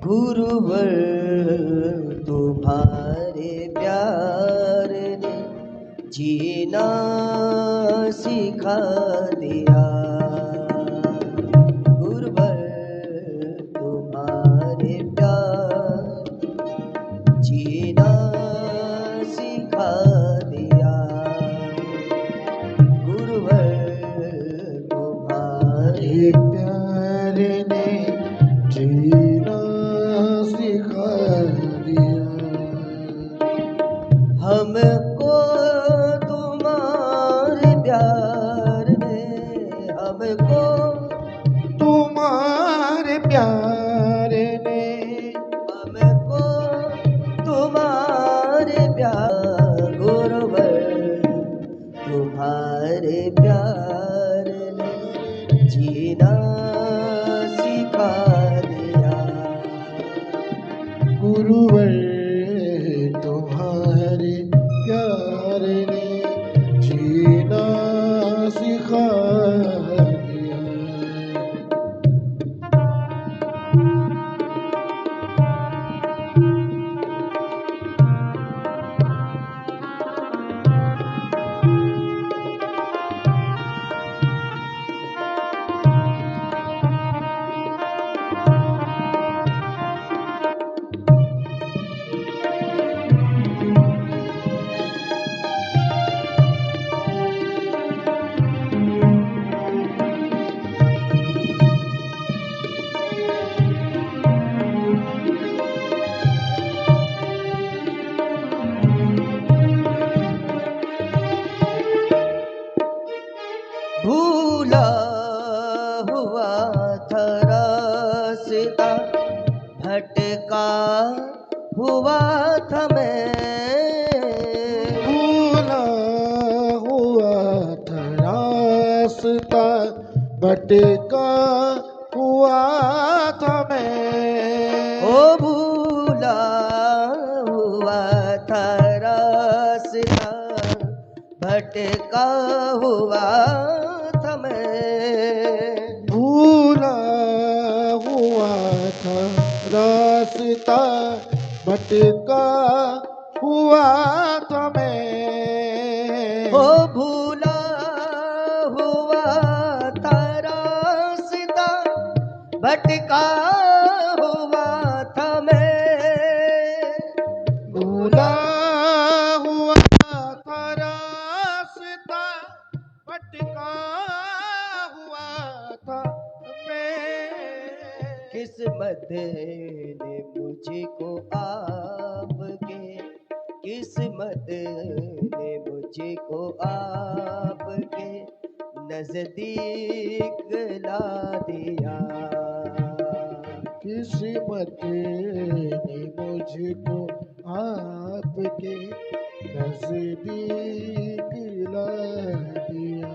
गुरुवर तुम्हारे प्यार ने जीना सिखा दिया। गुरुवर तुम्हारे प्यार जीना सिखा दिया। गुरुवर तुम्हारे प्यार ने जीना सिखा दिया। हमको तुम्हारे प्यार ने, हमको तुम्हारे प्यार ने, हमको तुम्हारे प्यार। गुरुवर तुम्हारे प्यार ने जीना सिखा दिया। गुरुवर तुम्हारे प्यार ने जीना सिखा दिया। भूला हुआ था रास्ता, भटका हुआ था मैं। भूला हुआ था रास्ता, भटका हुआ था मैं। ओ भूला हुआ था रास्ता, भटका हुआ था मैं। भूला हुआ था रास्ता, भटका हुआ था मैं। ओ भूला हुआ था रास्ता, भटका हुआ था मैं। भूला हुआ था रास्ता, भटका हुआ था मैं। किस्मत ने मुझको आपके, किस्मत ने मुझको आपके नजदीक ला दिया। किस्मत ने मुझको आपके नजदीक ला दिया।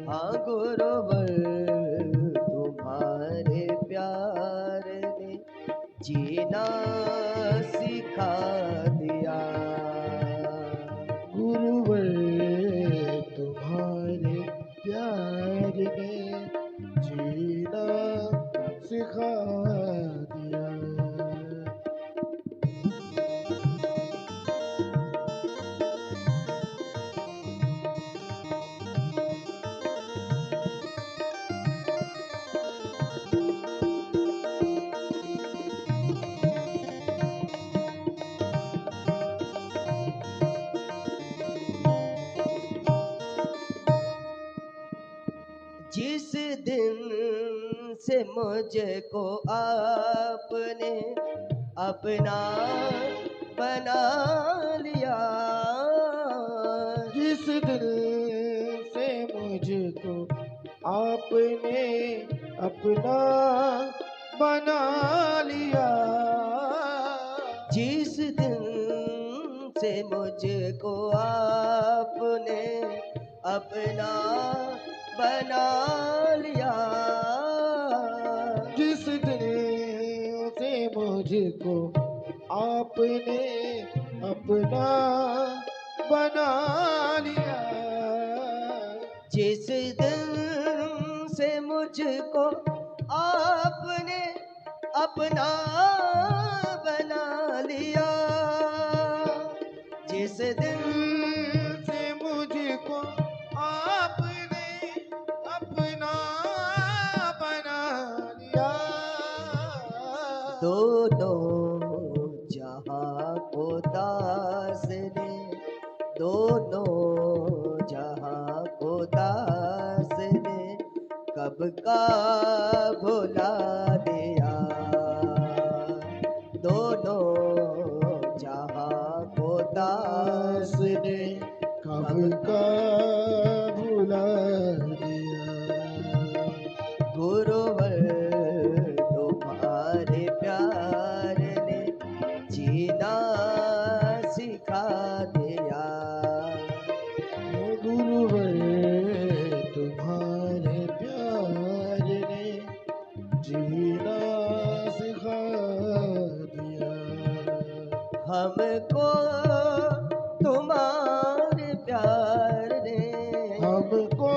हाँ गुरुवर तुम्हारे प्यार ने जीना सिखा दिया। गुरुवर तुम्हारे प्यार ने जीना सिखा दिया। जिस दिन से मुझको आपने अपना बना लिया, जिस दिन से मुझको आपने अपना बना लिया। जिस दिन से मुझको आपने अपना बना लिया, जिस दिन से मुझको आपने अपना बना लिया। जिस दिन से मुझको आपने अपना बना लिया। जिस दिन से मुझको आपने अपना बना लिया। दोनों जहां को दास ने, दोनों जहां को दास ने कब का भुला दिया। दोनों जहां को दास दास ने कब का भुला दिया। गुरुवर तुम्हारे प्यार ने जीना सिखा दिया। गुरुवर तुम्हारे प्यार ने जीना सिखा दिया। हमको तुम्हारे प्यार ने, हमको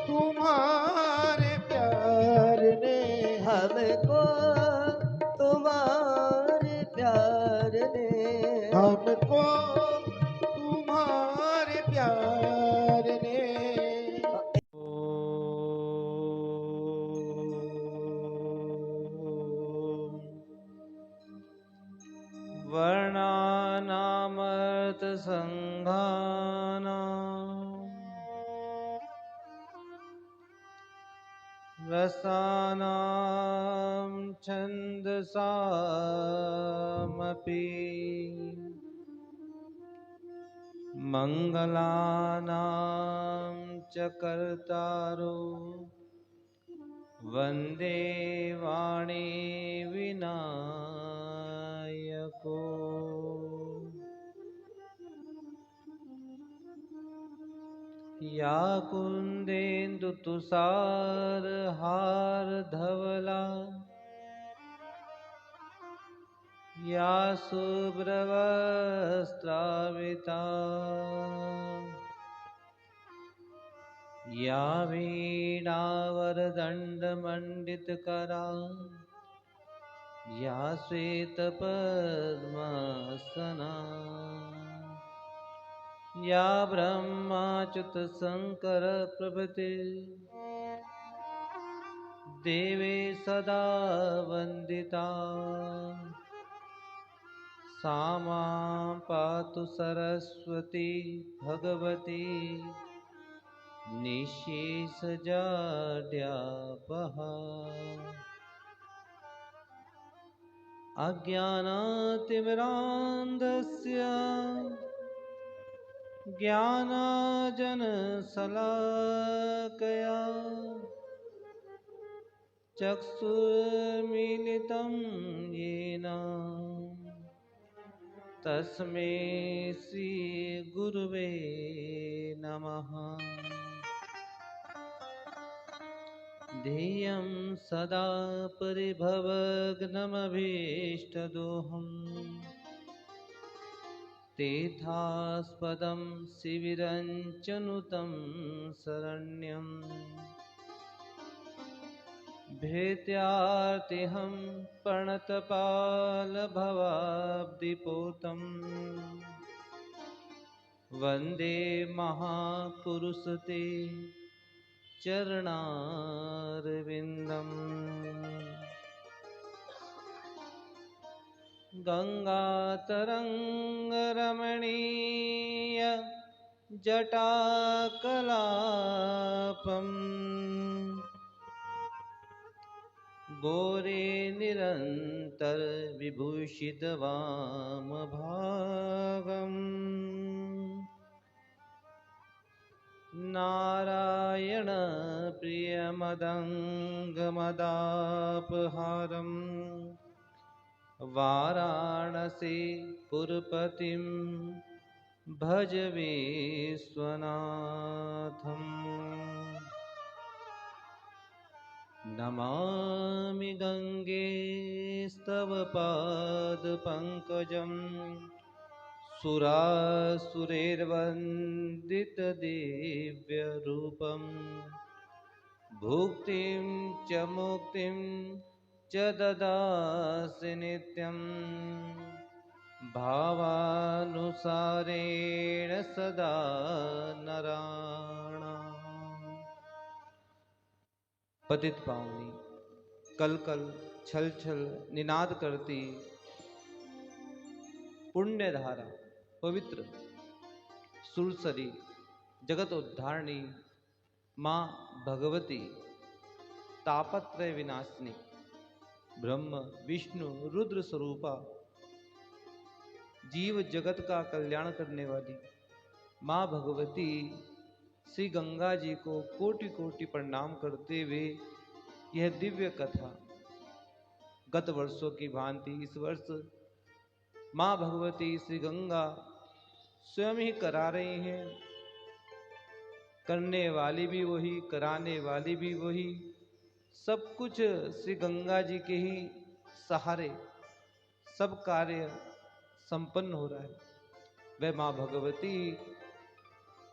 तुम्हारे प्यार ने, हमको तुम्हारे प्यार ने हमको तुम्हारे प्यार ने। वर्णानामर्थ रसानां छन्दसामपि मङ्गलानां च कर्तारो वन्दे वाणी विनायको। या कुन्देन्दुतुषारहारधवला या शुभ्रवस्त्रावृता या वीणावरदण्डमण्डितकरा या श्वेतपद्मासना या ब्रह्माच्युतशङ्करप्रभृति देवी सदा वन्दिता। सा मां पातु सरस्वती भगवती निःशेषजाड्यापहा। अज्ञानातिमिरान्धस्य ज्ञानाञ्जनशलाकया चक्षुर्मीलितं येन तस्मै श्रीगुरुवे नमः। ध्येयं सदा परिभवग्नमभीष्टदोहम् तीर्थास्पदं शिविरं च नुतं शरण्यं। भीत्यार्तिहं प्रणतपालभवाब्धिपोतं वन्दे महापुरुषते चरणारविन्दम्। गङ्गातरङ्गरमणीय जटाकलापम् गोरे निरन्तरविभूषितवामभागम् नारायणप्रियमदङ्गमदापहारम् वाराणसीपुरपतिं भज विश्वनाथम्। नमामि गङ्गे स्तव पादपङ्कजं सुरासुरैर्वन्दितदिव्यरूपं भुक्तिं च मुक्तिं च ददासि नित्यं भावानुसारेण सदा नराणाम्। पतित पावनी कल कल छल छल निनाद करती पुण्य धारा पवित्र सुरसरी जगत उद्धारणी माँ भगवती तापत्रय विनाशिनी ब्रह्म विष्णु रुद्र स्वरूपा जीव जगत का कल्याण करने वाली माँ भगवती श्री गंगा जी को कोटि कोटि प्रणाम करते हुए यह दिव्य कथा गत वर्षों की भांति इस वर्ष माँ भगवती श्री गंगा स्वयं ही करा रही हैं। करने वाली भी वही, कराने वाली भी वही, सब कुछ श्री गंगा जी के ही सहारे सब कार्य संपन्न हो रहा है। वह माँ भगवती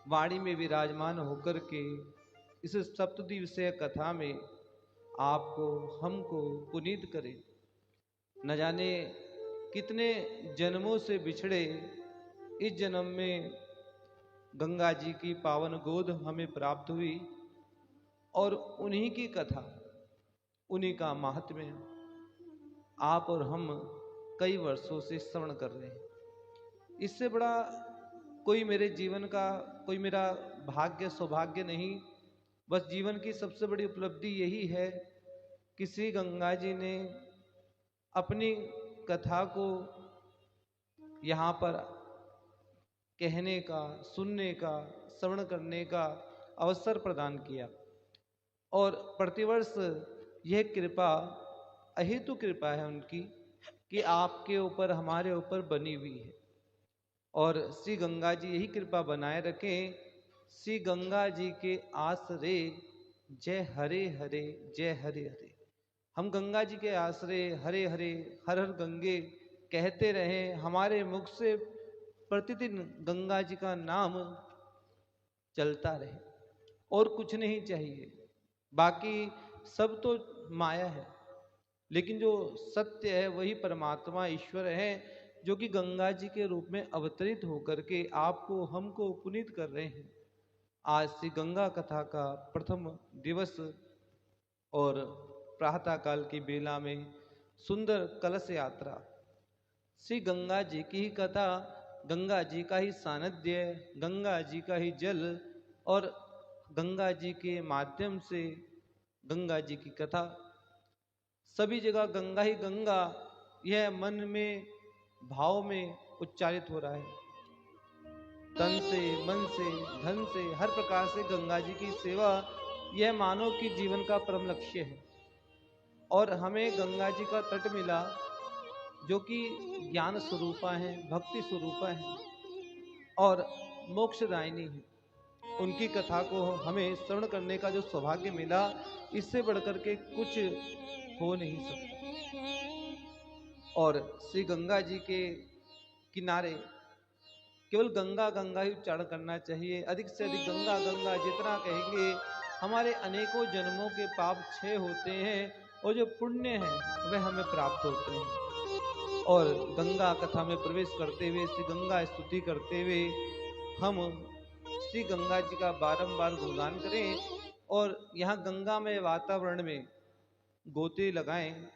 वाणी में विराजमान होकर के इस सप्तदिवसीय कथा में आपको हमको पुनीत करे। न जाने कितने जन्मों से बिछड़े इस जन्म में गंगा जी की पावन गोद हमें प्राप्त हुई और उन्हीं की कथा, उन्हीं का महात्म्य आप और हम कई वर्षों से श्रवण कर रहे हैं। इससे बड़ा कोई मेरे जीवन का कोई मेरा भाग्य सौभाग्य नहीं, बस जीवन की सबसे बड़ी उपलब्धि यही है कि श्री गंगा जी ने अपनी कथा को यहाँ पर कहने का, सुनने का, श्रवण करने का अवसर प्रदान किया। और प्रतिवर्ष यह कृपा अहेतु कृपा है उनकी कि आपके ऊपर हमारे ऊपर बनी हुई है। और श्री गंगा जी यही कृपा बनाए रखें। श्री गंगा जी के आश्रय जय हरे हरे जय हरे हरे। हम गंगा जी के आश्रय हरे हरे हर हर गंगे कहते रहें, हमारे मुख से प्रतिदिन गंगा जी का नाम चलता रहे और कुछ नहीं चाहिए। बाकी सब तो माया है, लेकिन जो सत्य है वही परमात्मा ईश्वर है, जो कि गंगा जी के रूप में अवतरित होकर के आपको हमको पुनीत कर रहे हैं। आज श्री गंगा कथा का प्रथम दिवस और प्रातः काल की बेला में सुंदर कलश यात्रा, श्री गंगा जी की ही कथा, गंगा जी का ही सानिध्य, गंगा जी का ही जल और गंगा जी के माध्यम से गंगा जी की कथा, सभी जगह गंगा ही गंगा, यह मन में भाव में उच्चारित हो रहा है। तन से, मन से, धन से, हर प्रकार से गंगा जी की सेवा, यह मानव की जीवन का परम लक्ष्य है। और हमें गंगा जी का तट मिला जो कि ज्ञान स्वरूपा है, भक्ति स्वरूपा है और मोक्षदायिनी है। उनकी कथा को हमें श्रवण करने का जो सौभाग्य मिला, इससे बढ़कर के कुछ हो नहीं सकता। और श्री गंगा जी के किनारे केवल गंगा गंगा ही उच्चारण करना चाहिए। अधिक से अधिक गंगा गंगा जितना कहेंगे हमारे अनेकों जन्मों के पाप क्षय होते हैं और जो पुण्य है वह हमें प्राप्त होते हैं। और गंगा कथा में प्रवेश करते हुए, श्री गंगा स्तुति करते हुए हम श्री गंगा जी का बारंबार गुणगान करें और यहाँ गंगा में वातावरण में गोते लगाएं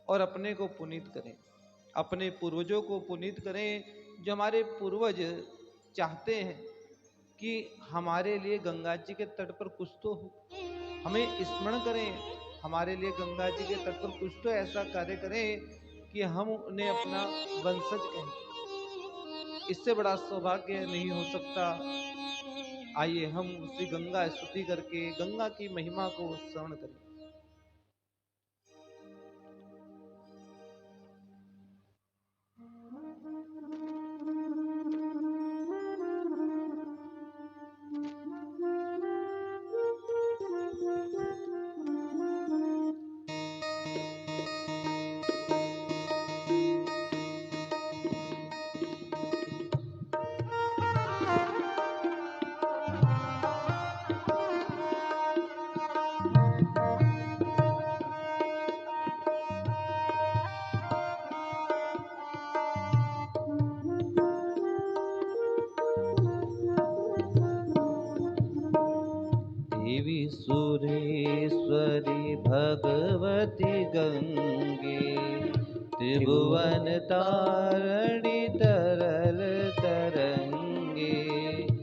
और अपने को पुनीत करें, अपने पूर्वजों को पुनीत करें। जो हमारे पूर्वज चाहते हैं कि हमारे लिए गंगा जी के तट पर कुछ तो हो, हमें स्मरण करें, हमारे लिए गंगा जी के तट पर कुछ तो ऐसा कार्य करें कि हम उन्हें अपना वंशज कहें। इससे बड़ा सौभाग्य नहीं हो सकता। आइए हम उसी गंगा स्तुति करके गंगा की महिमा को श्रवण करें। सुरेश्वरी भगवती गंगे, त्रिभुवन तारणी तरल तरंगे,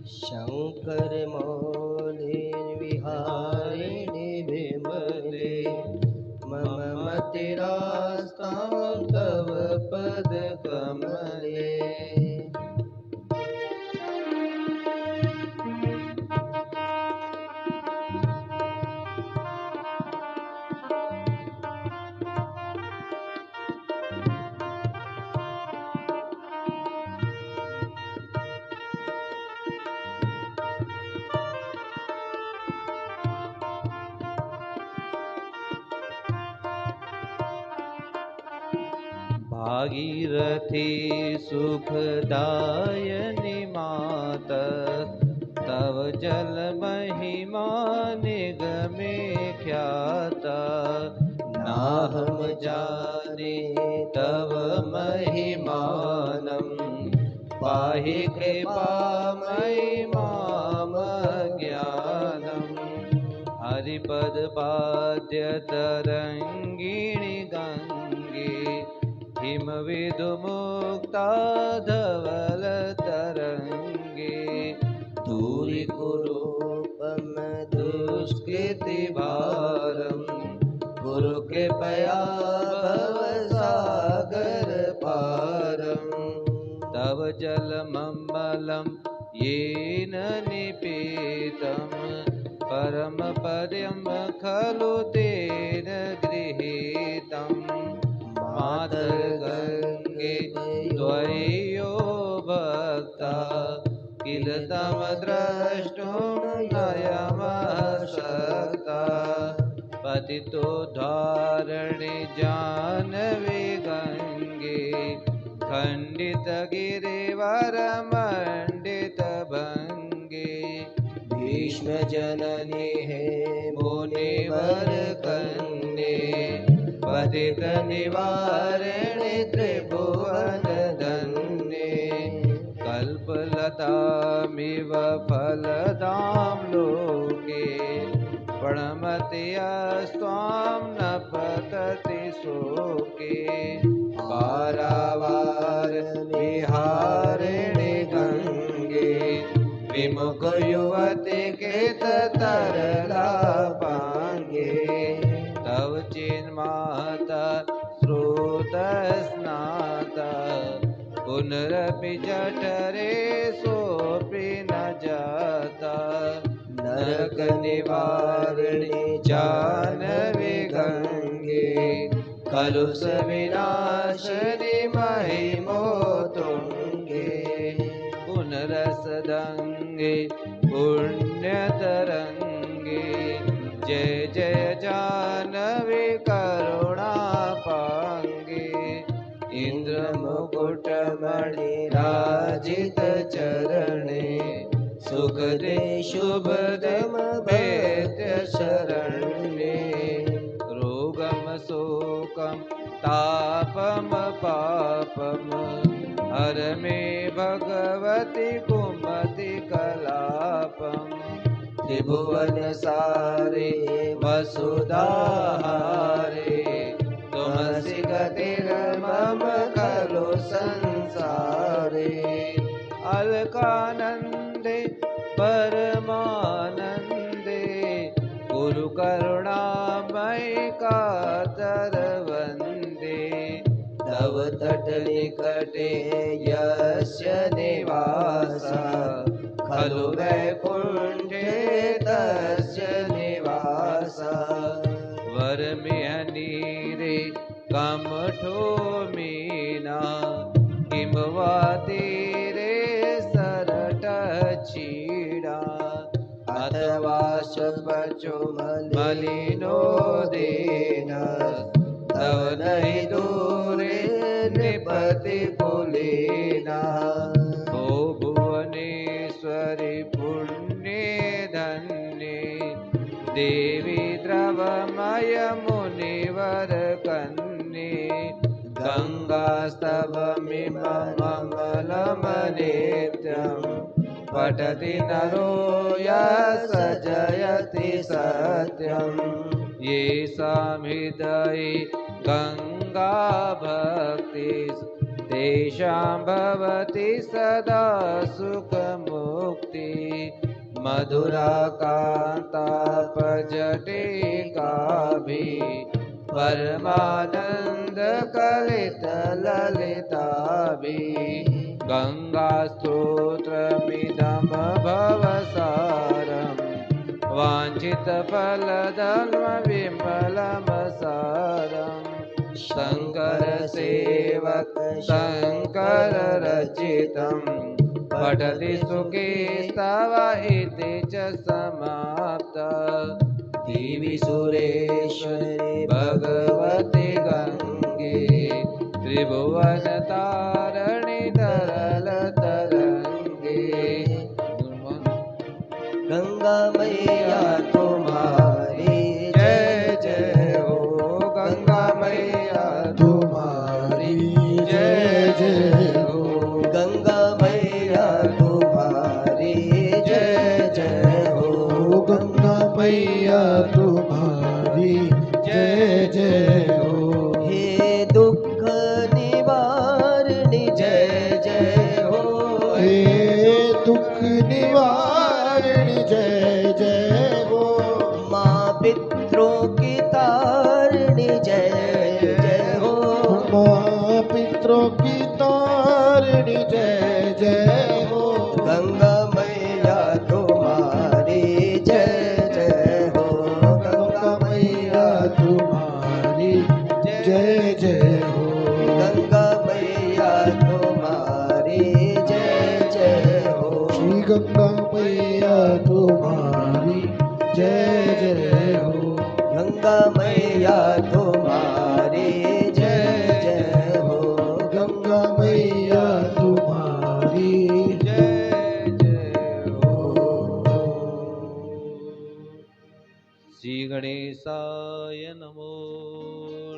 शंकर मौले विहारिणि विमले, मम मतिरास्तां तव पद कमले। भागीरथी सुखदायनि माता, तव जल महिमा निगमे ख्याता, नाहम जाने तव महिमानं, पाहि कृपामयि माम ज्ञानम्। हरिपद पाद्य तरंगिणी गंगे, हिम विदुमुक्ता धवल तरंगे, दूरी कुरूपम दुष्कृति भारम, गुरु कृपया भव सागर पारम। तव जलमम्मलं येन निपीतं, परम पद्यं खलु तेन गृहीतं। मातर्गंगे त्वय्यो भक्ता, किल तम द्रष्टुं नयमः शक्ता। पतितोद्धारणे जानवी गंगे, खंडित गिरिवर मंडित भंगे, भीष्म जननी है मुनिवर कन्ये, पतित निवारिणि त्रिभुवन धन्ये। कल्पलतामिव फलदां लोके, प्रणमत्यस्त्वां न पतति शोके। पारावार विहारिणि गंगे, विमुख युवति के तरलापांगे। तव चिन्माता स्रोतस्नाता, पुनरपि जठरे सोऽपि न जाता। नरक निवारिणि जानवी गंगे, कलुष विनाशिनि महिमोत्तुंगे। पुनरसदंगे पुण्यतरंगे, जय जय जानवी करुणापांगे। इंद्रमुकुटमणि राजित चरणे, सुखदे शुभदम भेद्य शरण्ये। रोगम शोकम तापम पापम, हर मे भगवती कुमति कलापम। त्रिभुवन सारे वसुधाहारे, तुमसि गतिर्मम खलु संसारे। अलकानंदे परमानंदे, गुरु करुणामयि कातर वंदे। तव तट निकटे यस्य निवासा, खलु वैकुंठे तस्य निवासा। वरमिहनीरे कमठो मीना, किं वा तीरे सरट चीड़ा। अथवा शपचो मलिनो देना, तव नहीं दूरे निपति पुलीना। ओ भुवनेश्वरी पुण्ये धन्ये, देवी द्रवमय मुनिवर कन्ये। गंगास्तवमिममलम नित्यं, पठति नरो यस्य जयति सत्यम् येषां हृदये गङ्गा भक्ति तेषां भवति सदा सुखमुक्ति मधुराकान्तापजटे काभिः परमानन्दकलितललिताभिः गङ्गास्तोत्रमिदं भवसारम् वाञ्छितफलधर्मविमलमसारम् शङ्करसेवक शङ्कररचितम् पठति सुखे स्तव इति च समाप्ता देवी सुरेश्वरी भगवति गङ्गे त्रिभुवनतारिणि तरलतरङ्गे गंगा मैया तुम्हारी जय जय हो गंगा मैया तुम्हारी जय जय हो गंगा मैया तुम्हारी जय जय हो गंगा मैया तुम्हारी जय जय हो हे दुख निवारणी जय जय हो हे दुख निवारणी जय जय हो माँ पितरों की तारणी जय जय हो माँ पितरों की तारिणी जय जय हो गंगा मैया तुम्हारी जय जय हो गंगा मैया तुम्हारी जय जय हो गंगा मैया तुम्हारी जय जय हो श्री गंगा मैया तुम्हारी जय जय हो गंगा मैया तुम्हारी जय जय हो गंगा मैया तुम्हारी जय जय हो श्री गणेशाय नमो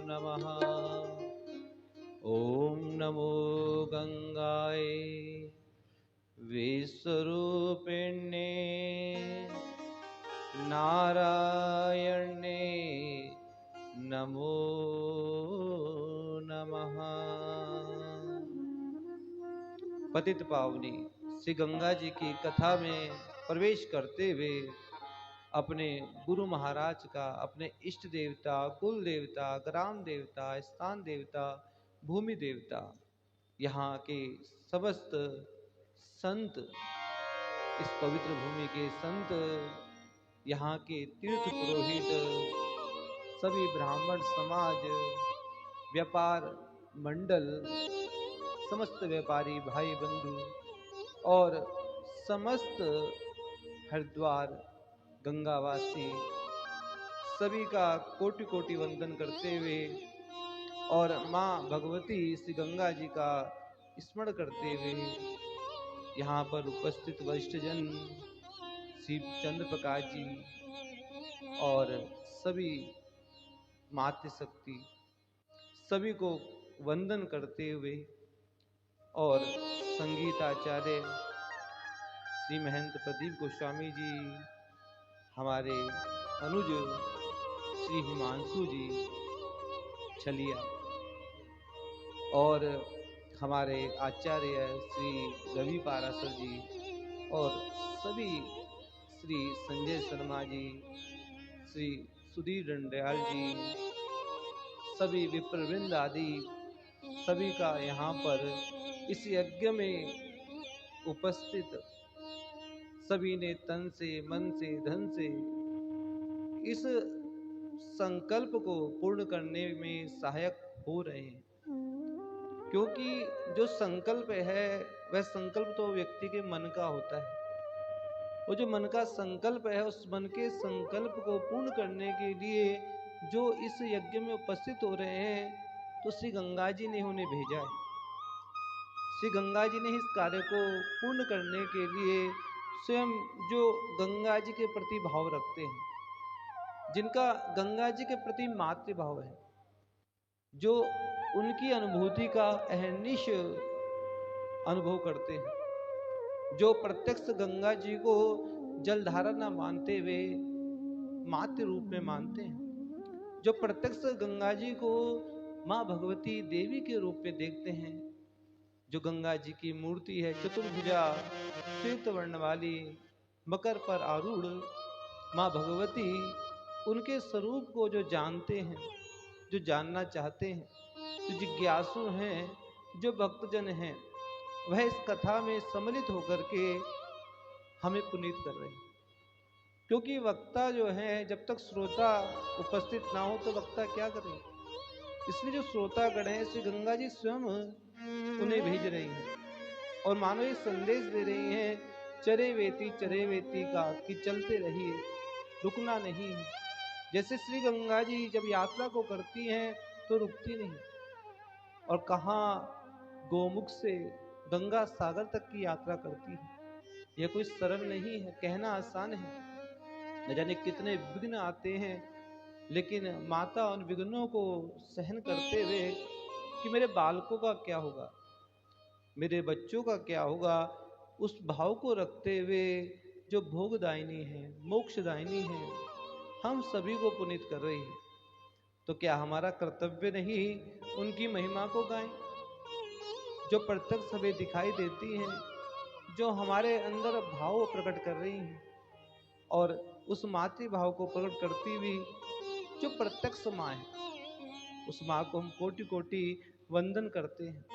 नमः ओम नमो गंगाय विश्वरूपिणे नारायणे नमो नमः। पतित पावनी श्री गंगा जी की कथा में प्रवेश करते हुए अपने गुरु महाराज का, अपने इष्ट देवता, कुल देवता, ग्राम देवता, स्थान देवता, भूमि देवता, यहाँ के समस्त संत, इस पवित्र भूमि के संत, यहाँ के तीर्थ पुरोहित, सभी ब्राह्मण समाज, व्यापार मंडल, समस्त व्यापारी भाई बंधु और समस्त हरिद्वार गंगावासी सभी का कोटि कोटि वंदन करते हुए और माँ भगवती श्री गंगा जी का स्मरण करते हुए यहाँ पर उपस्थित वरिष्ठ जन श्री चंद्र प्रकाश जी और सभी मातृ शक्ति सभी को वंदन करते हुए और संगीताचार्य श्री महंत प्रदीप गोस्वामी जी, हमारे अनुज श्री हिमांशु जी छलिया और हमारे आचार्य श्री रवि पारासर जी और सभी श्री संजय शर्मा जी, श्री सुधीर दंडयाल जी, सभी विप्रवृंद आदि सभी का यहाँ पर इस यज्ञ में उपस्थित सभी ने तन से, मन से, धन से इस संकल्प को पूर्ण करने में सहायक हो रहे हैं, क्योंकि जो संकल्प है वह संकल्प तो व्यक्ति के मन का होता है। वो जो मन का संकल्प है, उस मन के संकल्प को पूर्ण करने के लिए जो इस यज्ञ में उपस्थित हो रहे हैं, तो श्री गंगा जी ने उन्हें भेजा है। श्री गंगा जी ने इस कार्य को पूर्ण करने के लिए स्वयं जो गंगा जी के प्रति भाव रखते हैं, जिनका गंगा जी के प्रति मातृभाव है, जो उनकी अनुभूति का अहर्निश अनुभव करते हैं, जो प्रत्यक्ष गंगा जी को जलधारा न मानते हुए मातृ रूप में मानते हैं, जो प्रत्यक्ष गंगा जी को माँ भगवती देवी के रूप में देखते हैं, जो गंगा जी की मूर्ति है चतुर्भुजा श्वेत वर्ण वाली मकर पर आरूढ़ माँ भगवती, उनके स्वरूप को जो जानते हैं, जो जानना चाहते हैं, जो जिज्ञासु हैं, जो भक्तजन हैं, वह इस कथा में सम्मिलित होकर के हमें पुनीत कर रहे हैं। क्योंकि वक्ता जो है, जब तक श्रोता उपस्थित ना हो तो वक्ता क्या करे। इसलिए जो श्रोतागण है श्री गंगा जी स्वयं उन्हें भेज रही हैं और मानो ये संदेश दे रही हैं, चरे वेती का, कि चलते रहिए, रुकना नहीं है। जैसे श्री गंगा जी जब यात्रा को करती हैं तो रुकती नहीं, और कहाँ गोमुख से गंगा सागर तक की यात्रा करती है। यह कोई सरल नहीं है, कहना आसान है, न जाने कितने विघ्न आते हैं, लेकिन माता उन विघ्नों को सहन करते हुए कि मेरे बालकों का क्या होगा, मेरे बच्चों का क्या होगा, उस भाव को रखते हुए जो भोगदायिनी है, मोक्षदायिनी है, हम सभी को पुनीत कर रही है। तो क्या हमारा कर्तव्य नहीं उनकी महिमा को गाएं, जो प्रत्यक्ष हमें दिखाई देती हैं, जो हमारे अंदर भाव प्रकट कर रही हैं, और उस मातृभाव को प्रकट करती हुई जो प्रत्यक्ष माँ है, उस माँ को हम कोटि कोटि वंदन करते हैं।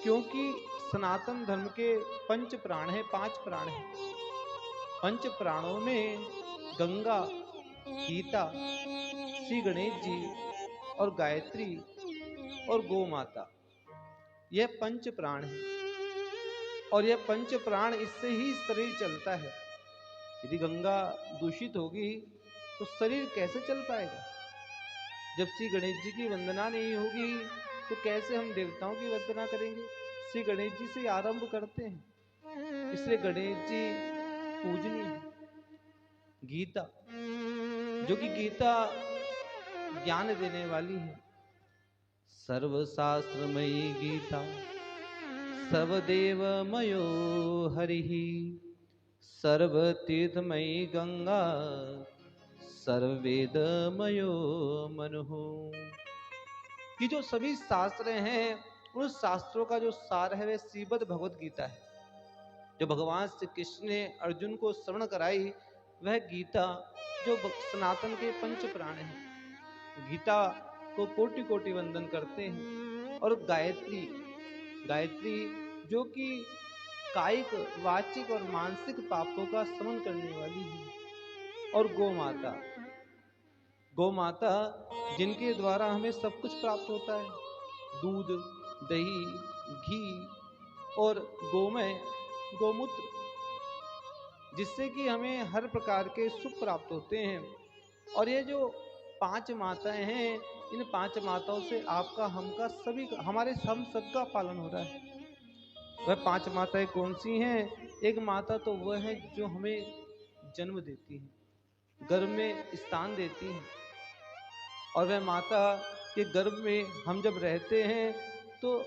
क्योंकि सनातन धर्म के पंच प्राण है, 5 प्राण है। पंच प्राणों में गंगा, गीता, श्री गणेश जी और गायत्री और गौ माता, यह पंच प्राण है। और यह पंच प्राण, इससे ही शरीर चलता है। यदि गंगा दूषित होगी तो शरीर कैसे चल पाएगा। जब श्री गणेश जी की वंदना नहीं होगी तो कैसे हम देवताओं की वंदना करेंगे। श्री गणेश जी से आरंभ करते हैं, इसलिए गणेश जी पूजनीय है। गीता, जो कि गीता ज्ञान देने वाली है, सर्वशास्त्रमयी गीता सर्वदेवमयो हरिः, सर्वतीर्थमयी गंगा सर्ववेदमयो मनुः। कि जो सभी शास्त्र हैं, उन शास्त्रों का जो सार है वह श्रीमद् भगवद गीता है। जो भगवान श्री कृष्ण ने अर्जुन को श्रवण कराई, वह गीता जो सनातन के पंच प्राण है। गीता को कोटि कोटि वंदन करते हैं। और गायत्री, गायत्री जो कि कायिक, वाचिक और मानसिक पापों का शमन करने वाली है। और गौ माता, गौ माता जिनके द्वारा हमें सब कुछ प्राप्त होता है, दूध, दही, घी और गोमय, गोमूत्र, जिससे कि हमें हर प्रकार के सुख प्राप्त होते हैं। और ये जो 5 माताएं हैं, इन 5 माताओं से आपका, हमका, सभी का, हमारे हम सबका पालन हो रहा है। वह 5 माताएं कौन सी हैं? एक माता तो वह है जो हमें जन्म देती है, गर्भ में स्थान देती है। और वह माता के गर्भ में हम जब रहते हैं तो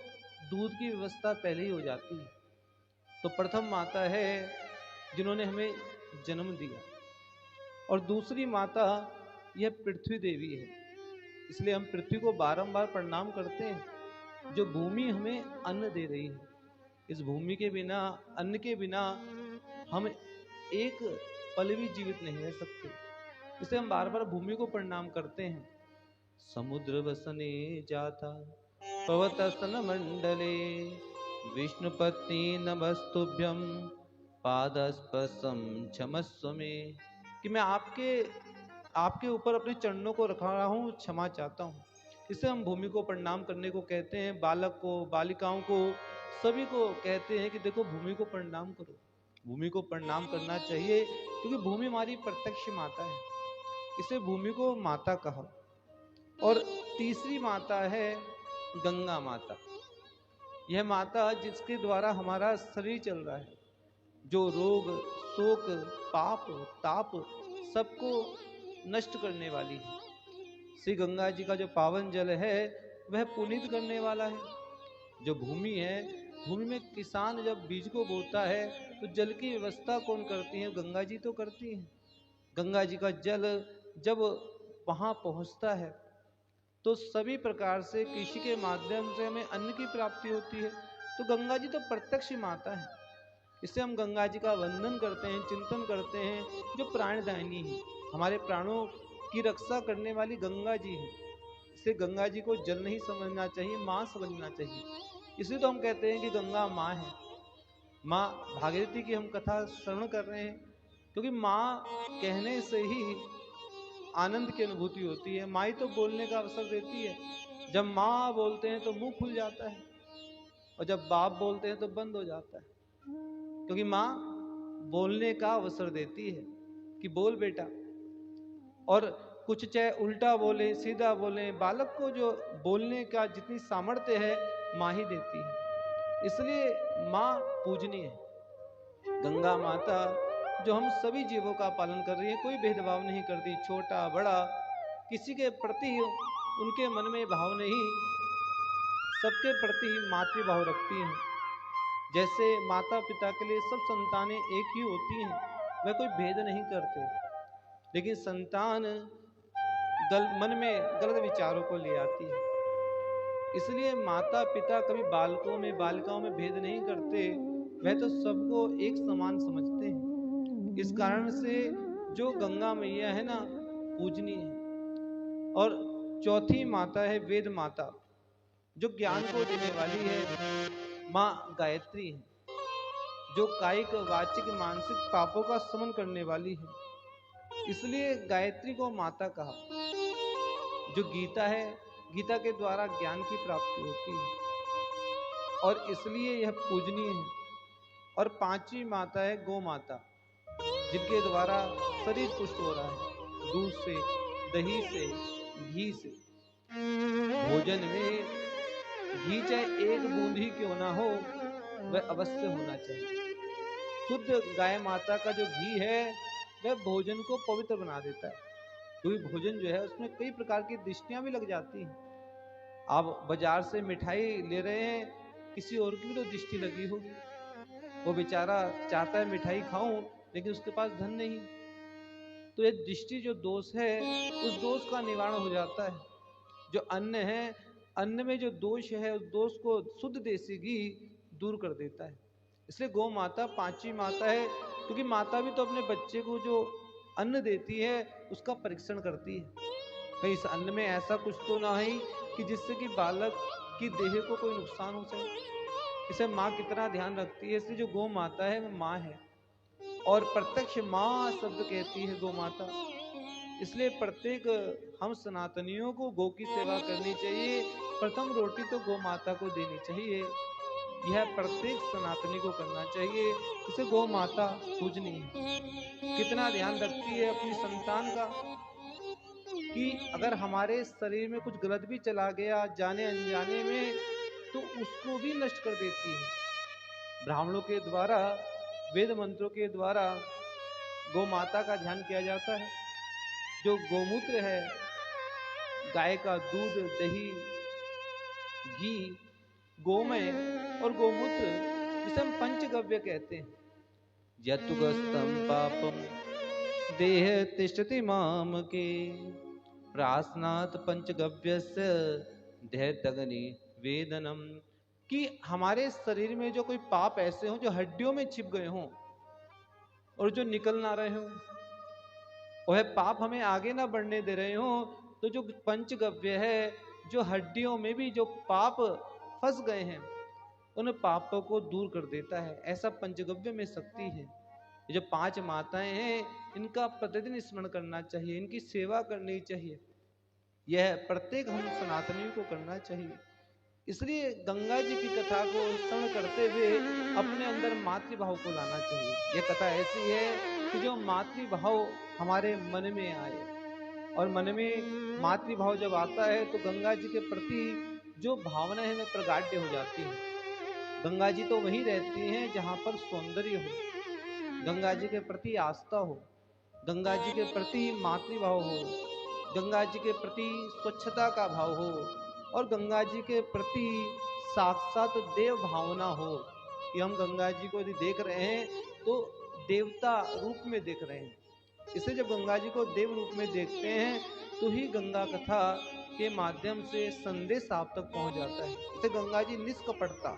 दूध की व्यवस्था पहले ही हो जाती है। तो प्रथम माता है जिन्होंने हमें जन्म दिया। और दूसरी माता यह पृथ्वी देवी है। इसलिए हम पृथ्वी को बारंबार प्रणाम करते हैं, जो भूमि हमें अन्न दे रही है। इस भूमि के बिना, अन्न के बिना हम एक पल भी जीवित नहीं रह सकते। इसलिए हम बार बार भूमि को प्रणाम करते हैं। समुद्र वसने जाता पवतसन मंडले, विष्णुपत्नी नमस्तुभ्यं पादस्पर्शम क्षमस्व में। कि मैं आपके ऊपर अपने चरणों को रखा रहा हूँ, क्षमा चाहता हूँ। इसे हम भूमि को प्रणाम करने को कहते हैं। बालक को, बालिकाओं को, सभी को कहते हैं कि देखो भूमि को प्रणाम करो। भूमि को प्रणाम करना चाहिए क्योंकि भूमि हमारी प्रत्यक्ष माता है। इसे भूमि को माता कहा। और तीसरी माता है गंगा माता। यह माता जिसके द्वारा हमारा शरीर चल रहा है, जो रोग, शोक, पाप, ताप सबको नष्ट करने वाली है। श्री गंगा जी का जो पावन जल है वह पुनीत करने वाला है। जो भूमि है भूमि में किसान जब बीज को बोता है तो जल की व्यवस्था कौन करती है? गंगा जी तो करती हैं। गंगा जी का जल जब वहां पहुंचता है तो सभी प्रकार से कृषि के माध्यम से हमें अन्न की प्राप्ति होती है। तो गंगा जी तो प्रत्यक्ष माता है। इससे हम गंगा जी का वंदन करते हैं, चिंतन करते हैं, जो प्राणदायिनी है, हमारे प्राणों की रक्षा करने वाली गंगा जी है। इससे गंगा जी को जल नहीं समझना चाहिए, माँ समझना चाहिए। इसलिए तो हम कहते हैं कि गंगा माँ है। माँ भागीरथी की हम कथा श्रवण कर रहे हैं, क्योंकि माँ कहने से ही आनंद की अनुभूति होती है। माँ ही तो बोलने का अवसर देती है। जब माँ बोलते हैं तो मुंह खुल जाता है, और जब बाप बोलते हैं तो बंद हो जाता है, क्योंकि माँ बोलने का अवसर देती है कि बोल बेटा। और कुछ चाहे उल्टा बोले सीधा बोले, बालक को जो बोलने का जितनी सामर्थ्य है माँ ही देती है। इसलिए माँ पूजनीय है। गंगा माता जो हम सभी जीवों का पालन कर रही है, कोई भेदभाव नहीं करती, छोटा बड़ा किसी के प्रति उनके मन में भाव नहीं, सबके प्रति मातृभाव रखती हैं। जैसे माता पिता के लिए सब संतानें एक ही होती हैं, वह कोई भेद नहीं करते। लेकिन संतान मन में गलत विचारों को ले आती है। इसलिए माता पिता कभी बालकों में बालिकाओं में भेद नहीं करते, वह तो सबको एक समान समझते हैं। इस कारण से जो गंगा मैया है ना, पूजनीय है। और चौथी माता है वेद माता, जो ज्ञान को देने वाली है। माँ गायत्री है, जो कायिक वाचिक मानसिक पापों का शमन करने वाली है। इसलिए गायत्री को माता कहा। जो गीता है, गीता के द्वारा ज्ञान की प्राप्ति होती है, और इसलिए यह पूजनीय है। और पांचवी माता है गौ माता, जिनके द्वारा शरीर पुष्ट हो रहा है, दूध से, दही से, घी से। भोजन में घी चाहे एक बूंद ही क्यों ना हो, वह अवश्य होना चाहिए। शुद्ध गाय माता का जो घी है वह भोजन को पवित्र बना देता है। क्योंकि भोजन जो है उसमें कई प्रकार की दृष्टियां भी लग जाती हैं। आप बाजार से मिठाई ले रहे हैं, किसी और की भी तो दृष्टि लगी होगी। वो बेचारा चाहता है मिठाई खाऊं, लेकिन उसके पास धन नहीं। तो ये दृष्टि जो दोष है, उस दोष का निवारण हो जाता है। जो अन्न है, अन्न में जो दोष है, उस दोष को शुद्ध देसी घी दूर कर देता है। इसलिए गौ माता पांचवी माता है, क्योंकि माता भी तो अपने बच्चे को जो अन्न देती है उसका परीक्षण करती है। कहीं इस अन्न में ऐसा कुछ तो ना है कि जिससे कि बालक की देह को कोई नुकसान हो सके। इसे माँ कितना ध्यान रखती है। इसलिए जो गौ माता है वो माँ है, और प्रत्यक्ष माँ शब्द कहती है गौ माता। इसलिए प्रत्येक हम सनातनियों को गौ की सेवा करनी चाहिए। प्रथम रोटी तो गौ माता को देनी चाहिए, यह प्रत्येक सनातनी को करना चाहिए। इसे गौ माता पूजनीय है। कितना ध्यान रखती है अपनी संतान का, कि अगर हमारे शरीर में कुछ गलत भी चला गया जाने अनजाने में, तो उसको भी नष्ट कर देती है। ब्राह्मणों के द्वारा, वेद मंत्रों के द्वारा गौ माता का ध्यान किया जाता है। जो गोमूत्र है, गाय का दूध, दही, घी, गोमय और गोमूत्र, जिसे हम पंचगव्य कहते हैं। यत्तुगस्तं पापम देह तिष्ठति माम के, प्रासनात् पंचगव्यस्य देहदग्नि वेदनम। कि हमारे शरीर में जो कोई पाप ऐसे हों जो हड्डियों में छिप गए हों और जो निकल ना रहे हों, वह पाप हमें आगे ना बढ़ने दे रहे हों, तो जो पंचगव्य है, जो हड्डियों में भी जो पाप फंस गए हैं, उन पापों को दूर कर देता है। ऐसा पंचगव्य में शक्ति है। ये जो पांच माताएं हैं, इनका प्रतिदिन स्मरण करना चाहिए, इनकी सेवा करनी चाहिए। यह प्रत्येक हम सनातनियों को करना चाहिए। इसलिए गंगा जी की कथा को श्रवण करते हुए अपने अंदर मातृभाव को लाना चाहिए। यह कथा ऐसी है कि जो मातृभाव हमारे मन में आए, और मन में मातृभाव जब आता है तो गंगा जी के प्रति जो भावना है वह प्रगाढ़ हो जाती है। गंगा जी तो वहीं रहती हैं जहां पर सौंदर्य हो, गंगा जी के प्रति आस्था हो, गंगा जी के प्रति मातृभाव हो, गंगा जी के प्रति स्वच्छता का भाव हो, और गंगा जी के प्रति साक्षात देव भावना हो कि हम गंगा जी को यदि देख रहे हैं तो देवता रूप में देख रहे हैं। इसे जब गंगा जी को देव रूप में देखते हैं तो ही गंगा कथा के माध्यम से संदेश आप तक पहुंच जाता है। इसे गंगा जी निष्कपटता,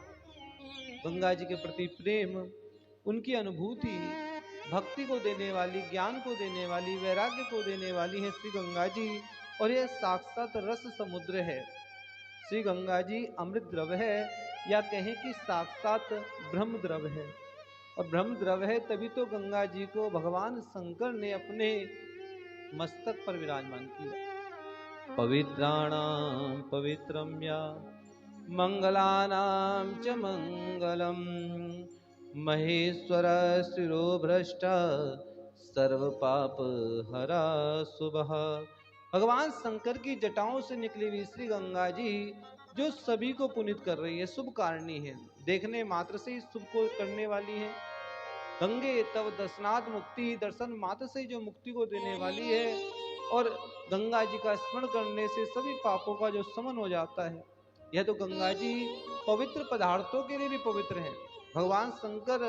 गंगा जी के प्रति प्रेम, उनकी अनुभूति, भक्ति को देने वाली, ज्ञान को देने वाली, वैराग्य को देने वाली है श्री गंगा जी। और यह साक्षात रस समुद्र है। श्री गंगा जी अमृत द्रव है, या कहें कि साक्षात ब्रह्म द्रव है। और ब्रह्म द्रव है तभी तो गंगा जी को भगवान शंकर ने अपने मस्तक पर विराजमान किया। पवित्राणाम पवित्रम या मंगलानां च मंगलम, महेश्वर शिरो भ्रष्ट सर्व पाप हरा शुभः। भगवान शंकर की जटाओं से निकली हुई श्री गंगा जी जो सभी को पुनीत कर रही है, शुभ कारिणी है, देखने मात्र से ही शुभ को करने वाली है। गंगे तव दर्शनात् मुक्ति, दर्शन मात्र से जो मुक्ति को देने वाली है। और गंगा जी का स्मरण करने से सभी पापों का जो शमन हो जाता है। यह तो गंगा जी पवित्र पदार्थों के लिए भी पवित्र हैं। भगवान शंकर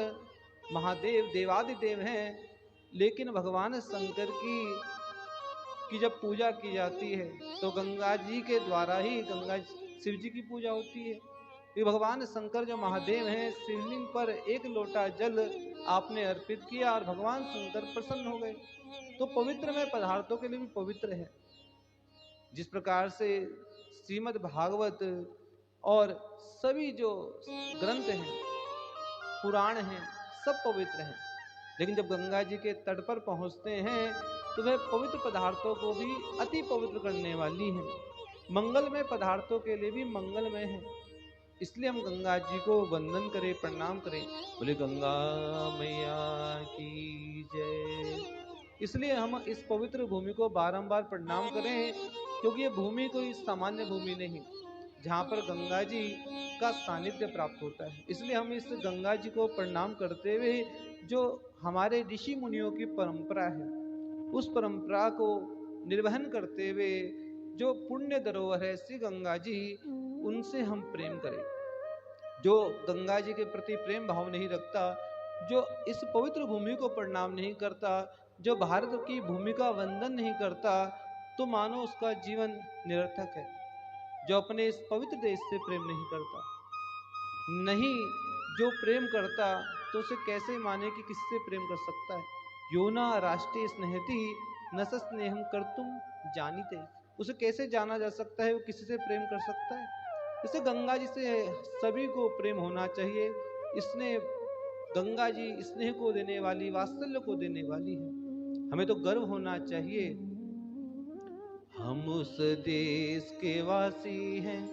महादेव देवादिदेव हैं, लेकिन भगवान शंकर की जब पूजा की जाती है तो गंगा जी के द्वारा ही गंगा शिव जी की पूजा होती है। ये भगवान शंकर जो महादेव हैं, शिवलिंग पर एक लोटा जल आपने अर्पित किया और भगवान शंकर प्रसन्न हो गए। तो पवित्र में पदार्थों के लिए भी पवित्र है। जिस प्रकार से श्रीमद् भागवत और सभी जो ग्रंथ हैं, पुराण हैं, सब पवित्र हैं। लेकिन जब गंगा जी के तट पर पहुंचते हैं तो वह पवित्र पदार्थों को भी अति पवित्र करने वाली है। मंगलमय पदार्थों के लिए भी मंगलमय है। इसलिए हम गंगा जी को वंदन करें, प्रणाम करें, बोले गंगा मैया की जय। इसलिए हम इस पवित्र भूमि को बारंबार प्रणाम करें, क्योंकि ये भूमि कोई सामान्य भूमि नहीं, जहाँ पर गंगा जी का सानिध्य प्राप्त होता है। इसलिए हम इस गंगा जी को प्रणाम करते हुए जो हमारे ऋषि मुनियों की परंपरा है, उस परंपरा को निर्वहन करते हुए जो पुण्य धरोहर है श्री गंगा जी, उनसे हम प्रेम करें। जो गंगा जी के प्रति प्रेम भाव नहीं रखता, जो इस पवित्र भूमि को प्रणाम नहीं करता, जो भारत की भूमि का वंदन नहीं करता, तो मानो उसका जीवन निरर्थक है। जो अपने इस पवित्र देश से प्रेम नहीं करता, नहीं जो प्रेम करता, तो उसे कैसे माने कि किससे प्रेम कर सकता है। योना राष्ट्रीय स्नेहति न स्नेहम कर्तुम जानीते। उसे कैसे जाना जा सकता है, वो किसी से प्रेम कर सकता है। इसे गंगा जी से सभी को प्रेम होना चाहिए। इसने गंगा जी स्नेह को देने वाली, वात्सल्य को देने वाली है। हमें तो गर्व होना चाहिए, हम उस देश के वासी हैं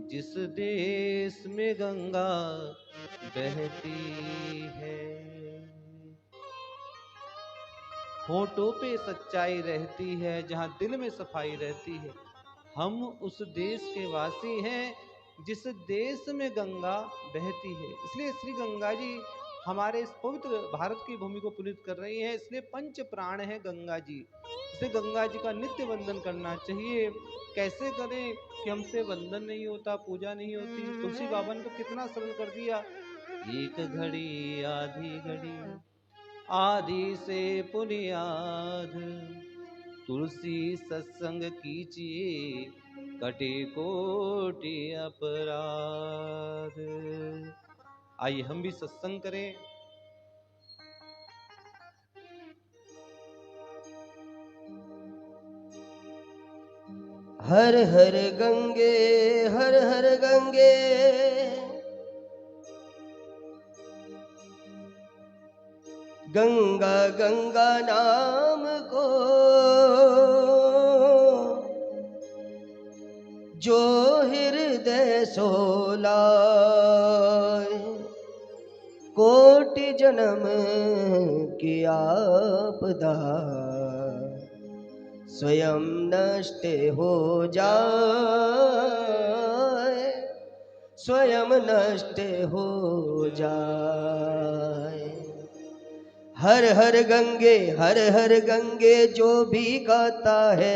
जिस देश में गंगा बहती है। होठों पे सच्चाई रहती है, जहाँ दिल में सफाई रहती है। हम उस देश के वासी हैं जिस देश में गंगा बहती है। इसलिए श्री गंगा जी हमारे इस पवित्र भारत की भूमि को पुनीत कर रही है। इसलिए पंच प्राण है गंगा जी। इसलिए गंगा जी का नित्य वंदन करना चाहिए। कैसे करें कि हमसे वंदन नहीं होता, पूजा नहीं होती। तुलसी बाबा ने तो कितना सरल कर दिया, एक घड़ी आधी घड़ी, आदि से पुनियाद, तुलसी सत्संग कीजिए, कटे कोटि अपराध। आइए हम भी सत्संग करें। हर हर गंगे, हर हर गंगे, गंगा गंगा नाम को जो हृदय सोलाए, कोटि जन्म की आपदा स्वयं नष्ट हो जाए, स्वयं नष्ट हो जाए। हर हर गंगे, हर हर गंगे, जो भी गाता है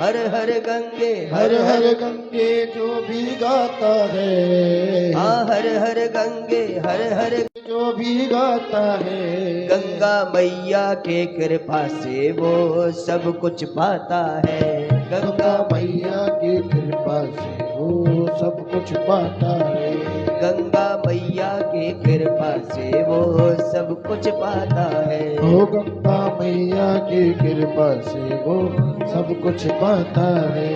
हर हर गंगे हर हर गंगे जो भी गाता है, हाँ हर हर गंगे हर हर जो भी गाता है, गंगा मैया के कृपा से वो सब कुछ पाता है। गंगा मैया की कृपा से वो सब कुछ पाता है। गंगा मैया की कृपा से वो सब कुछ पाता है। ओ गंगा मैया की कृपा से वो सब कुछ पाता है।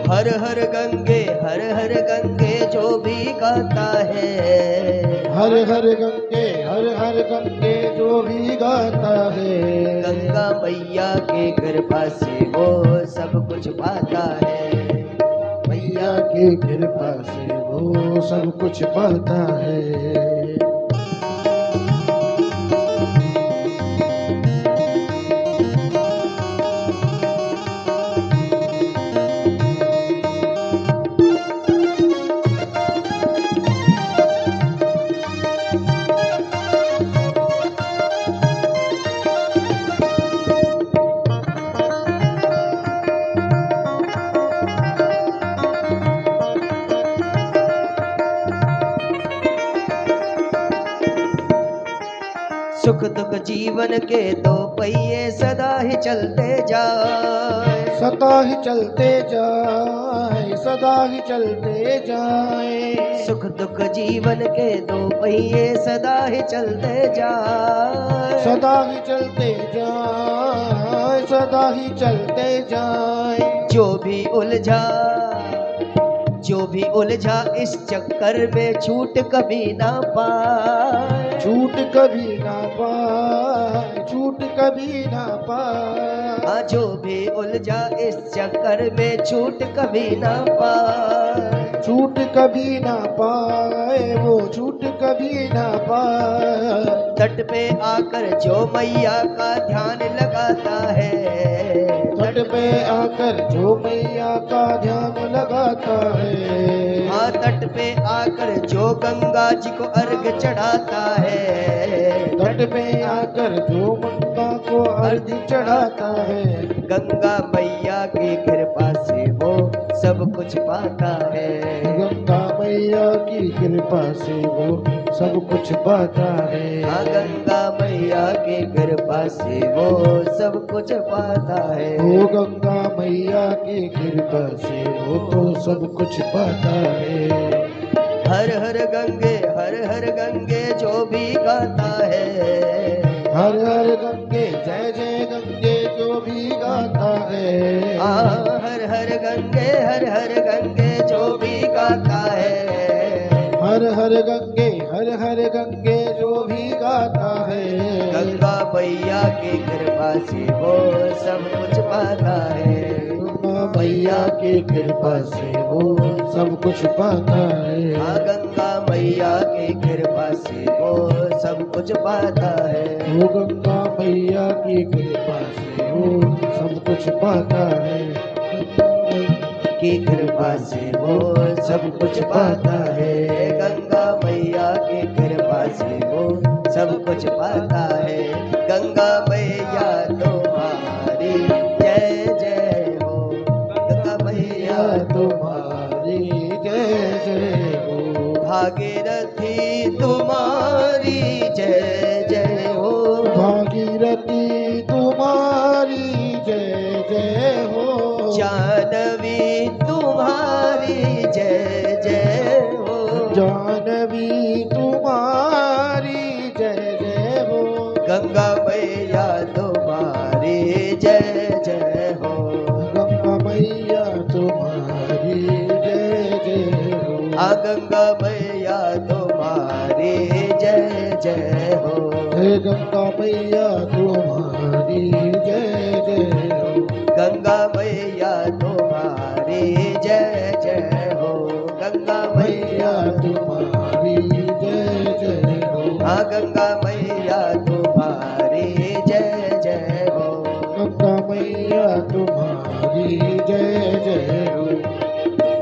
हर हर गंगे जो भी गाता है, हर हर गंगे जो भी गाता है, गंगा मैया की कृपा से वो सब कुछ पाता है। मैया की कृपा से वो सब कुछ पाता है। सुख दुख जीवन के दो पहिए सदा ही चलते जाए, सदा ही चलते जाए, सदा ही चलते जाए। सुख दुख जीवन के दो पहिए सदा ही चलते जाए, सदा ही चलते जाए, सदा ही चलते जाए। जो भी उलझा इस चक्कर में छूट कभी ना पाए, छूट कभी ना पाए, छूट कभी ना पाए। जो भी उलझा इस चक्कर में छूट कभी ना पाए, छूट कभी ना पाए, वो छूट कभी ना पाए। तट पे आकर जो मैया का ध्यान लगाता है, तट पे आकर जो मैया का ध्यान लगाता है, हाँ तट पे आकर जो गंगा जी को अर्घ चढ़ाता है, तट पे आकर जो गंगा को अर्घ चढ़ाता है, गंगा मैया की कृपा से वो सब कुछ पाता है। गंगा मैया की कृपा से वो सब कुछ पाता है। हाँ गंगा मैया की कृपा से वो सब कुछ पाता है। वो गंगा मैया की कृपा से वो तो सब कुछ पाता है। हर हर गंगे जो भी गाता है, हर हर गंगे जय जय गंगे जो भी गाता है। हर हर गंगे जो भी गाता है, हर हर गंगे जो भी गाता है। गंगा मैया की कृपा से वो सब कुछ पाता है। गंगा मैया की कृपा से वो सब कुछ पाता है। गंगा मैया की कृपा से वो सब कुछ पाता है। वो गंगा मैया की कृपा से वो सब कुछ पाता है। की कृपा से वो सब कुछ पाता है। गंगा मैया की कृपा से वो सब कुछ पाता है। गंगा मैया तुम्हारी जय जय हो, गंगा मैया तुम्हारी जय जय हो। भागीरथी तुम्हारी जय जय हो, भागीरथी तुम्हारी जय जय हो। जानवी तुम्हारी जय जय हो, जानवी तुम्हारी जय जय हो। गंगा मैया तुम्हारी जय जय हो, गंगा मैया तुम्हारी जय जय हो। गंगा मैया तुम्हारी जय जय हो। हे गंगा मैया तुम्हारी जय जय हो। गंगा मैया तुम्हारी जय जय हो, गंगा मैया तुम्हारी जय जय हो। गंगा मैया तुम्हारी जय जय हो। गंगा मैया तुम्हारी जय जय हो।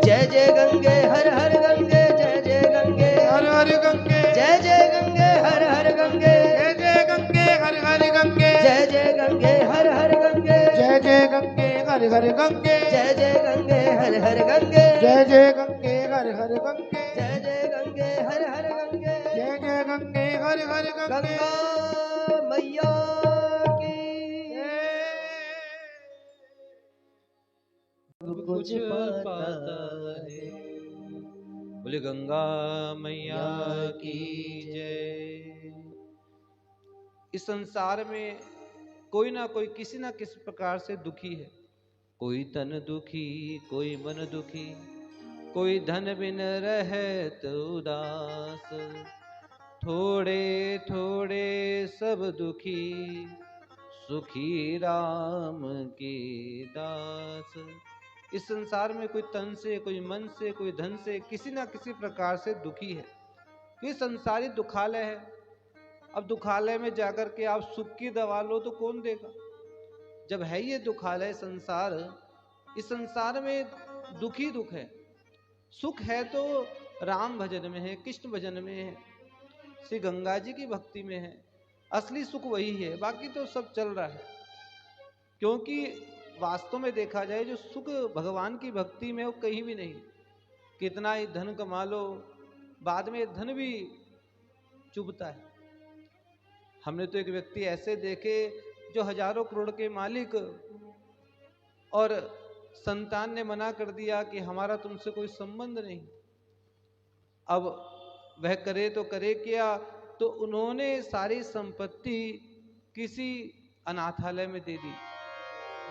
जय जय गंगे हर हर गंगे, जय जय गंगे हर हर गंगे, जय जय गंगे हर हर गंगे, जय जय गंगे हर हर गंगे, जय जय गंगे हर हर गंगे, जय जय गंगे हर हर हर गंगे, जय जय गंगे हर हर गंगे, जय जय गंगे हर हर गंगे, जय जय गंगे हर हर गंगे, जय जय गंगे हर हर गंगे। गंगा मैया की सब कुछ पाता है। बोले गंगा मैया की जय। इस संसार में कोई ना कोई किसी ना किसी प्रकार से दुखी है। कोई तन दुखी, कोई मन दुखी, कोई धन बिन रहत उदास, थोड़े थोड़े सब दुखी, सुखी राम के दास। इस संसार में कोई तन से, कोई मन से, कोई धन से, किसी ना किसी प्रकार से दुखी है। ये संसारी दुखालय है। अब दुखालय में जाकर के आप सुख की दवा लो तो कौन देगा? जब है ये दुखालय संसार, इस संसार में दुख ही दुख है। सुख है तो राम भजन में है, कृष्ण भजन में है, श्री गंगा जी की भक्ति में है। असली सुख वही है, बाकी तो सब चल रहा है। क्योंकि वास्तव में देखा जाए जो सुख भगवान की भक्ति में वो कहीं भी नहीं। कितना ही धन कमा लो, बाद में धन भी चुभता है। हमने तो एक व्यक्ति ऐसे देखे जो हजारों करोड़ के मालिक, और संतान ने मना कर दिया कि हमारा तुमसे कोई संबंध नहीं। अब वह करे तो करे क्या? तो उन्होंने सारी संपत्ति किसी अनाथालय में दे दी,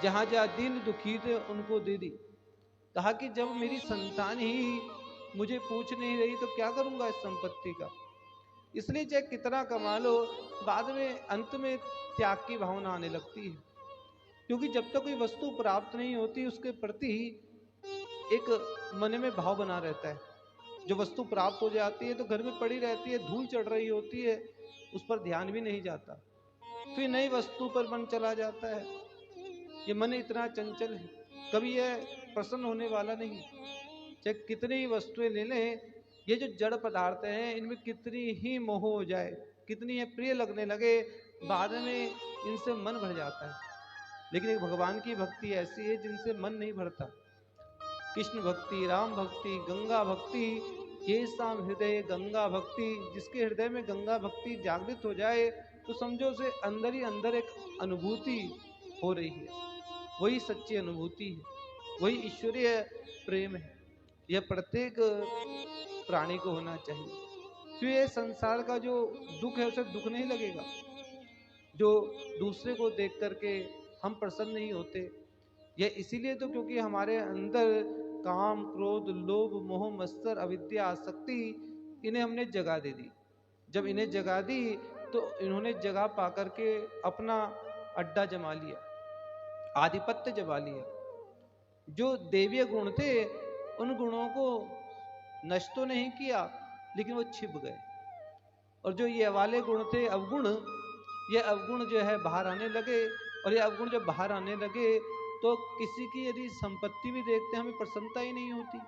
जहां जहां दीन दुखी थे उनको दे दी। कहा कि जब मेरी संतान ही मुझे पूछ नहीं रही तो क्या करूंगा इस संपत्ति का। इसलिए चाहे कितना कमा लो, बाद में अंत में त्याग की भावना आने लगती है। क्योंकि जब तक कोई वस्तु प्राप्त नहीं होती उसके प्रति एक मन में भाव बना रहता है। जो वस्तु प्राप्त हो जाती है तो घर में पड़ी रहती है, धूल चढ़ रही होती है, उस पर ध्यान भी नहीं जाता। फिर नई वस्तु पर मन चला जाता है। ये मन इतना चंचल है, कभी यह प्रसन्न होने वाला नहीं। चाहे कितनी ही वस्तुएं ले लें, ये जो जड़ पदार्थ हैं इनमें कितनी ही मोह हो जाए, कितनी है प्रिय लगने लगे, बाद में इनसे मन भर जाता है। लेकिन एक भगवान की भक्ति ऐसी है जिनसे मन नहीं भरता। कृष्ण भक्ति, राम भक्ति, गंगा भक्ति, ये साम हृदय गंगा भक्ति। जिसके हृदय में गंगा भक्ति जागृत हो जाए तो समझो से अंदर ही अंदर एक अनुभूति हो रही है। वही सच्ची अनुभूति है, वही ईश्वरीय प्रेम है। यह प्रत्येक प्राणी को होना चाहिए। फिर ये संसार का जो दुख है उसे दुख नहीं लगेगा। जो दूसरे को देख करके हम प्रसन्न नहीं होते, यह इसीलिए तो क्योंकि हमारे अंदर काम, क्रोध, लोभ, मोह, मत्सर, अविद्या, आसक्ति, इन्हें हमने जगह दे दी। जब इन्हें जगह दी तो इन्होंने जगह पा करके अपना अड्डा जमा लिया, आधिपत्य जमा लिया। जो देवीय गुण थे उन गुणों को नष्ट तो नहीं किया, लेकिन वो छिप गए। और जो ये वाले गुण थे अवगुण, ये अवगुण जो है बाहर आने लगे। और ये अवगुण जब बाहर आने लगे तो किसी की यदि संपत्ति भी देखते हैं हमें प्रसन्नता ही नहीं होती।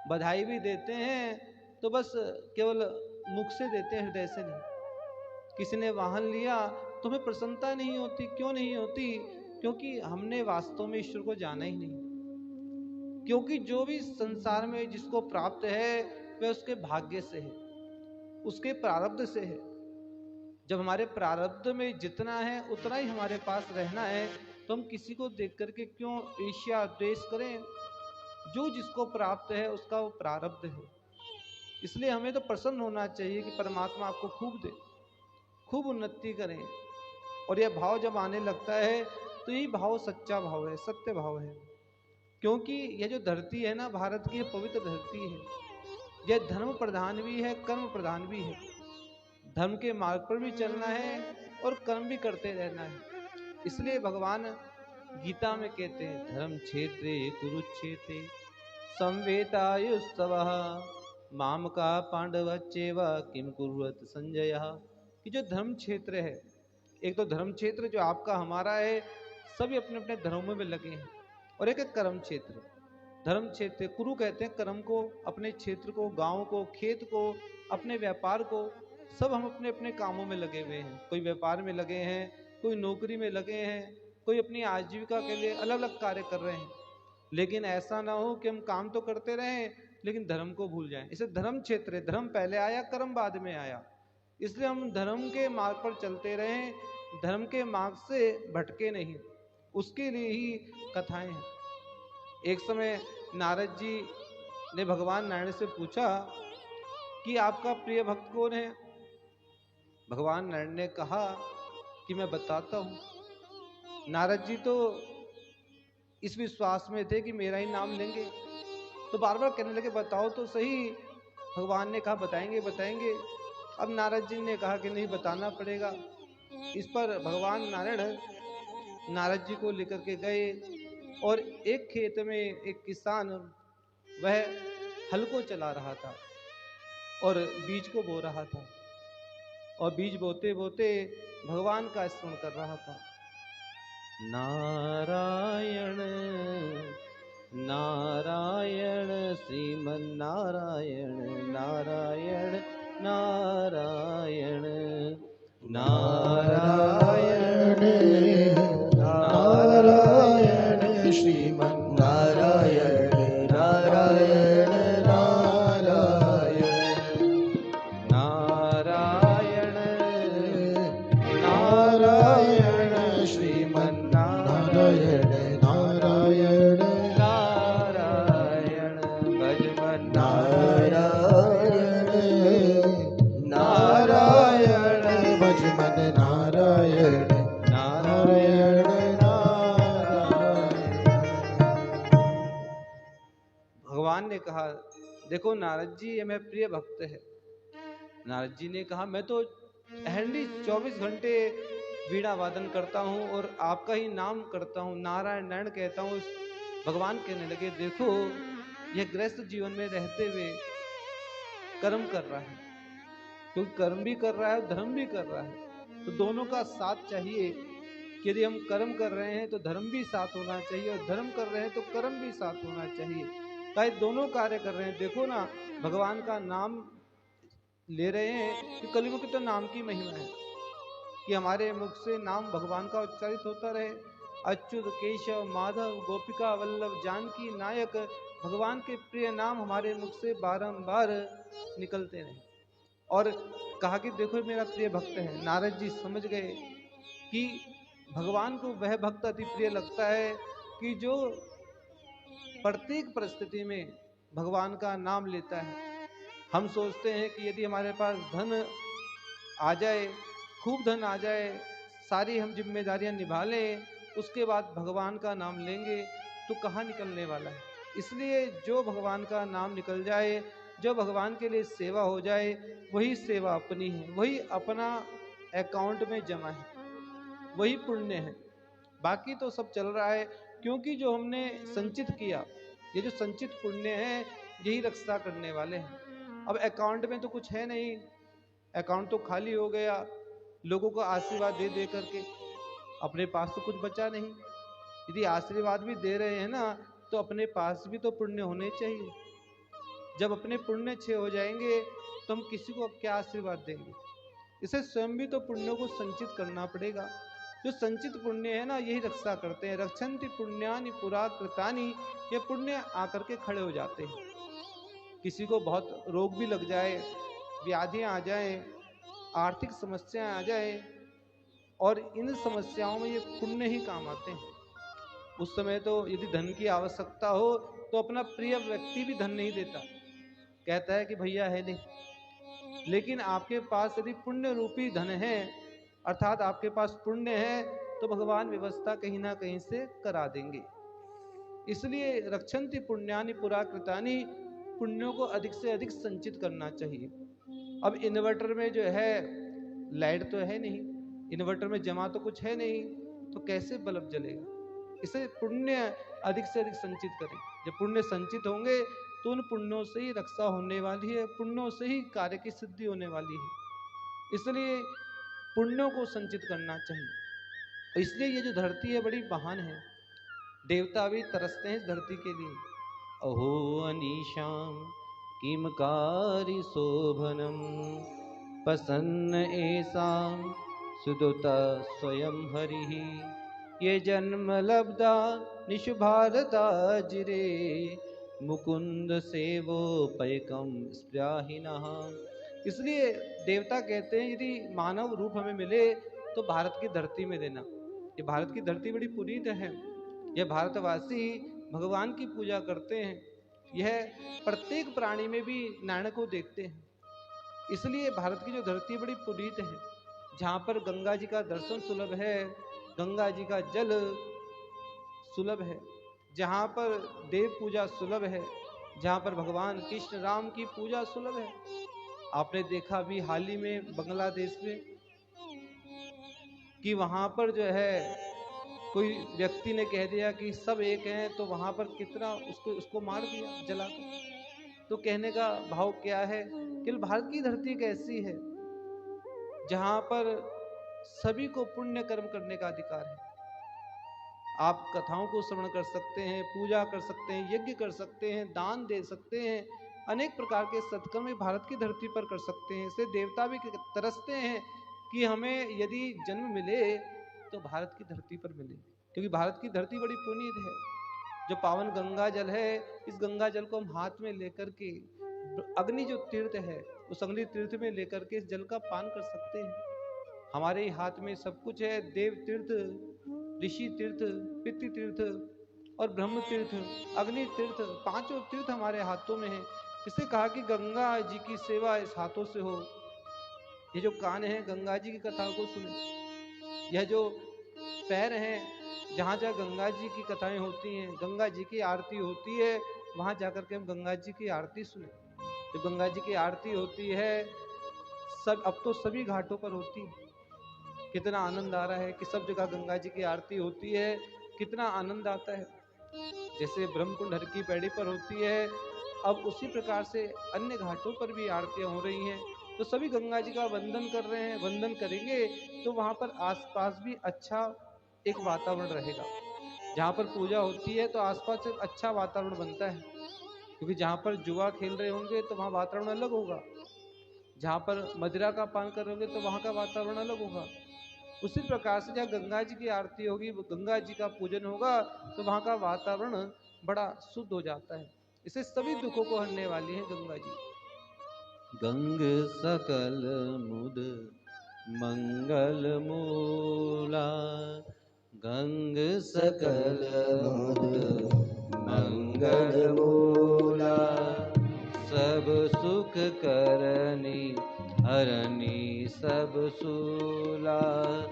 बधाई भी देते हैं तो बस केवल मुख से देते हैं, हृदय से नहीं। किसी ने वाहन लिया तो हमें प्रसन्नता नहीं होती। क्यों नहीं होती? क्योंकि हमने वास्तव में ईश्वर को जाना ही नहीं। क्योंकि जो भी संसार में जिसको प्राप्त है वह उसके भाग्य से है, उसके प्रारब्ध से है। जब हमारे प्रारब्ध में जितना है उतना ही हमारे पास रहना है, तो हम किसी को देख करके क्यों ईर्ष्या द्वेष करें? जो जिसको प्राप्त है उसका वो प्रारब्ध है। इसलिए हमें तो प्रसन्न होना चाहिए कि परमात्मा आपको खूब दे, खूब उन्नति करें। और यह भाव जब आने लगता है तो यही भाव सच्चा भाव है, सत्य भाव है। क्योंकि यह जो धरती है ना भारत की, यह पवित्र धरती है। यह धर्म प्रधान भी है, कर्म प्रधान भी है। धर्म के मार्ग पर भी चलना है और कर्म भी करते रहना है। इसलिए भगवान गीता में कहते हैं, धर्म क्षेत्रे कुरुक्षेत्रे संवेतायुस्तवः माम का पांडवच्चैव किम कुर्वत संजय। कि जो धर्म क्षेत्र है, एक तो धर्म क्षेत्र जो आपका हमारा है, सभी अपने अपने धर्मों में लगे हैं। और एक है कर्म क्षेत्र। धर्म क्षेत्र कुरु कहते हैं कर्म को, अपने क्षेत्र को, गांव को, खेत को, अपने व्यापार को, सब हम अपने अपने कामों में लगे हुए हैं। कोई व्यापार में लगे हैं, कोई नौकरी में लगे हैं, कोई अपनी आजीविका के लिए अलग अलग कार्य कर रहे हैं, लेकिन ऐसा ना हो कि हम काम तो करते रहें लेकिन धर्म को भूल जाएं। इसे धर्म क्षेत्र है, धर्म पहले आया, कर्म बाद में आया। इसलिए हम धर्म के मार्ग पर चलते रहें, धर्म के मार्ग से भटके नहीं, उसके लिए ही कथाएं हैं। एक समय नारद जी ने भगवान नारायण से पूछा कि आपका प्रिय भक्त कौन है। भगवान नारायण ने कहा कि मैं बताता हूं। नारद जी तो इस विश्वास में थे कि मेरा ही नाम लेंगे, तो बार बार कहने लगे बताओ तो सही। भगवान ने कहा बताएंगे बताएंगे। अब नारद जी ने कहा कि नहीं, बताना पड़ेगा। इस पर भगवान नारायण नारद जी को लेकर के गए और एक खेत में एक किसान वह हल को चला रहा था और बीज को बो रहा था, और बीज बोते बोते भगवान का स्मरण कर रहा था। नारायण नारायण श्रीमन नारायण नारायण नारायण नारायण नारायण श्रीमन नारायण नारायण नारायण नारायण श्रीमन नारायण नारायण नारायण भजमन नारायण नारायण भजमन नारायण नारायण भगवान ने कहा देखो नारद जी, ये मेरा प्रिय भक्त है। नारद जी ने कहा मैं तो अहरनी 24 घंटे वीणा वादन करता हूँ और आपका ही नाम करता हूँ, नारायण नारायण कहता हूँ। भगवान कहने लगे देखो यह गृहस्थ जीवन में रहते हुए कर्म कर रहा है, क्योंकि कर्म भी कर रहा है धर्म भी कर रहा है, तो दोनों का साथ चाहिए। कि यदि हम कर्म कर रहे हैं तो धर्म भी साथ होना चाहिए, और धर्म कर रहे हैं तो कर्म भी साथ होना चाहिए। चाहे दोनों कार्य कर रहे हैं। देखो ना, भगवान का नाम ले रहे हैं कि कलियुग की तो नाम की महिमा है कि हमारे मुख से नाम भगवान का उच्चारित होता रहे। अच्युत केशव माधव गोपिका वल्लभ जानकी नायक, भगवान के प्रिय नाम हमारे मुख से बारंबार निकलते रहे। और कहा कि देखो मेरा प्रिय भक्त है। नारद जी समझ गए कि भगवान को वह भक्त अति प्रिय लगता है कि जो प्रत्येक परिस्थिति में भगवान का नाम लेता है। हम सोचते हैं कि यदि हमारे पास धन आ जाए, खूब धन आ जाए, सारी हम जिम्मेदारियां निभा लें, उसके बाद भगवान का नाम लेंगे तो कहाँ निकलने वाला है। इसलिए जो भगवान का नाम निकल जाए, जो भगवान के लिए सेवा हो जाए, वही सेवा अपनी है, वही अपना अकाउंट में जमा है, वही पुण्य है। बाकी तो सब चल रहा है, क्योंकि जो हमने संचित किया, ये जो संचित पुण्य है यही रक्षा करने वाले हैं। अब अकाउंट में तो कुछ है नहीं, अकाउंट तो खाली हो गया लोगों को आशीर्वाद दे दे करके, अपने पास तो कुछ बचा नहीं। यदि आशीर्वाद भी दे रहे हैं ना, तो अपने पास भी तो पुण्य होने चाहिए। जब अपने पुण्य क्षय हो जाएंगे तो हम किसी को क्या आशीर्वाद देंगे। इसे स्वयं भी तो पुण्यों को संचित करना पड़ेगा। जो संचित पुण्य है ना, यही रक्षा करते हैं। रक्षन्ति पुण्यानि पुरा कृतानि, ये पुण्य आकर के खड़े हो जाते हैं। किसी को बहुत रोग भी लग जाए, व्याधियां आ जाए, आर्थिक समस्याएं आ जाए, और इन समस्याओं में ये पुण्य ही काम आते हैं। उस समय तो यदि धन की आवश्यकता हो तो अपना प्रिय व्यक्ति भी धन नहीं देता, कहता है कि भैया है नहीं। लेकिन आपके पास यदि पुण्य रूपी धन है, अर्थात आपके पास पुण्य है, तो भगवान व्यवस्था कहीं ना कहीं से करा देंगे। इसलिए रक्षन्ति पुण्यानि पुरा कृतानि, पुण्यों को अधिक से अधिक संचित करना चाहिए। अब इन्वर्टर में जो है लाइट तो है नहीं, इन्वर्टर में जमा तो कुछ है नहीं, तो कैसे बल्ब जलेगा। इसे पुण्य अधिक से अधिक संचित करें। जब पुण्य संचित होंगे तो उन पुण्यों से ही रक्षा होने वाली है, पुण्यों से ही कार्य की सिद्धि होने वाली है। इसलिए पुण्यों को संचित करना चाहिए। इसलिए ये जो धरती है बड़ी महान है, देवता भी तरसते हैं इस धरती के लिए। अहो अनीशाम किमकारी शोभनम, प्रसन्न ऐसाम सुदुता स्वयं हरिः, ये जन्म लब्धा निशु भारता जिरे मुकुंद सेवो पैकम स्प्राहिनः। इसलिए देवता कहते हैं यदि मानव रूप हमें मिले तो भारत की धरती में देना। ये भारत की धरती बड़ी पुनीत है। यह भारतवासी भगवान की पूजा करते हैं। यह प्रत्येक प्राणी में भी नारायण को देखते हैं। इसलिए भारत की जो धरती बड़ी पुनीत है, जहाँ पर गंगा जी का दर्शन सुलभ है, गंगा जी का जल सुलभ है, जहाँ पर देव पूजा सुलभ है, जहाँ पर भगवान कृष्ण राम की पूजा सुलभ है। आपने देखा भी हाल ही में बांग्लादेश में कि वहाँ पर जो है कोई व्यक्ति ने कह दिया कि सब एक हैं, तो वहाँ पर कितना उसको मार दिया जलाकर। तो कहने का भाव क्या है कि भारत की धरती कैसी है जहाँ पर सभी को पुण्य कर्म करने का अधिकार है। आप कथाओं को श्रवण कर सकते हैं, पूजा कर सकते हैं, यज्ञ कर सकते हैं, दान दे सकते हैं, अनेक प्रकार के सत्कर्म भारत की धरती पर कर सकते हैं। इससे देवता भी तरसते हैं कि हमें यदि जन्म मिले तो भारत की धरती पर मिले, क्योंकि भारत की धरती बड़ी पुनीत है। जो पावन गंगा जल है, इस गंगा जल को हम हाथ में लेकर के अग्नि जो तीर्थ है उस अग्नि तीर्थ में लेकर के इस जल का पान कर सकते हैं। हमारे हाथ में सब कुछ है, देव तीर्थ, ऋषि तीर्थ, पितृ तीर्थ और ब्रह्म तीर्थ, अग्नि तीर्थ, पांचों तीर्थ हमारे हाथों में है। इसे कहा कि गंगा जी की सेवा इस हाथों से हो। ये जो कान है गंगा जी की कथाओं को सुने, यह जो पैर हैं जहाँ जहाँ गंगा जी की कथाएं होती हैं, गंगा जी की आरती होती है, वहाँ जाकर के हम गंगा जी की आरती सुने। जो गंगा जी की आरती होती है सब अब तो सभी घाटों पर होती है। कितना आनंद आ रहा है कि सब जगह गंगा जी की आरती होती है, कितना आनंद आता है। जैसे ब्रह्मकुंड हर की पैड़ी पर होती है, अब उसी प्रकार से अन्य घाटों पर भी आरतियां हो रही हैं। तो सभी गंगा जी का वंदन कर रहे हैं, वंदन करेंगे तो वहाँ पर आसपास भी अच्छा एक वातावरण रहेगा। जहाँ पर पूजा होती है तो आसपास एक अच्छा वातावरण बनता है, क्योंकि जहाँ पर जुआ खेल रहे होंगे तो वहाँ वातावरण अलग होगा, जहाँ पर मदिरा का पान कर रहे होंगे तो वहाँ का वातावरण अलग होगा। उसी प्रकार से जहाँ गंगा जी की आरती होगी, गंगा जी का पूजन होगा, तो वहाँ का वातावरण बड़ा शुद्ध हो जाता है। इसे सभी दुखों को हरने वाली है गंगा जी। गंग सकल मुद मंगल मूला, गंग सकल मुद मंगल मूला, सब सुख करनी हरनी सब सूला।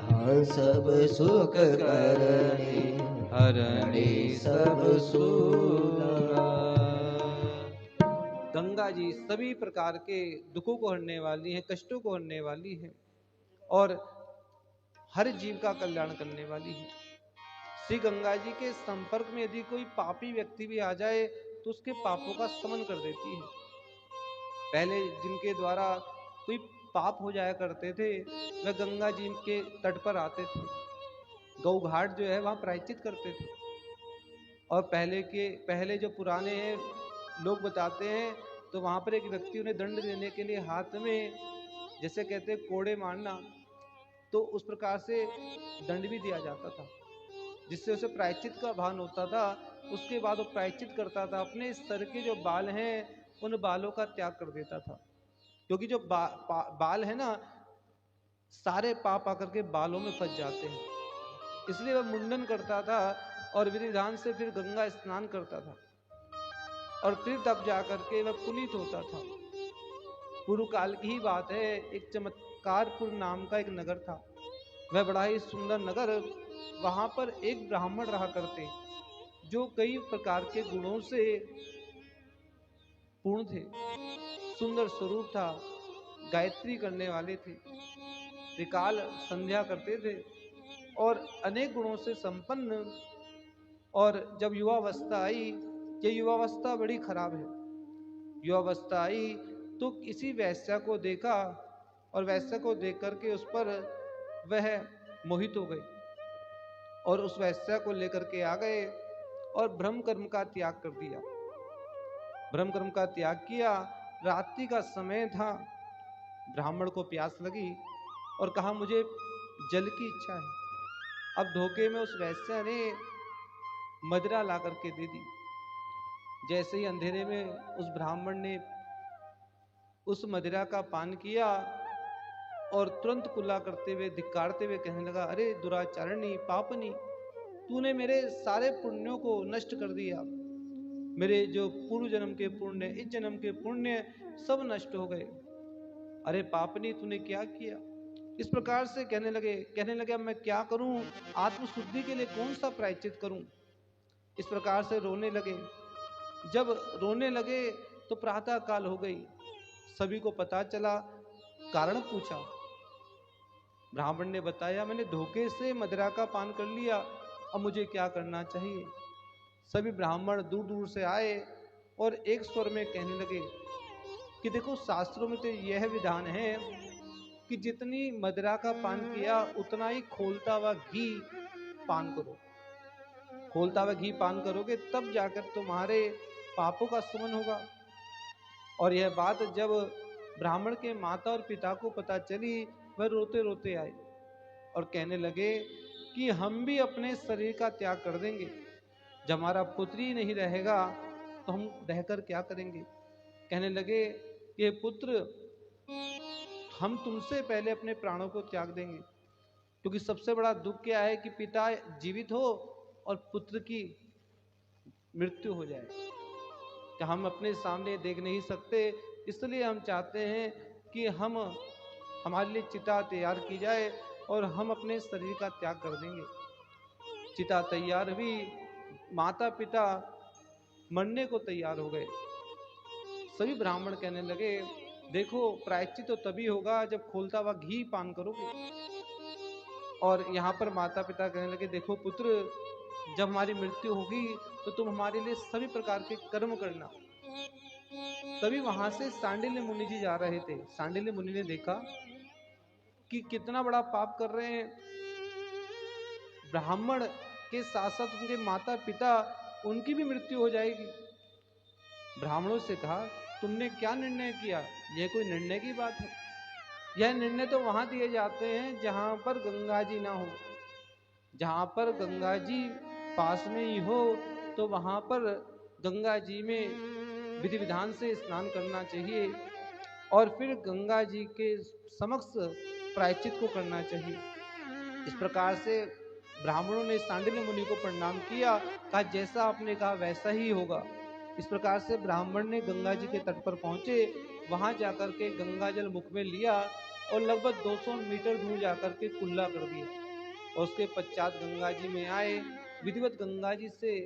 हाँ सब सुख करनी हरणी सब सूला। गंगा जी सभी प्रकार के दुखों को हरने वाली है, कष्टों को हरने वाली है और हर जीव का कल्याण करने वाली है। श्री गंगा जी के संपर्क में यदि कोई पापी व्यक्ति भी आ जाए तो उसके पापों का शमन कर देती है। पहले जिनके द्वारा कोई पाप हो जाया करते थे वह गंगा जी के तट पर आते थे, गौ घाट जो है वहाँ प्रायश्चित करते थे। और पहले जो पुराने हैं लोग बताते हैं तो वहाँ पर एक व्यक्ति उन्हें दंड देने के लिए हाथ में जैसे कहते हैं कोड़े मारना, तो उस प्रकार से दंड भी दिया जाता था, जिससे उसे प्रायश्चित का भान होता था। उसके बाद वो प्रायश्चित करता था, अपने सर के जो बाल हैं उन बालों का त्याग कर देता था, क्योंकि जो बाल है ना सारे पाप आकर के बालों में फंस जाते हैं। इसलिए वह मुंडन करता था और विधि विधान से फिर गंगा स्नान करता था और फिर तब जाकर के वह पुनीत होता था। पूर्व काल की ही बात है, एक चमत्कारपुर नाम का एक नगर था, वह बड़ा ही सुंदर नगर। वहां पर एक ब्राह्मण रहा करते जो कई प्रकार के गुणों से पूर्ण थे, सुंदर स्वरूप था, गायत्री करने वाले थे, त्रिकाल संध्या करते थे और अनेक गुणों से संपन्न। और जब युवावस्था आई, ये युवावस्था बड़ी खराब है, युवावस्था आई तो किसी वैश्या को देखा और वैश्या को देख करके उस पर वह मोहित हो गई और उस वैश्या को लेकर के आ गए और ब्रह्म कर्म का त्याग कर दिया। ब्रह्म कर्म का त्याग किया, रात्रि का समय था, ब्राह्मण को प्यास लगी और कहा मुझे जल की इच्छा है। अब धोखे में उस वैश्या ने मदिरा ला करके दे दी। जैसे ही अंधेरे में उस ब्राह्मण ने उस मदिरा का पान किया और तुरंत कुल्ला करते हुए धिक्कारते हुए कहने लगा, अरे दुराचारणी पापनी, तूने मेरे सारे पुण्यों को नष्ट कर दिया। मेरे जो पूर्व जन्म के पुण्य, इस जन्म के पुण्य सब नष्ट हो गए। अरे पापनी, तूने क्या किया? इस प्रकार से कहने लगे अब मैं क्या करूं? आत्मशुद्धि के लिए कौन सा प्रायश्चित करूं? इस प्रकार से रोने लगे। जब रोने लगे तो प्रातः काल हो गई। सभी को पता चला, कारण पूछा। ब्राह्मण ने बताया, मैंने धोखे से मदिरा का पान कर लिया, अब मुझे क्या करना चाहिए? सभी ब्राह्मण दूर दूर से आए और एक स्वर में कहने लगे कि देखो, शास्त्रों में तो यह विधान है कि जितनी मदिरा का पान किया उतना ही खोलता हुआ घी पान करो। खोलता हुआ घी पान करोगे तब जाकर तुम्हारे पापों का शमन होगा। और यह बात जब ब्राह्मण के माता और पिता को पता चली, वह रोते रोते आए और कहने लगे कि हम भी अपने शरीर का त्याग कर देंगे। जब हमारा पुत्र ही नहीं रहेगा तो हम रहकर क्या करेंगे? कहने लगे कि पुत्र, हम तुमसे पहले अपने प्राणों को त्याग देंगे, क्योंकि सबसे बड़ा दुख क्या है कि पिता जीवित हो और पुत्र की मृत्यु हो जाए, कि हम अपने सामने देख नहीं सकते। इसलिए हम चाहते हैं कि हमारे लिए चिता तैयार की जाए और हम अपने शरीर का त्याग कर देंगे। चिता तैयार हुई, माता पिता मरने को तैयार हो गए। सभी ब्राह्मण कहने लगे, देखो, प्रायश्चित तो तभी होगा जब खोलता हुआ घी पान करोगे। और यहाँ पर माता पिता कहने लगे, देखो पुत्र, जब हमारी मृत्यु होगी तो तुम हमारे लिए सभी प्रकार के कर्म करना। तभी वहां से सांडिल्य मुनि जी जा रहे थे। सांडिल्य मुनि ने देखा कि कितना बड़ा पाप कर रहे हैं। ब्राह्मण के साथ साथ उनके माता पिता, उनकी भी मृत्यु हो जाएगी। ब्राह्मणों से कहा, तुमने क्या निर्णय किया? यह कोई निर्णय की बात है? यह निर्णय तो वहां दिए जाते हैं जहां पर गंगा जी ना हो। जहां पर गंगा जी पास में ही हो तो वहां पर गंगा जी में विधि विधान से स्नान करना चाहिए और फिर गंगा जी के समक्ष प्रायश्चित को करना चाहिए। इस प्रकार से ब्राह्मणों ने सांडिल्य मुनि को प्रणाम किया, कहा जैसा आपने कहा वैसा ही होगा। इस प्रकार से ब्राह्मण ने गंगा जी के तट पर पहुंचे। वहां जाकर के गंगा जल मुख में लिया और लगभग 200 मीटर दूर जाकर के कुल्ला कर दिया। और उसके पश्चात गंगा जी में आए, विधिवत गंगा जी से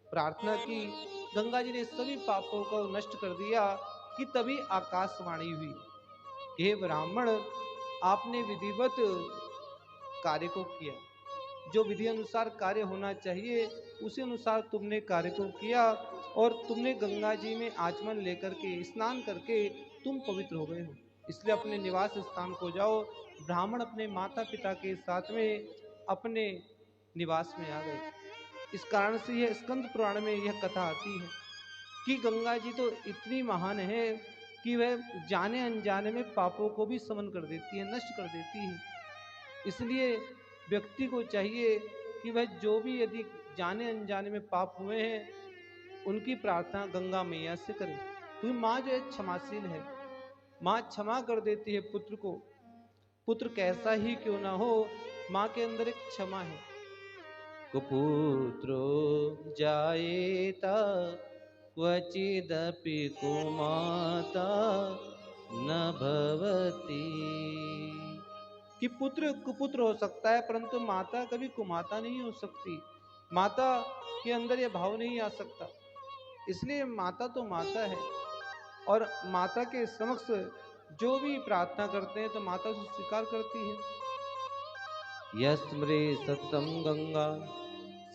प्रार्थना की। गंगा जी ने सभी पापों को नष्ट कर दिया कि तभी आकाशवाणी हुई, हे ब्राह्मण, आपने विधिवत कार्य को किया। जो विधि अनुसार कार्य होना चाहिए उसी अनुसार तुमने कार्य को किया और तुमने गंगा जी में आचमन लेकर के स्नान करके तुम पवित्र हो गए हो। इसलिए अपने निवास स्थान को जाओ। ब्राह्मण अपने माता पिता के साथ में अपने निवास में आ गए। इस कारण से यह स्कंद पुराण में यह कथा आती है कि गंगा जी तो इतनी महान है कि वह जाने अनजाने में पापों को भी समन कर देती है, नष्ट कर देती है। इसलिए व्यक्ति को चाहिए कि वह जो भी यदि जाने अनजाने में पाप हुए हैं उनकी प्रार्थना गंगा मैया से करे, क्योंकि माँ जो है क्षमाशील है। माँ क्षमा कर देती है पुत्र को। पुत्र कैसा ही क्यों ना हो, माँ के अंदर एक क्षमा है। कुपुत्रो जायेता क्वचिदपि कुमाता न भवति। कि पुत्र कुपुत्र हो सकता है परंतु माता कभी कुमाता नहीं हो सकती। माता के अंदर यह भाव नहीं आ सकता। इसलिए माता तो माता है और माता के समक्ष जो भी प्रार्थना करते हैं तो माता उसे स्वीकार करती है। यस्मृ सततम गंगा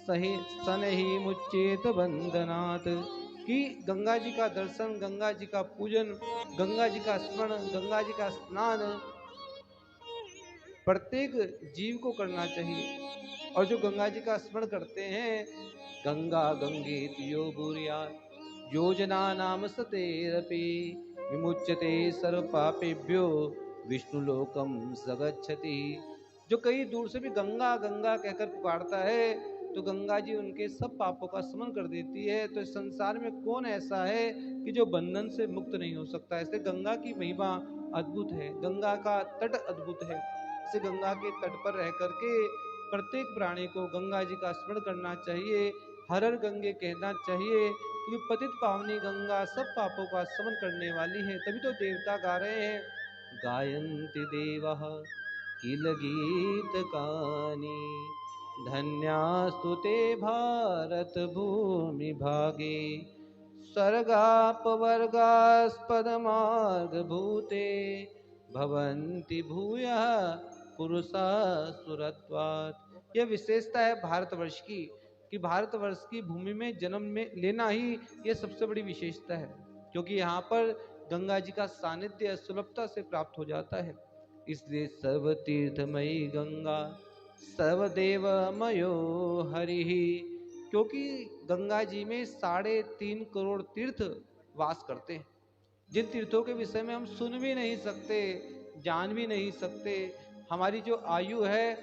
सही सनहि मुच्चेत बंधनात्। कि गंगा जी का दर्शन, गंगा जी का पूजन, गंगा जी का स्मरण, गंगा जी का स्नान प्रत्येक जीव को करना चाहिए। और जो गंगा जी का स्मरण करते हैं, गंगा गंगेति यो भूर्यात् योजना नाम सतेरपि विमुच्यते सर्व पापेभ्यो विष्णुलोकम स गच्छति। जो कई दूर से भी गंगा गंगा कहकर पुकारता है तो गंगा जी उनके सब पापों का शमन कर देती है। तो इस संसार में कौन ऐसा है कि जो बंधन से मुक्त नहीं हो सकता। इसलिए गंगा की महिमा अद्भुत है, गंगा का तट अद्भुत है। इसे गंगा के तट पर रह करके प्रत्येक प्राणी को गंगा जी का स्मरण करना चाहिए, हर हर गंगे कहना चाहिए, क्योंकि पतित पावनी गंगा सब पापों का शमन करने वाली है। तभी तो देवता गा रहे हैं, गायन्ति देवः किल गीत कानि, धन्यास्तु ते भारत भूमि भागे, स्वर्गापवर्गास्पदमार्ग भूते, भवन्ति भूयः पुरुषा सुरत्वात्। यह विशेषता है भारतवर्ष की कि भारतवर्ष की भूमि में जन्म में लेना ही यह सबसे बड़ी विशेषता है, क्योंकि यहाँ पर गंगा जी का सानिध्य सुलभता से प्राप्त हो जाता है। इसलिए सर्व तीर्थमयी गंगा सर्वदेवमयो हरिः, क्योंकि गंगा जी में 3.5 करोड़ तीर्थ वास करते हैं, जिन तीर्थों के विषय में हम सुन भी नहीं सकते, जान भी नहीं सकते। हमारी जो आयु है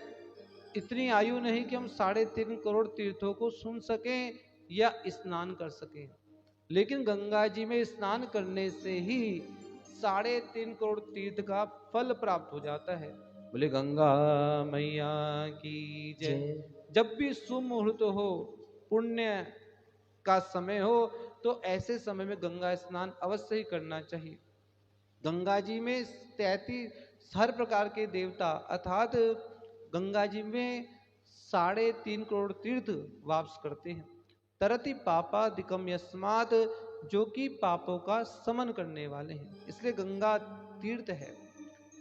इतनी आयु नहीं कि हम 3.5 करोड़ तीर्थों को सुन सकें या स्नान कर सकें, लेकिन गंगा जी में स्नान करने से ही 3.5 करोड़ तीर्थ का फल प्राप्त हो जाता है। बोले गंगा मैया की जय। जब भी सुमुहूर्त हो, पुण्य का समय हो, तो ऐसे समय में गंगा स्नान अवश्य ही करना चाहिए। गंगा जी में 33 हर प्रकार के देवता अर्थात गंगा जी में 3.5 करोड़ तीर्थ वास करते हैं। तरति पापादिकम यस्मात्, जो कि पापों का समन करने वाले हैं, इसलिए गंगा तीर्थ है।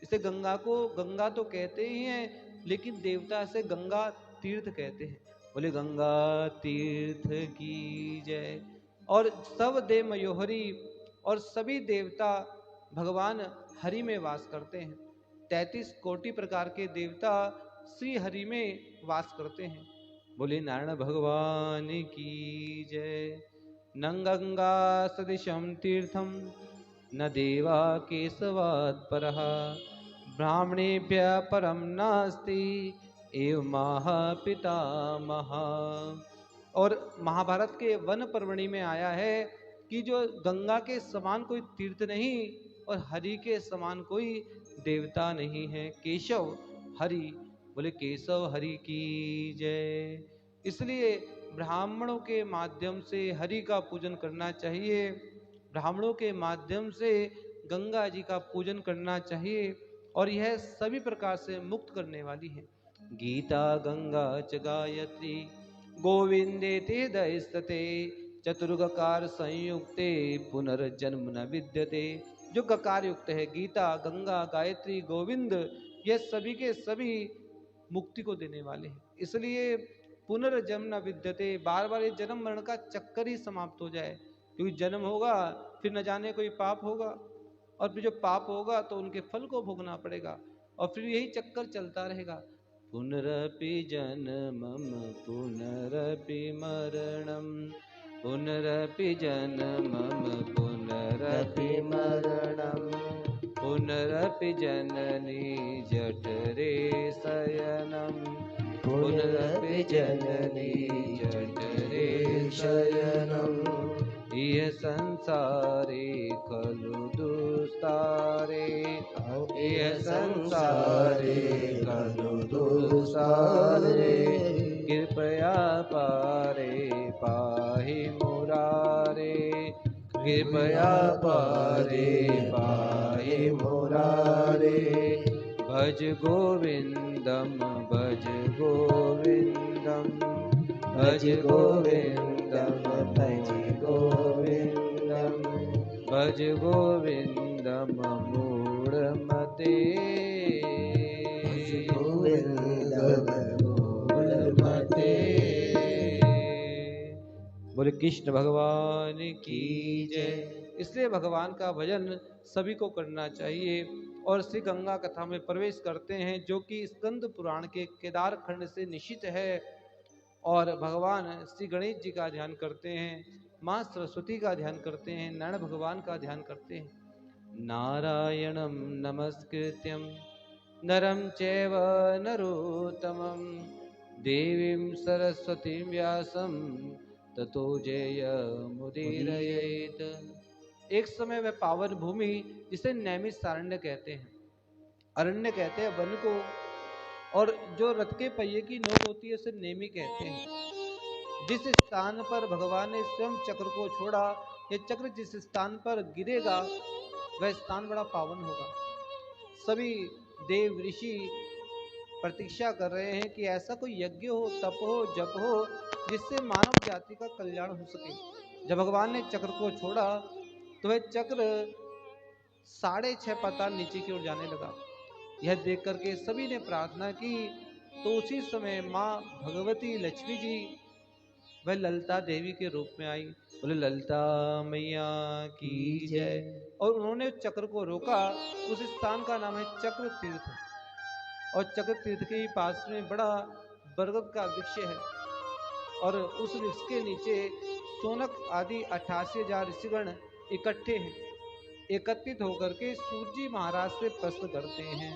इसे गंगा को गंगा तो कहते ही हैं, लेकिन देवता से गंगा तीर्थ कहते हैं। बोले गंगा तीर्थ की जय। और सब देव मयोहरी और सभी देवता भगवान हरि में वास करते हैं। 33 कोटि प्रकार के देवता श्री हरि में वास करते हैं। बोले नारायण भगवान की जय। न गंगा सदृशं तीर्थम न देवा केशवात् परः, ब्राह्मणेभ्यः परम नास्ति एव महापितामह। और महाभारत के वन पर्वणि में आया है कि जो गंगा के समान कोई तीर्थ नहीं और हरि के समान कोई देवता नहीं है। केशव हरि, बोले केशव हरि की जय। इसलिए ब्राह्मणों के माध्यम से हरि का पूजन करना चाहिए, ब्राह्मणों के माध्यम से गंगा जी का पूजन करना चाहिए, और यह सभी प्रकार से मुक्त करने वाली है। गीता गंगा च गायत्री गोविंदे ते दयस्तते, चतुर्गकार संयुक्ते पुनर्जन्म न विद्यते। जो गकार युक्त है, गीता गंगा गायत्री गोविंद, ये सभी के सभी मुक्ति को देने वाले हैं। इसलिए पुनर्जन्म न विद्यते, बार बार ये जन्म मरण का चक्कर ही समाप्त हो जाए, क्योंकि जन्म होगा फिर न जाने कोई पाप होगा, और फिर जो पाप होगा तो उनके फल को भोगना पड़ेगा, और फिर यही चक्कर चलता रहेगा। पुनरपि जन्मम पुनरपि मरणम, पुनरपि जन्मम पुनरपि मरणम, पुनरपि जननी जठरे शयनम, पुनरपि जननी जठरे शयनम। इह संसारे खलु दुस्तारे, इह संसारे खलु दुस्तारे, कृपया पारे पाहि मुरारे, कृपया पारे पाहि मुरारे। भज गोविंदम भज गोविंदम, भज गोविंदम भज गोविंदम, भज गोविंदम मूढ़मते, भज गोविंदम मूढ़मते। बोले कृष्ण भगवान की जय। इसलिए भगवान का भजन सभी को करना चाहिए। और श्री गंगा कथा में प्रवेश करते हैं, जो कि स्कंद पुराण के केदार खंड से निश्चित है। और भगवान श्री गणेश जी का ध्यान करते हैं, माँ सरस्वती का ध्यान करते हैं, नारायण भगवान का ध्यान करते हैं। नारायणं नमस्कृत्यं नरं चैव नरोत्तमं देवीं सरस्वतीं व्यासं ततो जयमुदीरयेत्। एक समय वह पावन भूमि जिसे नैमिषारण्य कहते हैं, अरण्य कहते हैं वन को, और जो रथ के पहिए की नोक होती है उसे नेमी कहते हैं। जिस स्थान पर भगवान ने स्वयं चक्र को छोड़ा, ये चक्र जिस स्थान पर गिरेगा वह स्थान बड़ा पावन होगा। सभी देव ऋषि प्रतीक्षा कर रहे हैं कि ऐसा कोई यज्ञ हो, तप हो, जप हो जिससे मानव जाति का कल्याण हो सके। जब भगवान ने चक्र को छोड़ा तो वह चक्र 6.5 पाताल नीचे की ओर जाने लगा। यह देख करके सभी ने प्रार्थना की, तो उसी समय माँ भगवती लक्ष्मी जी वह ललिता देवी के रूप में आई। बोले ललिता मैया की जय। और उन्होंने चक्र को रोका। उस स्थान का नाम है चक्र तीर्थ, और चक्र तीर्थ के ही पास में बड़ा बरगद का वृक्ष है, और उस वृक्ष के नीचे सोनक आदि 88,000 ऋषिगण इकट्ठे हैं। एकत्रित होकर के सूर्य जी महाराज से प्रश्न करते हैं,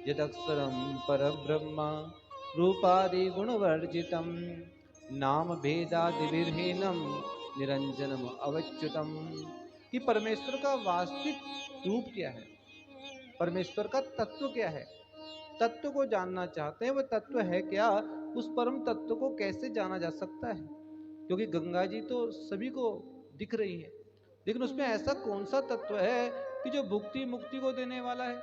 यदक्षरम परब्रह्म रूपादि गुणवर्जितम नाम भेदादिविहीनम निरंजनम अवच्युतम, कि परमेश्वर का वास्तविक रूप क्या है, परमेश्वर का तत्व क्या है। तत्व को जानना चाहते हैं, वह तत्व है क्या, उस परम तत्व को कैसे जाना जा सकता है। क्योंकि गंगा जी तो सभी को दिख रही है, लेकिन उसमें ऐसा कौन सा तत्व है कि जो भुक्ति मुक्ति को देने वाला है,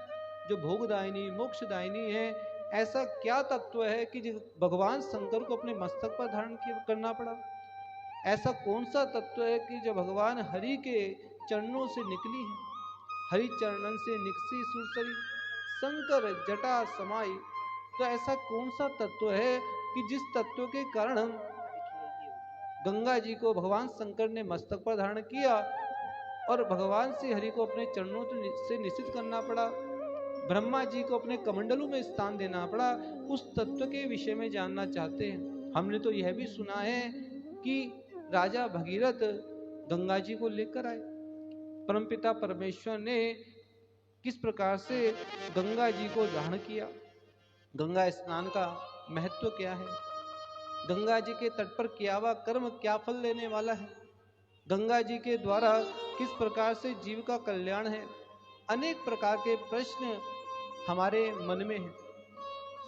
जो भोगदायिनी मोक्षदायिनी है। ऐसा क्या तत्व है कि भगवान शंकर को अपने मस्तक पर धारण करना पड़ा। ऐसा कौन सा तत्व है कि जो भगवान हरि के चरणों से निकली है, हरि चरणन से निकसी सुरसरी शंकर जटा समाई। तो ऐसा कौन सा तत्व है कि जिस तत्व के कारण गंगा जी को भगवान शंकर ने मस्तक पर धारण किया और भगवान से हरि को अपने चरणों से निश्चित करना पड़ा, ब्रह्मा जी को अपने कमंडलों में स्थान देना पड़ा। उस तत्व के विषय में जानना चाहते हैं। हमने तो यह भी सुना है कि राजा भगीरथ गंगा जी को लेकर आए, परमपिता परमेश्वर ने किस प्रकार से गंगा जी को धारण किया, गंगा स्नान का महत्व क्या है, गंगा जी के तट पर किया हुआ कर्म क्या फल देने वाला है, गंगा जी के द्वारा किस प्रकार से जीव का कल्याण है। अनेक प्रकार के प्रश्न हमारे मन में हैं।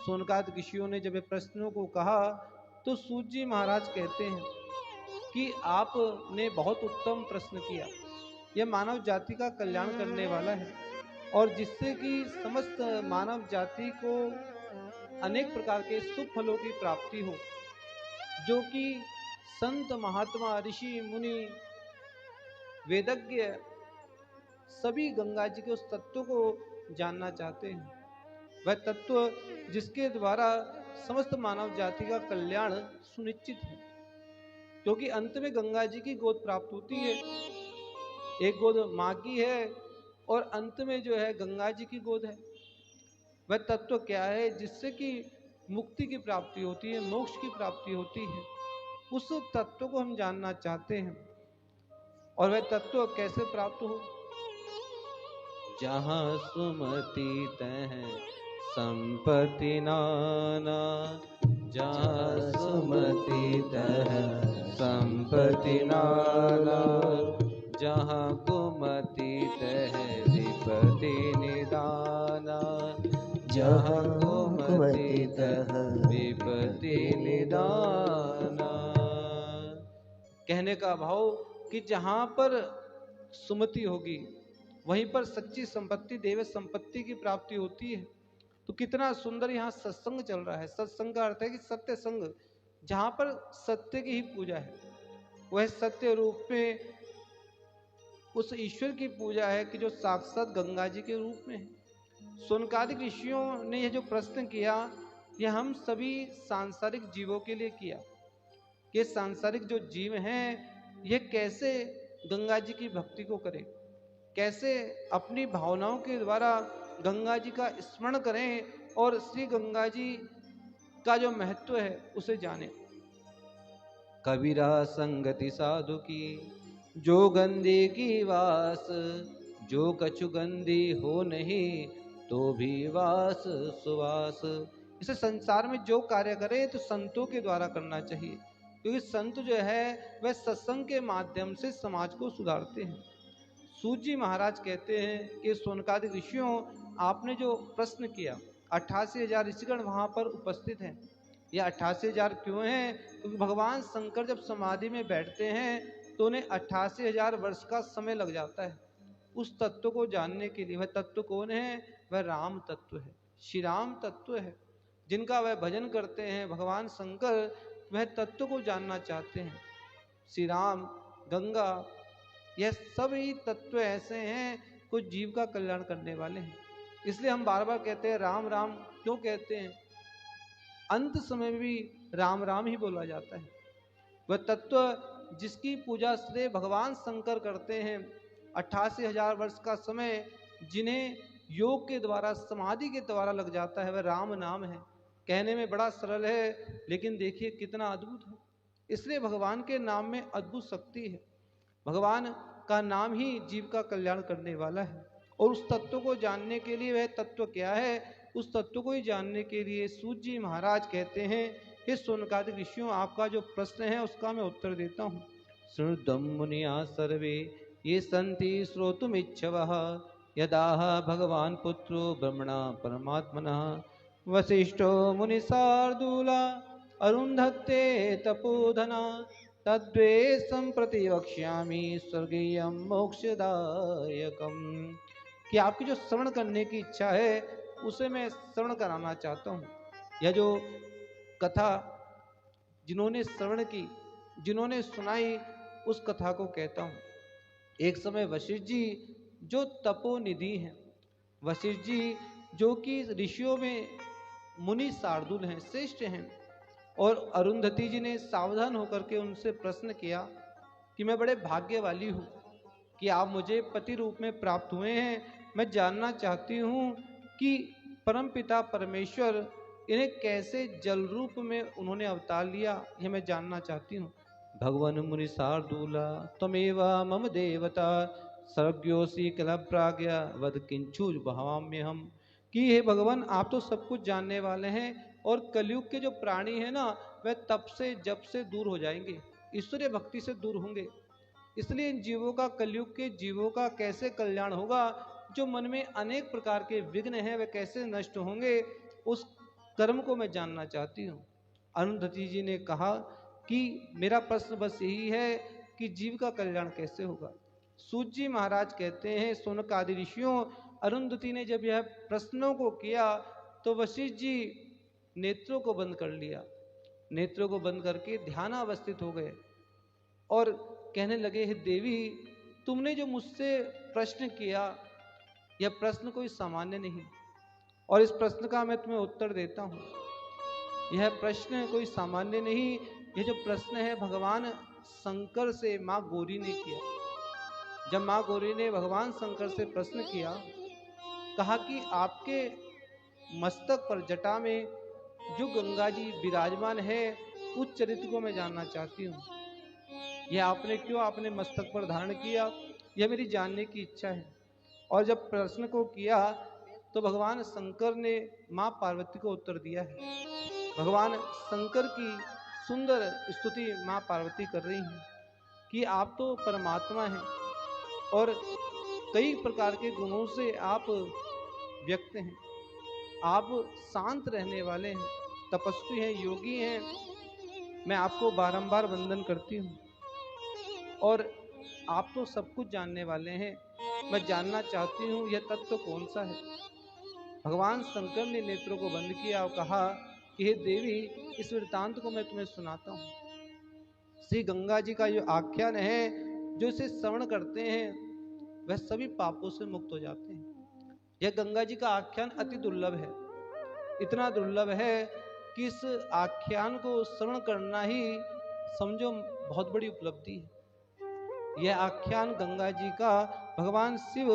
सोनकाद ऋषियों ने जब प्रश्नों को कहा तो सूत जी महाराज कहते हैं कि आपने बहुत उत्तम प्रश्न किया, यह मानव जाति का कल्याण करने वाला है, और जिससे कि समस्त मानव जाति को अनेक प्रकार के सुख फलों की प्राप्ति हो, जो कि संत महात्मा ऋषि मुनि वेदज्ञ सभी गंगा जी के उस तत्व को जानना चाहते हैं। वह तत्व जिसके द्वारा समस्त मानव जाति का कल्याण सुनिश्चित है। क्योंकि अंत में गंगा जी की गोद प्राप्त होती है, एक गोद माँ की है और अंत में जो है गंगा जी की गोद है। वह तत्व क्या है जिससे कि मुक्ति की प्राप्ति होती है, मोक्ष की प्राप्ति होती है, उस तत्व को हम जानना चाहते हैं। और वह तत्व कैसे प्राप्त हो। जहाँ सुमति तह संपत्ति नाना, जहाँ सुमति तह संपत्ति नाना, जहाँ कुमति तह विपत्ति निदाना, जहाँ कुमति तह विपत्ति निदाना। कहने का भाव कि जहाँ पर सुमति होगी वहीं पर सच्ची संपत्ति देव संपत्ति की प्राप्ति होती है। तो कितना सुंदर यहाँ सत्संग चल रहा है। सत्संग का अर्थ है कि सत्य संग, जहाँ पर सत्य की ही पूजा है, वह सत्य रूप में उस ईश्वर की पूजा है कि जो साक्षात गंगा जी के रूप में है। सोनकादिक ऋषियों ने यह जो प्रश्न किया, यह हम सभी सांसारिक जीवों के लिए किया। ये सांसारिक जो जीव हैं ये कैसे गंगा जी की भक्ति को करें, कैसे अपनी भावनाओं के द्वारा गंगा जी का स्मरण करें और श्री गंगा जी का जो महत्व है उसे जानें। कबीरा संगति साधु की जो गंदी की वास, जो कछु गंदी हो नहीं तो भी वास सुवास। इसे संसार में जो कार्य करे तो संतों के द्वारा करना चाहिए, क्योंकि संत जो है वह सत्संग के माध्यम से समाज को सुधारते हैं। सूत जी महाराज कहते हैं कि सोनकादि ऋषियों, आपने जो प्रश्न किया, 88,000 ऋषिगण वहां पर उपस्थित हैं। यह 88,000 क्यों हैं? क्योंकि भगवान शंकर जब समाधि में बैठते हैं तो उन्हें 88,000 वर्ष का समय लग जाता है उस तत्व को जानने के लिए। वह तत्व कौन है? वह राम तत्व है, श्री राम तत्व है, जिनका वह भजन करते हैं भगवान शंकर, वह तत्व को जानना चाहते हैं। श्री राम, गंगा, यह सभी तत्व ऐसे हैं कुछ जीव का कल्याण करने वाले हैं। इसलिए हम बार बार कहते हैं राम राम। क्यों कहते हैं? अंत समय में भी राम राम ही बोला जाता है। वह तत्व जिसकी पूजा श्रेय भगवान शंकर करते हैं, 88,000 वर्ष का समय जिन्हें योग के द्वारा, समाधि के द्वारा लग जाता है, वह राम नाम है। कहने में बड़ा सरल है, लेकिन देखिए कितना अद्भुत है। इसलिए भगवान के नाम में अद्भुत शक्ति है। भगवान का नाम ही जीव का कल्याण करने वाला है। और उस तत्व को जानने के लिए, वह तत्व क्या है, उस तत्व को ही जानने के लिए सूत जी महाराज कहते हैं, हे सोनकादि ऋषियों, आपका जो प्रश्न है उसका मैं उत्तर देता हूँ। श्रुतम मुनिया सर्वे ये संति श्रोतुमिच्छवः, यदाह भगवान पुत्रो ब्रह्मणा परमात्मना, वसिष्ठो मुनिशार्दूला अरुन्धत्ते तपोधना, तद्वे संप्रति वक्ष्यामि स्वर्गीयं मोक्षदायकम। कि आपकी जो श्रवण करने की इच्छा है उसे मैं श्रवण कराना चाहता हूँ। यह जो कथा जिन्होंने श्रवण की, जिन्होंने सुनाई, उस कथा को कहता हूँ। एक समय वशिष्ठ जी जो तपोनिधि हैं, वशिष्ठ जी जो कि ऋषियों में मुनि शार्दूल हैं, श्रेष्ठ हैं, और अरुंधति जी ने सावधान होकर के उनसे प्रश्न किया कि मैं बड़े भाग्यवाली हूँ कि आप मुझे पति रूप में प्राप्त हुए हैं। मैं जानना चाहती हूँ कि परमपिता परमेश्वर इन्हें कैसे जल रूप में उन्होंने अवतार लिया, यह मैं जानना चाहती हूँ। भगवान मुनि शार्दूला त्वमेव मम देवता, सर्वज्ञोऽसि किल प्राज्ञा वद किंचु भवाम्य हम। कि हे भगवान, आप तो सब कुछ जानने वाले हैं, और कलयुग के जो प्राणी हैं ना, वह तप से जप से दूर हो जाएंगे, ईश्वरीय भक्ति से दूर होंगे। इसलिए इन जीवों का, कलयुग के जीवों का कैसे कल्याण होगा, जो मन में अनेक प्रकार के विघ्न हैं वे कैसे नष्ट होंगे, उस कर्म को मैं जानना चाहती हूँ। अरुंधति जी ने कहा कि मेरा प्रश्न बस यही है कि जीव का कल्याण कैसे होगा। सूत जी महाराज कहते हैं, सोनकादि ऋषियों, अरुंधति ने जब यह प्रश्नों को किया तो वशिष्ठ जी नेत्रों को बंद कर लिया, नेत्रों को बंद करके ध्यान अवस्थित हो गए और कहने लगे, हे देवी, तुमने जो मुझसे प्रश्न किया, यह प्रश्न कोई सामान्य नहीं, और इस प्रश्न का मैं तुम्हें उत्तर देता हूँ। यह प्रश्न कोई सामान्य नहीं, यह जो प्रश्न है भगवान शंकर से माँ गौरी ने किया। जब माँ गौरी ने भगवान शंकर से प्रश्न किया, कहा कि आपके मस्तक पर, जटा में जो गंगा जी विराजमान है, उस चरित्र को मैं जानना चाहती हूँ। यह आपने क्यों आपने मस्तक पर धारण किया, यह मेरी जानने की इच्छा है। और जब प्रश्न को किया तो भगवान शंकर ने माँ पार्वती को उत्तर दिया है। भगवान शंकर की सुंदर स्तुति माँ पार्वती कर रही हैं कि आप तो परमात्मा हैं और कई प्रकार के गुणों से आप व्यक्त हैं। आप शांत रहने वाले हैं, तपस्वी हैं, योगी हैं। मैं आपको बारंबार वंदन करती हूँ और आप तो सब कुछ जानने वाले हैं। मैं जानना चाहती हूँ यह तत्व कौन सा है। भगवान शंकर ने नेत्रों को बंद किया और कहा कि हे देवी, इस वृत्तांत को मैं तुम्हें सुनाता हूँ। श्री गंगा जी का जो आख्यान है, जो इसे श्रवण करते हैं वह सभी पापों से मुक्त हो जाते हैं। यह गंगा जी का आख्यान अति दुर्लभ है, इतना दुर्लभ है कि इस आख्यान को श्रवण करना ही समझो बहुत बड़ी उपलब्धि है। यह आख्यान गंगा जी का भगवान शिव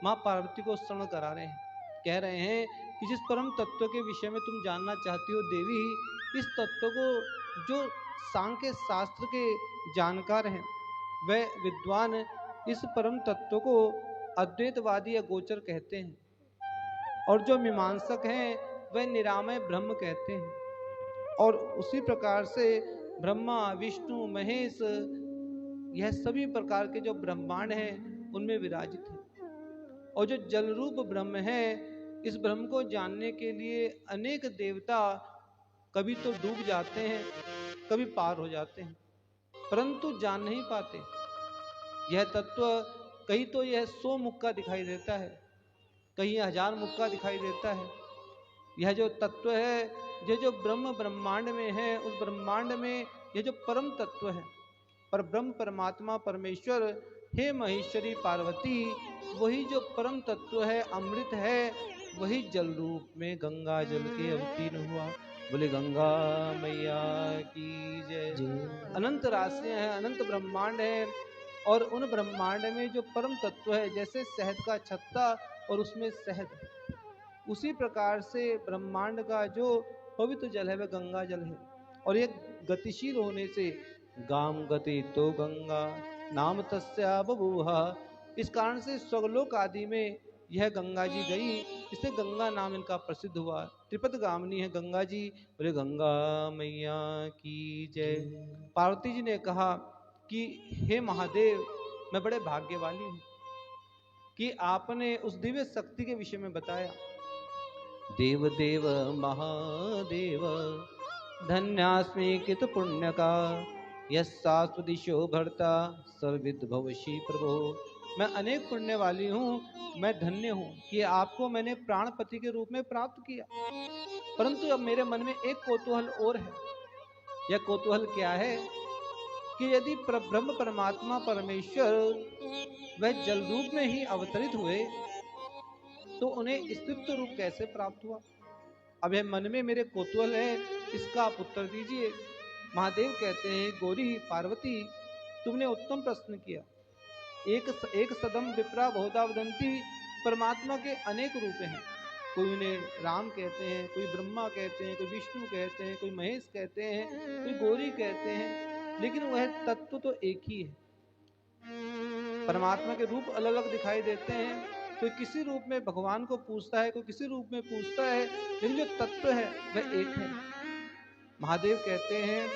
माँ पार्वती को श्रवण करा रहे हैं। कह रहे हैं कि जिस परम तत्व के विषय में तुम जानना चाहती हो देवी, इस तत्व को जो सांख्य शास्त्र के जानकार हैं, वह विद्वान इस परम तत्व को अद्वैतवादी या गोचर कहते हैं। और जो मीमांसक हैं वह निरामय ब्रह्म कहते हैं। और उसी प्रकार से ब्रह्मा, विष्णु, महेश, यह सभी प्रकार के जो ब्रह्मांड हैं उनमें विराजित है। और जो जल रूप ब्रह्म है, इस ब्रह्म को जानने के लिए अनेक देवता कभी तो डूब जाते हैं, कभी पार हो जाते हैं, परंतु जान नहीं पाते। यह तत्व कहीं तो यह 100 मुख का दिखाई देता है, कहीं 1000 मुख का दिखाई देता है। यह जो तत्व है, यह जो ब्रह्म ब्रह्मांड में है, उस ब्रह्मांड में यह जो परम तत्व है, पर ब्रह्म परमात्मा परमेश्वर, हे महेश्वरी पार्वती, वही जो परम तत्व है, अमृत है, वही जल रूप में गंगा जल के अवतीर्ण हुआ। बोले गंगा मैया की जय। अनंत राशियां हैं, अनंत ब्रह्मांड है, और उन ब्रह्मांड में जो परम तत्व है, जैसे शहद का छत्ता और उसमें शहद, उसी प्रकार से ब्रह्मांड का जो पवित्र जल है वह गंगा जल है। और ये गतिशील होने से गाम गति तो गंगा नाम तस्या बभूहा, इस कारण से स्वर्गलोक आदि में यह गंगा जी गई, इससे गंगा नाम इनका प्रसिद्ध हुआ। त्रिपद गामिनी है गंगा जी। बोले गंगा मैया की जय। पार्वती जी ने कहा कि हे महादेव, मैं बड़े भाग्यवाली हूँ कि आपने उस दिव्य शक्ति के विषय में बताया। देव देव महादेव धन्यास्मि कित पुण्य का, यस्सास्वदिशो भर्ता सर्विद भवशी प्रभो। मैं अनेक पुण्य वाली हूँ, मैं धन्य हूँ कि आपको मैंने प्राणपति के रूप में प्राप्त किया। परंतु अब मेरे मन में एक कौतूहल और है। यह कौतूहल क्या है कि यदि ब्रह्म परमात्मा परमेश्वर वह जल रूप में ही अवतरित हुए, तो उन्हें स्थित्व रूप कैसे प्राप्त हुआ? अब यह मन में मेरे कौतूहल है, इसका आप उत्तर दीजिए। महादेव कहते हैं, गौरी पार्वती, तुमने उत्तम प्रश्न किया। एक सदम विप्रा बहुधा वदंती, परमात्मा के अनेक रूप हैं। कोई उन्हें राम कहते हैं, कोई ब्रह्मा कहते हैं, कोई विष्णु कहते हैं, कोई महेश कहते हैं, कोई गौरी कहते हैं, लेकिन वह तत्व तो एक ही है। परमात्मा के रूप अलग अलग दिखाई देते हैं, कोई किसी रूप में भगवान को पूछता है, कोई किसी रूप में पूछता है, लेकिन जो तत्व है वह एक है। महादेव कहते हैं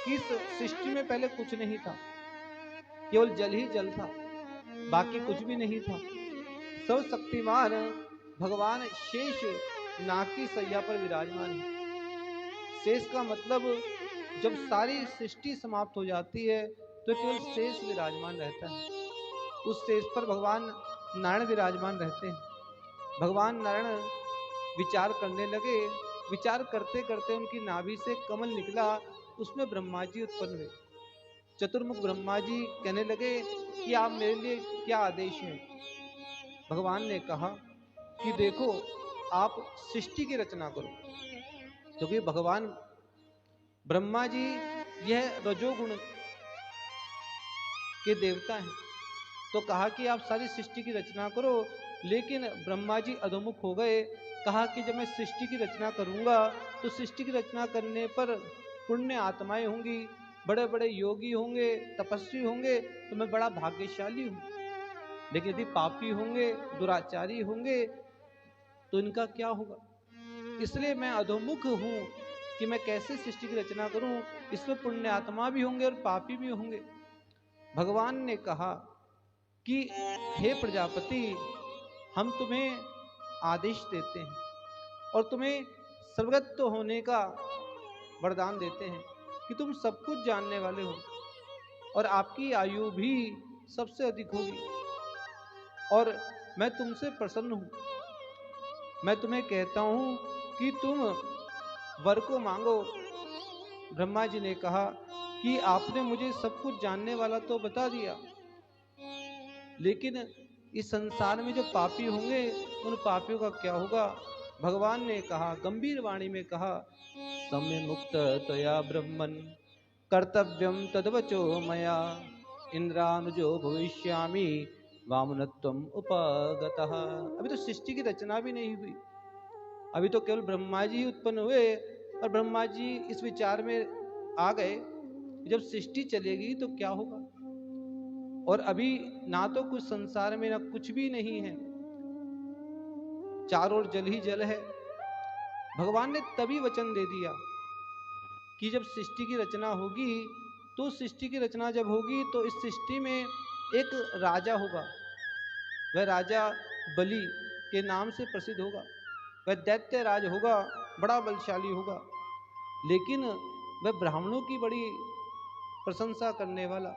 कि इस सृष्टि में पहले कुछ नहीं था, केवल जल ही जल था, बाकी कुछ भी नहीं था। सर्व शक्तिमान भगवान शेष नाग की सैया पर विराजमान है। शेष का मतलब जब सारी सृष्टि समाप्त हो जाती है तो केवल शेष विराजमान रहता है। उस शेष पर भगवान नारायण विराजमान रहते हैं। भगवान नारायण विचार करने लगे, विचार करते करते उनकी नाभि से कमल निकला, उसमें ब्रह्मा जी उत्पन्न हुए। चतुर्मुख ब्रह्मा जी कहने लगे कि आप मेरे लिए क्या आदेश है? भगवान ने कहा कि देखो, आप सृष्टि की रचना करो, क्योंकि भगवान ब्रह्मा जी यह रजोगुण के देवता हैं। तो कहा कि आप सारी सृष्टि की रचना करो, लेकिन ब्रह्मा जी अधोमुख हो गए। कहा कि जब मैं सृष्टि की रचना करूंगा तो सृष्टि की रचना करने पर पुण्य आत्माएं होंगी, बड़े बड़े योगी होंगे, तपस्वी होंगे, तो मैं बड़ा भाग्यशाली हूँ। लेकिन यदि पापी होंगे, दुराचारी होंगे, तो इनका क्या होगा? इसलिए मैं अधोमुख हूँ कि मैं कैसे सृष्टि की रचना करूं। इसमें पुण्य आत्मा भी होंगे और पापी भी होंगे। भगवान ने कहा कि हे प्रजापति, हम तुम्हें आदेश देते हैं और तुम्हें सर्वज्ञ होने का वरदान देते हैं कि तुम सब कुछ जानने वाले हो और आपकी आयु भी सबसे अधिक होगी, और मैं तुमसे प्रसन्न हूँ। मैं तुम्हें कहता हूँ कि तुम वर को मांगो। ब्रह्मा जी ने कहा कि आपने मुझे सब कुछ जानने वाला तो बता दिया, लेकिन इस संसार में जो पापी होंगे उन पापियों का क्या होगा? भगवान ने कहा, गंभीर वाणी में कहा, सम्य मुक्त तया ब्रह्मन् कर्तव्यम तद्वचो मया इंद्रानुजो भविष्यामि वामनत्वम उपागतः। अभी तो सृष्टि की रचना भी नहीं हुई, अभी तो केवल ब्रह्मा जी उत्पन्न हुए, और ब्रह्मा जी इस विचार में आ गए, जब सृष्टि चलेगी तो क्या होगा। और अभी ना तो कुछ संसार में ना कुछ भी नहीं है। चारों ओर जल ही जल है। भगवान ने तभी वचन दे दिया कि जब सृष्टि की रचना होगी, तो सृष्टि की रचना जब होगी तो इस सृष्टि में एक राजा होगा। वह राजा बलि के नाम से प्रसिद्ध होगा। वह दैत्य राज होगा, बड़ा बलशाली होगा, लेकिन वह ब्राह्मणों की बड़ी प्रशंसा करने वाला,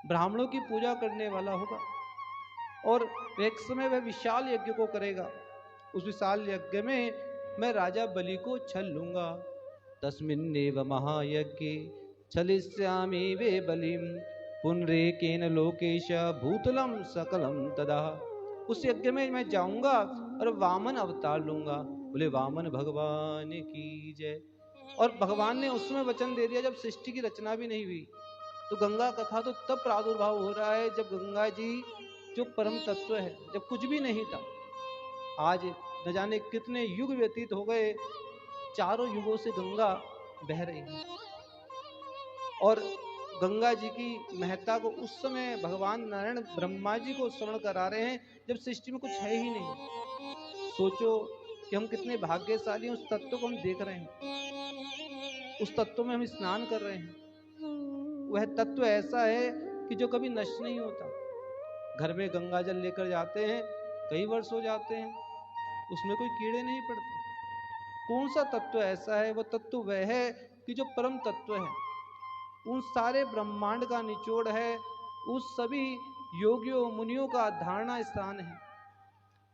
ब्राह्मणों की पूजा करने वाला होगा। और एक समय वह विशाल यज्ञ को करेगा। उस विशाल यज्ञ में मैं राजा बलि को छल लूंगा। तस्मिन्नेव महायज्ञे छलिष्यामि वे बलिम पुनरेकेन लोकेश भूतलम सकलम तदा। उस यज्ञ में मैं जाऊंगा और वामन अवतार लूंगा। बोले वामन भगवान की जय। और भगवान ने उस समय वचन दे दिया जब सृष्टि की रचना भी नहीं हुई। तो गंगा कथा तो तब प्रादुर्भाव हो रहा है जब गंगा जी जो परम तत्व है, जब कुछ भी नहीं था। आज न जाने कितने युग व्यतीत हो गए, चारों युगों से गंगा बह रही है। और गंगा जी की महत्ता को उस समय भगवान नारायण ब्रह्मा जी को स्मरण करा रहे हैं जब सृष्टि में कुछ है ही नहीं। सोचो कि हम कितने भाग्यशाली हैं, उस तत्व को हम देख रहे हैं, उस तत्व में हम स्नान कर रहे हैं। वह तत्व ऐसा है कि जो कभी नष्ट नहीं होता। घर में गंगा जल लेकर जाते हैं, कई वर्ष हो जाते हैं, उसमें कोई कीड़े नहीं पड़ते। कौन सा तत्व ऐसा है? वह तत्व वह है कि जो परम तत्व है, उन सारे ब्रह्मांड का निचोड़ है, उस सभी योगियों मुनियों का धारणा स्थान है।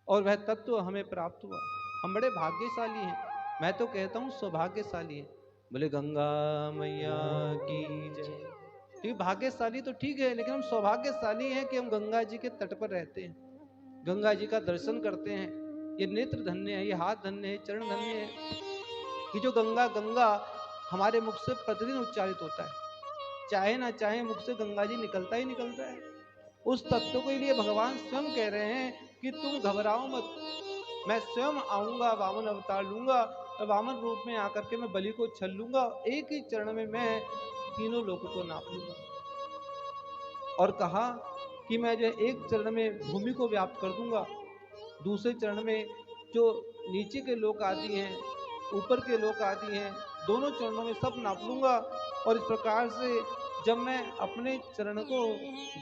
और वह तत्व हमें प्राप्त हुआ। हम बड़े भाग्यशाली हैं। मैं तो कहता हूँ सौभाग्यशाली है। बोले गंगा मैया की जय। क्योंकि भाग्यशाली तो ठीक है, लेकिन हम सौभाग्यशाली हैं कि हम गंगा जी के तट पर रहते हैं, गंगा जी का दर्शन करते हैं। ये नेत्र धन्य है, ये हाथ धन्य है, चरण धन्य है कि जो गंगा गंगा हमारे मुख से प्रतिदिन उच्चारित होता है। चाहे ना चाहे मुख से गंगा जी निकलता ही निकलता है। उस तत्व के लिए भगवान स्वयं कह रहे हैं कि तुम घबराओ मत, मैं स्वयं आऊंगा, वामन अवतार लूंगा और वामन रूप में आकर के मैं बलि को छल लूंगा। एक ही चरण में मैं तीनों लोगों को नाप लूंगा। और कहा कि मैं जो एक चरण में भूमि को व्याप्त कर दूंगा, दूसरे चरण में जो नीचे के लोक आदि हैं, ऊपर के लोक आदि हैं, दोनों चरणों में सब नाप लूंगा। और इस प्रकार से जब मैं अपने चरण को,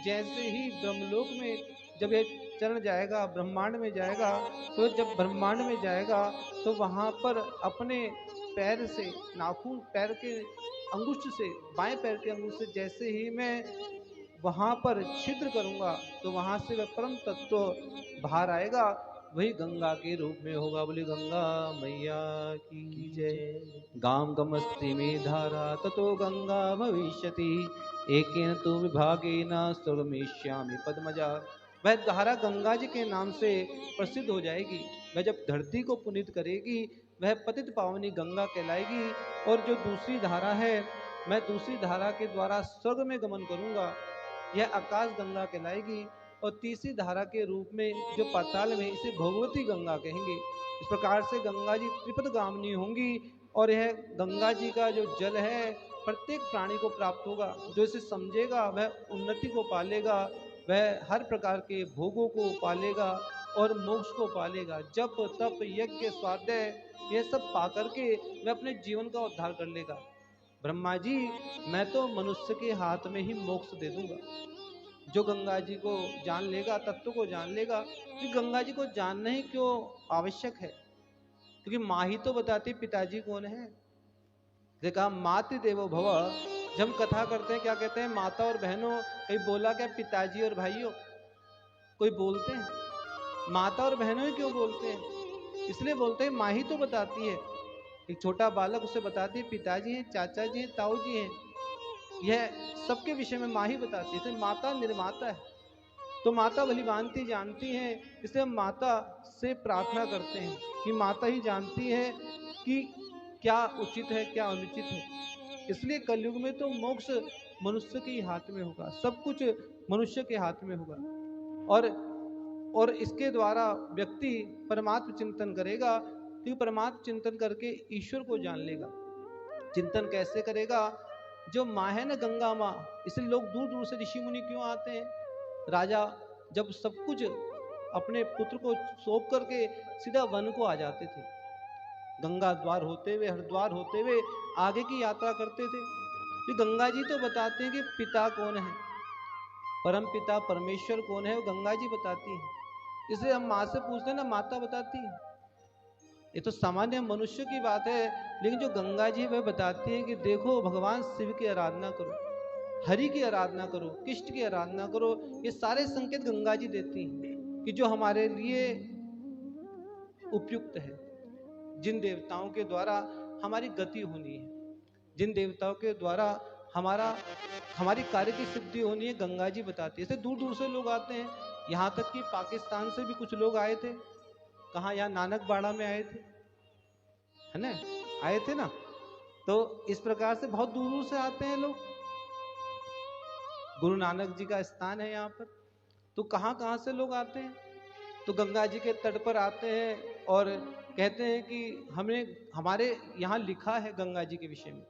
जैसे ही ब्रह्मलोक में जब ये चरण जाएगा, ब्रह्मांड में जाएगा, तो जब ब्रह्मांड में जाएगा तो वहां पर अपने पैर से, नाखून पैर के अंगुष्ठ से, बाएं पैर के अंगुष्ठ से जैसे ही मैं वहां पर छिद्र करूंगा तो वहां से वह परम तत्व बाहर आएगा। वही गंगा के रूप में होगा। बोले गंगा मैया की जय। गाम गमस्ति में धारा ततो गंगा भविष्यति एकेन तो विभागेन स्वर्गमेष्यामि पद्मजा। वह धारा गंगा जी के नाम से प्रसिद्ध हो जाएगी। वह जब धरती को पुनीत करेगी, वह पतित पावनी गंगा कहलाएगी। और जो दूसरी धारा है, मैं दूसरी धारा के द्वारा स्वर्ग में गमन करूंगा, यह आकाश गंगा कहलाएगी। और तीसरी धारा के रूप में जो पाताल में, इसे भगवती गंगा कहेंगे। इस प्रकार से गंगा जी त्रिपद गामिनी होंगी। और यह गंगा जी का जो जल है प्रत्येक प्राणी को प्राप्त होगा। जो इसे समझेगा वह उन्नति को पालेगा, वह हर प्रकार के भोगों को पालेगा और मोक्ष को पालेगा। जप तप यज्ञ स्वाध्याय यह सब पा करके वह अपने जीवन का उद्धार कर लेगा। ब्रह्मा जी, मैं तो मनुष्य के हाथ में ही मोक्ष दे दूंगा। जो गंगा जी को जान लेगा, तत्व को जान लेगा। कि गंगा जी को जानना ही क्यों आवश्यक है? क्योंकि माँ ही तो बताती पिताजी कौन है। देखा मातृ देवो भव। जब हम कथा करते हैं क्या कहते हैं? माता और बहनों। कहीं बोला क्या पिताजी और भाइयों? कोई बोलते हैं? माता और बहनों ही क्यों बोलते हैं? इसलिए बोलते हैं माँ ही तो बताती है। एक छोटा बालक उसे बताती है पिताजी हैं, चाचा जी हैं, ताऊ जी हैं। यह सबके विषय में माँ ही बताती है। इसलिए माता निर्माता है। तो माता भली भांति जानती है, इसलिए हम माता से प्रार्थना करते हैं कि माता ही जानती है कि क्या उचित है, क्या अनुचित है। इसलिए कलयुग में तो मोक्ष मनुष्य के हाथ में होगा, सब कुछ मनुष्य के हाथ में होगा। और इसके द्वारा व्यक्ति परमात्म चिंतन करेगा, क्योंकि परमात्म चिंतन करके ईश्वर को जान लेगा। चिंतन कैसे करेगा? जो माँ है ना, गंगा माँ, इसलिए लोग दूर दूर से ऋषि मुनि क्यों आते हैं? राजा जब सब कुछ अपने पुत्र को सौंप करके सीधा वन को आ जाते थे। गंगा द्वार होते हुए, हरिद्वार होते हुए आगे की यात्रा करते थे। फिर गंगा जी तो बताते हैं कि पिता कौन है, परम पिता परमेश्वर कौन है, वो गंगा जी बताती है। इसलिए हम माँ से पूछते हैं ना, माता बताती है। ये तो सामान्य मनुष्य की बात है, लेकिन जो गंगा जी वह बताती है कि देखो भगवान शिव की आराधना करो, हरि की आराधना करो, कृष्ण की आराधना करो। ये सारे संकेत गंगा जी देती हैं कि जो हमारे लिए उपयुक्त है, जिन देवताओं के द्वारा हमारी गति होनी है, जिन देवताओं के द्वारा हमारी कार्य की सिद्धि होनी है, गंगा जी बताती है। इससे दूर दूर से लोग आते हैं, यहाँ तक कि पाकिस्तान से भी कुछ लोग आए थे। कहाँ? यहाँ नानक बाड़ा में आए थे, है ना, आए थे ना। तो इस प्रकार से बहुत दूर दूर से आते हैं लोग। गुरु नानक जी का स्थान है यहाँ पर, तो कहाँ कहाँ से लोग आते हैं। तो गंगा जी के तट पर आते हैं और कहते हैं कि हमारे यहाँ लिखा है गंगा जी के विषय में।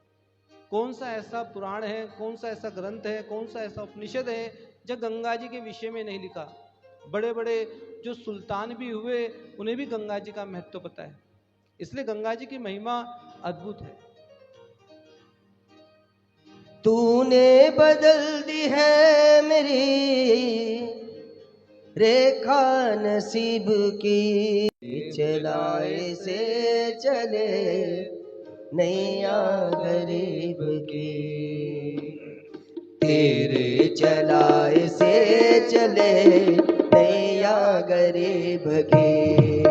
कौन सा ऐसा पुराण है, कौन सा ऐसा ग्रंथ है, कौन सा ऐसा उपनिषद है जो गंगा जी के विषय में नहीं लिखा। बड़े बड़े जो सुल्तान भी हुए, उन्हें भी गंगा जी का महत्व पता है। इसलिए गंगा जी की महिमा अद्भुत है। तूने बदल दी है मेरी रेखा नसीब की, चलाए से चले नैया गरीब की। तेरे चलाए से चले नैया गरीब की,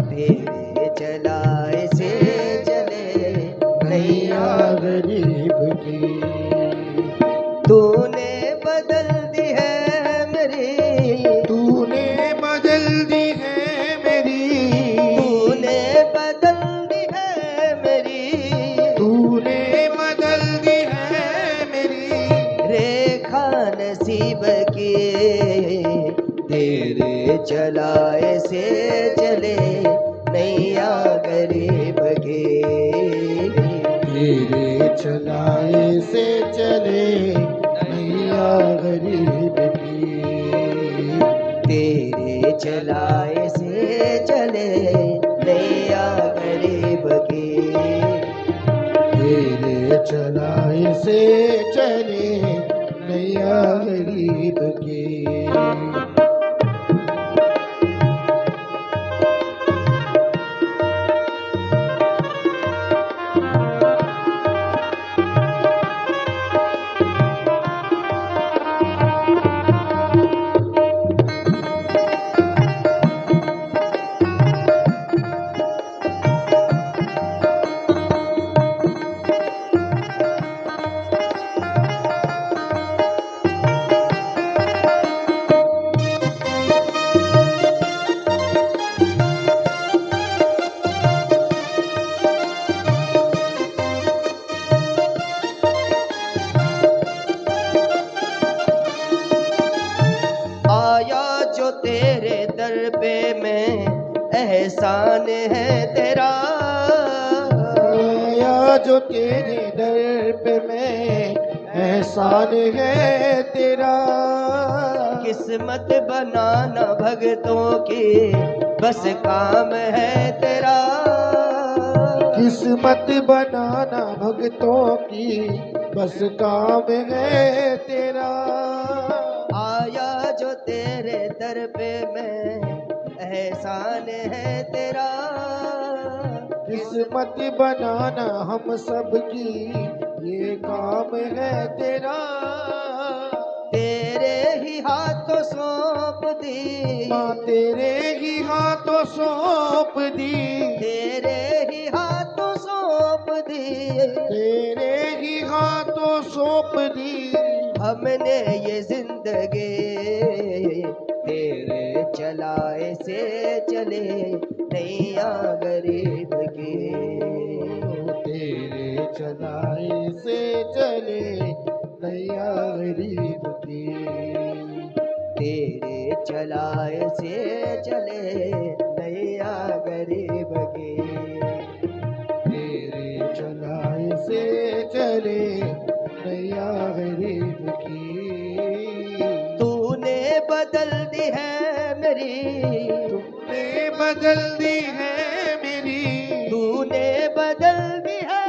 तेरे चलाए से चले नैया गरीब की। तूने बदल दी है मेरी, तूने बदल दी है मेरी, तूने बदल दी है मेरी, तूने बदल दी है मेरी रेखा नसीब की। तेरे चलाए से चले नैया गरीब की, तेरे चलाए से चले नैया गरीब की, तेरे चलाए से चले नैया गरीब की। तेरे चलाए से चले नैया गरीब की। एहसान है तेरा, आया जो तेरे दर पे मैं, एहसान है तेरा। किस्मत बनाना भगतों की बस काम है तेरा, किस्मत बनाना भगतों की बस काम है तेरा। आया जो तेरे दर पे मैं, एहसान है तेरा। किस्मत बनाना हम सब की ये काम है तेरा। तेरे ही हाथों सौंप दी, माँ तेरे ही हाथों सौंप दी, तेरे ही हाथों सौंप दी, तेरे ही हाथों सौंप दी। हमने ये जिंदगी तेरे चलाए से चले नैया गरीब की, तेरे चलाए से चले नैया गरीब की। तेरे चलाए से चले नैया गरीब की, तेरे चलाए से चले नैया गरीब की। तू तूने बदल दी है मेरी, तूने बदल दी है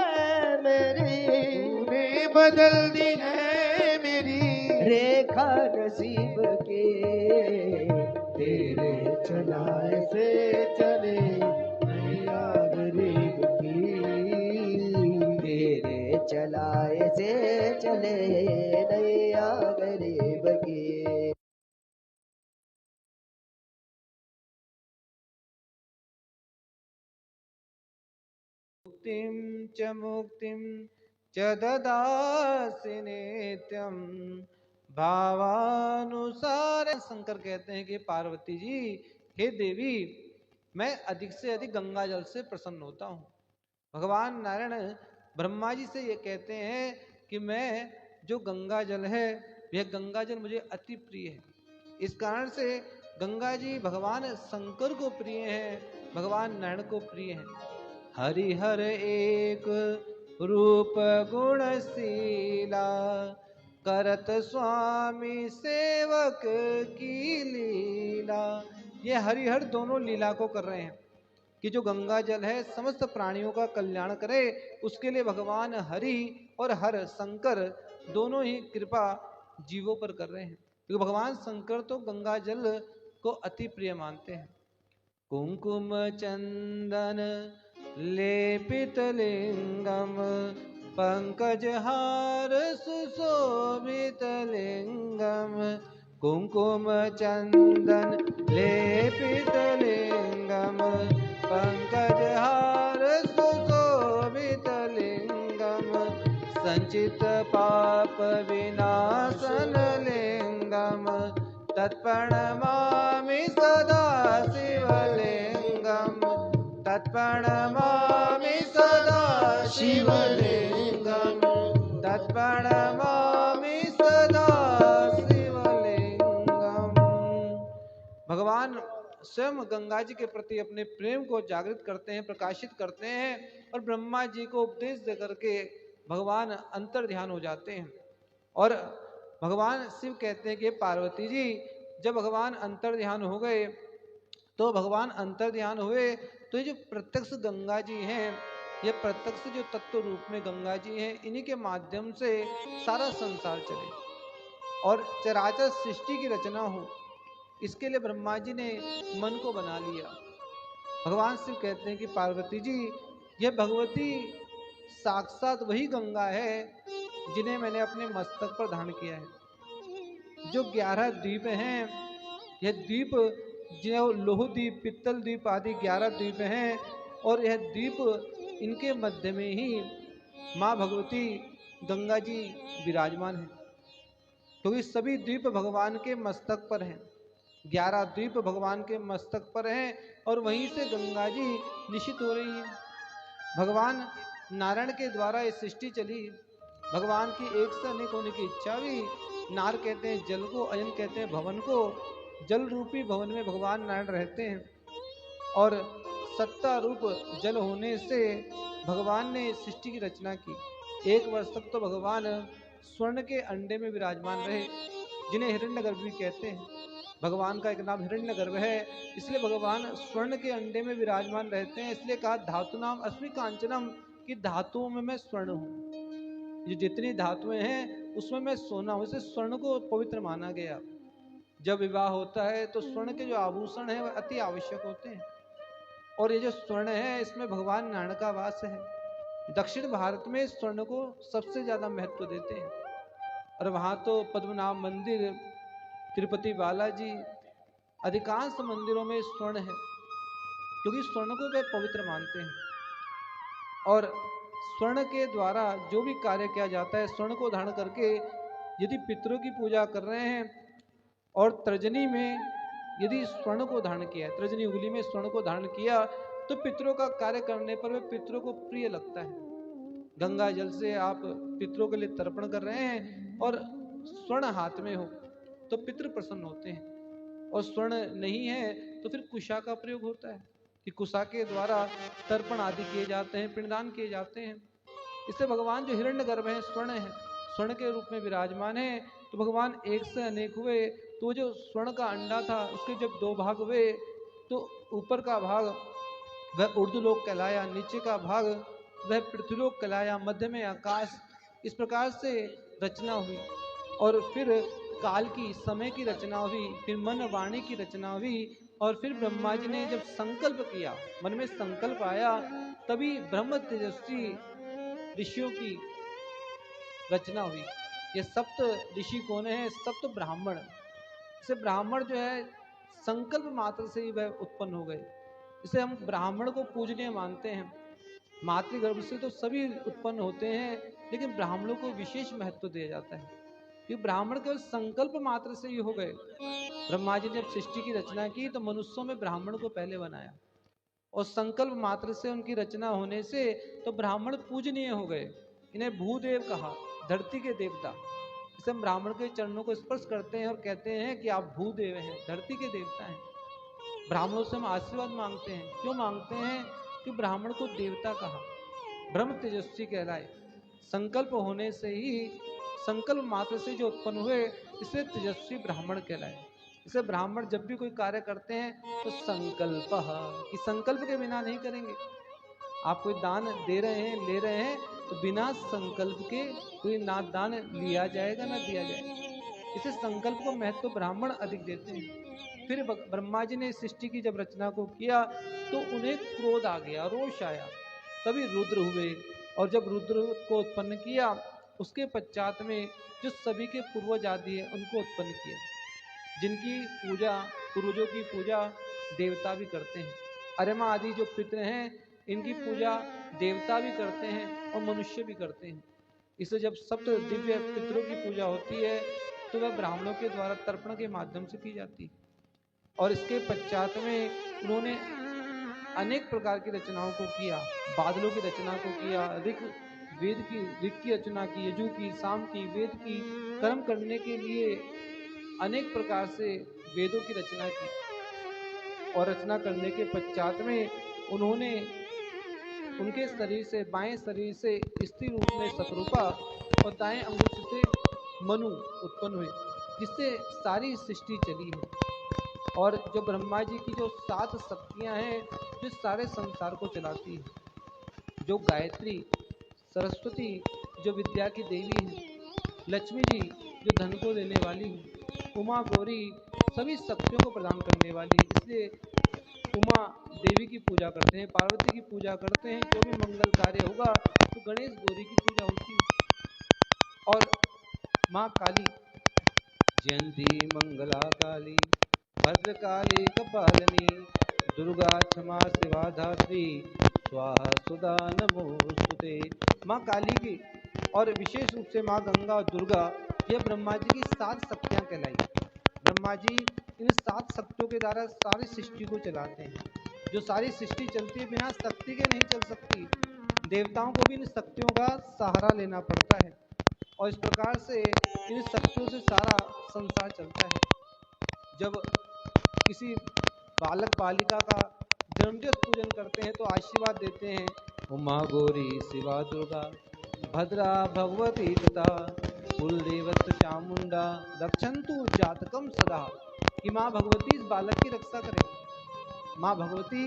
मेरी, तूने बदल दी है मेरी रेखा नसीब के। तेरे चलाए से चले नैया गरीब की, तेरे चलाए से चले नैया गरीब की। मुक्तिं च मुक्तिं च ददासि नित्यं भावानुसार। शंकर कहते हैं कि पार्वती जी, हे देवी, मैं अधिक से अधिक गंगा जल से प्रसन्न होता हूँ। भगवान नारायण ब्रह्मा जी से ये कहते हैं कि मैं जो गंगा जल है, यह गंगा जल मुझे अति प्रिय है। इस कारण से गंगा जी भगवान शंकर को प्रिय हैं, भगवान नारायण को प्रिय हैं। हरिहर एक रूप गुणशीला, करत स्वामी सेवक की लीला। ये हरिहर दोनों लीला को कर रहे हैं कि जो गंगा जल है समस्त प्राणियों का कल्याण करे, उसके लिए भगवान हरि और हर शंकर दोनों ही कृपा जीवों पर कर रहे हैं। क्योंकि भगवान शंकर तो गंगा जल को अति प्रिय मानते हैं। कुंकुम चंदन लेपित लिंगम, पंकज हार सुशोभित लिंगम। कुंकुम चंदन लेपित लिंगम, पंकज हार सुशोभित लिंगम। संचित पाप विनाशन लिंगम, तत्प्रणमामि सदा शिवलिंगम। तत्प्रणमामि सदा शिवलिंगम, तत्प्रणमामि सदा शिवलिंगम। भगवान स्वयं गंगा जी के प्रति अपने प्रेम को जागृत करते हैं, प्रकाशित करते हैं, और ब्रह्मा जी को उपदेश दे करके भगवान अंतर ध्यान हो जाते हैं। और भगवान शिव कहते हैं कि पार्वती जी, जब भगवान अंतर ध्यान हो गए, तो भगवान अंतर ध्यान हुए तो ये जो प्रत्यक्ष गंगा जी हैं, ये प्रत्यक्ष जो तत्व रूप में गंगा जी हैं, इन्हीं के माध्यम से सारा संसार चले और चराचर सृष्टि की रचना हो। इसके लिए ब्रह्मा जी ने मन को बना लिया। भगवान शिव कहते हैं कि पार्वती जी, यह भगवती साक्षात वही गंगा है जिन्हें मैंने अपने मस्तक पर धारण किया है। जो 11 द्वीप हैं, यह द्वीप जो लोह द्वीप, पित्तल द्वीप आदि 11 द्वीप हैं, और यह द्वीप, इनके मध्य में ही माँ भगवती गंगा जी विराजमान है। क्योंकि सभी द्वीप भगवान के मस्तक पर हैं, 11 द्वीप भगवान के मस्तक पर हैं, और वहीं से गंगा जी निश्चित हो रही है। भगवान नारायण के द्वारा ये सृष्टि चली। भगवान की एक से अनेक होने की इच्छा हुई। नार कहते हैं जल को, अयन कहते हैं भवन को। जल रूपी भवन में भगवान नारायण रहते हैं, और सत्ता रूप जल होने से भगवान ने सृष्टि की रचना की। 1 वर्ष तक तो भगवान स्वर्ण के अंडे में विराजमान रहे, जिन्हें हिरण्यगर्भ भी कहते हैं। भगवान का एक नाम हिरण्यगर्भ है, इसलिए भगवान स्वर्ण के अंडे में विराजमान रहते हैं। इसलिए कहा धातु नाम अस्मि कांचनम, कि धातुओं में मैं स्वर्ण हूँ। ये जितनी धातुएं हैं उसमें मैं सोना हूँ, इसे स्वर्ण को पवित्र माना गया। जब विवाह होता है तो स्वर्ण के जो आभूषण है वह अति आवश्यक होते हैं, और ये जो स्वर्ण है इसमें भगवान नारायण का वास है। दक्षिण भारत में स्वर्ण को सबसे ज्यादा महत्व देते हैं, और वहां तो पद्मनाभ मंदिर, तिरुपति बालाजी, अधिकांश मंदिरों में स्वर्ण है, क्योंकि स्वर्ण को वे पवित्र मानते हैं। और स्वर्ण के द्वारा जो भी कार्य किया जाता है, स्वर्ण को धारण करके यदि पितरों की पूजा कर रहे हैं, और तर्जनी में यदि स्वर्ण को धारण किया, तर्जनी उंगली में स्वर्ण को धारण किया, तो पितरों का कार्य करने पर वे पितरों को प्रिय लगता है। गंगा जल से आप पितरों के लिए तर्पण कर रहे हैं और स्वर्ण हाथ में हो तो पितृ प्रसन्न होते हैं, और स्वर्ण नहीं है तो फिर कुशा का प्रयोग होता है कि कुशा के द्वारा तर्पण आदि किए जाते हैं, पिंडदान किए जाते हैं। इससे भगवान जो हिरण्यगर्भ है, स्वर्ण है, स्वर्ण के रूप में विराजमान है, तो भगवान एक से अनेक हुए तो जो स्वर्ण का अंडा था उसके जब 2 भाग हुए तो ऊपर का भाग वह ऊर्ध्वलोक कहलाया, नीचे का भाग वह पृथ्वीलोक कहलाया, मध्य में आकाश। इस प्रकार से रचना हुई और फिर काल की, समय की रचना हुई, फिर मन वाणी की रचना हुई और फिर ब्रह्मा जी ने जब संकल्प किया, मन में संकल्प आया, तभी ब्रह्म तेजस्वी ऋषियों की रचना हुई। ये सप्त ऋषि कौन है? सप्त ब्राह्मण। इसे ब्राह्मण जो है संकल्प मात्र से ही वह उत्पन्न हो गए। इसे हम ब्राह्मण को पूजनीय मानते हैं। मातृगर्भ से तो सभी उत्पन्न होते हैं, लेकिन ब्राह्मणों को विशेष महत्व दिया जाता है क्योंकि ब्राह्मण केवल संकल्प मात्र से ही हो गए। ब्रह्मा जी ने जब सृष्टि की रचना की तो मनुष्यों में ब्राह्मण को पहले बनाया और संकल्प मात्र से उनकी रचना होने से तो ब्राह्मण पूजनीय हो गए। इन्हें भूदेव कहा, धरती के देवता। इसे हम ब्राह्मण के चरणों को स्पर्श करते हैं और कहते हैं कि आप भूदेव हैं, धरती के देवता हैं। ब्राह्मणों से हम आशीर्वाद मांगते हैं। क्यों मांगते हैं? कि ब्राह्मण को देवता कहा, ब्रह्म तेजस्वी कहलाए। संकल्प होने से ही, संकल्प मात्र से जो उत्पन्न हुए, इसे तेजस्वी ब्राह्मण कहलाए। इसे ब्राह्मण जब भी कोई कार्य करते हैं तो संकल्प, कि संकल्प के बिना नहीं करेंगे। आप कोई दान दे रहे हैं, ले रहे हैं, तो बिना संकल्प के कोई ना दान लिया जाएगा ना दिया जाएगा। इसे संकल्प को महत्व ब्राह्मण अधिक देते हैं। फिर ब्रह्मा जी ने सृष्टि की जब रचना को किया तो उन्हें क्रोध आ गया, रोष आया, तभी रुद्र हुए और जब रुद्र को उत्पन्न किया उसके पश्चात में जो सभी के पूर्वज आदि है उनको उत्पन्न किया, जिनकी पूजा, पूर्वजों की पूजा देवता भी करते हैं। अरमा आदि जो पितृ हैं इनकी पूजा देवता भी करते हैं और मनुष्य भी करते हैं। इसे जब सप्त दिव्य पितरों की पूजा होती है तो वह ब्राह्मणों के द्वारा तर्पण के माध्यम से की जाती है। और इसके पश्चात में उन्होंने अनेक प्रकार की रचनाओं को किया, बादलों की रचना को किया, ऋग की रचना की, यजु की, साम की, वेद की, कर्म करने के लिए अनेक प्रकार से वेदों की रचना की। और रचना करने के पश्चात में उन्होंने उनके शरीर से, बाएं शरीर से स्त्री रूप में शतरूपा और दाएं अंगुष्ठ से मनु उत्पन्न हुए, जिससे सारी सृष्टि चली है। और जो ब्रह्मा जी की जो 7 शक्तियां हैं जो सारे संसार को चलाती है, जो गायत्री, सरस्वती जो विद्या की देवी है, लक्ष्मी जी जो धन को देने वाली है, उमा गौरी सभी शक्तियों को प्रदान करने वाली, इसलिए उमा देवी की पूजा करते हैं, पार्वती की पूजा करते हैं। जो भी मंगल कार्य होगा तो गणेश गौरी की पूजा होती है। और माँ काली, जयंती मंगला काली, भद्रकाली कपालिनी, दुर्गा क्षमा शिवा धात्री, स्वाहा सुधा नमोस्तुते। माँ काली की और विशेष रूप से माँ गंगा और दुर्गा, यह ब्रह्मा जी की 7 शक्तियां कहलाई। ब्रह्मा जी इन 7 शक्तियों के द्वारा सारी सृष्टि को चलाते हैं। जो सारी सृष्टि चलती है बिना शक्ति के नहीं चल सकती। देवताओं को भी इन शक्तियों का सहारा लेना पड़ता है और इस प्रकार से इन शक्तियों से सारा संसार चलता है। जब किसी बालक बालिका का जन्मदिवस पूजन करते हैं तो आशीर्वाद देते हैं, उमा गौरी शिवा दुर्गा भद्रा भगवती तथा कुलदेवत चामुंडा रक्षन्तु जातकम सदा, कि माँ भगवती इस बालक की रक्षा करे, माँ भगवती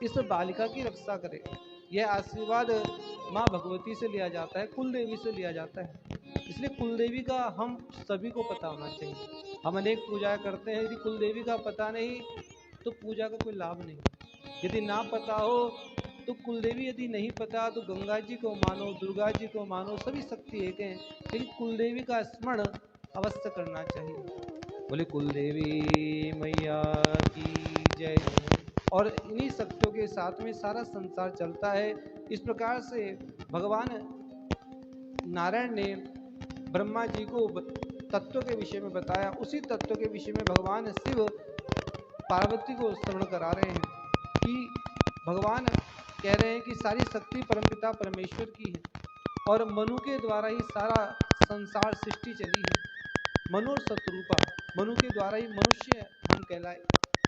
इस बालिका की रक्षा करे। यह आशीर्वाद माँ भगवती से लिया जाता है, कुल देवी से लिया जाता है। इसलिए कुल देवी का हम सभी को पता होना चाहिए। हम अनेक पूजा करते हैं, यदि कुल देवी का पता नहीं तो पूजा का कोई लाभ नहीं। यदि ना पता हो तो कुल देवी यदि नहीं पता तो गंगा जी को मानो, दुर्गा जी को मानो, सभी शक्ति एक हैं, लेकिन कुल देवी का स्मरण अवश्य करना चाहिए। बोले कुल देवी मैया की जय। और इन्हीं शक्तियों के साथ में सारा संसार चलता है। इस प्रकार से भगवान नारायण ने ब्रह्मा जी को तत्व के विषय में बताया, उसी तत्व के विषय में भगवान शिव पार्वती को श्रवण करा रहे हैं कि भगवान कह रहे हैं कि सारी शक्ति परमपिता परमेश्वर की है और मनु के द्वारा ही सारा संसार सृष्टि चली है। मनु और शतरूपा, मनु के द्वारा ही मनुष्य हम कहलाए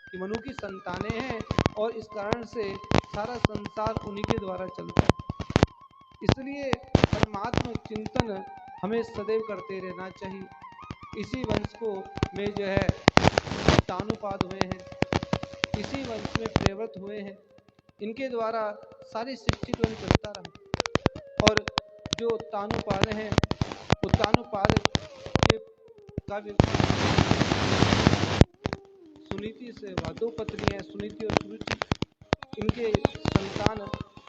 कि मनु की संतानें हैं और इस कारण से सारा संसार उन्हीं के द्वारा चलता है। इसलिए परमात्मा चिंतन हमें सदैव करते रहना चाहिए। इसी वंश को में जो है तानुपाद हुए हैं, इसी वंश में प्रेव्रत हुए हैं, इनके द्वारा सारी सृष्टि क्रम चलता रहा। और जो तानुपाद हैं वो तानुपाद के काव्य सुनीति से दो पत्नी है, सुनीति और सुरुचि। इनके संतान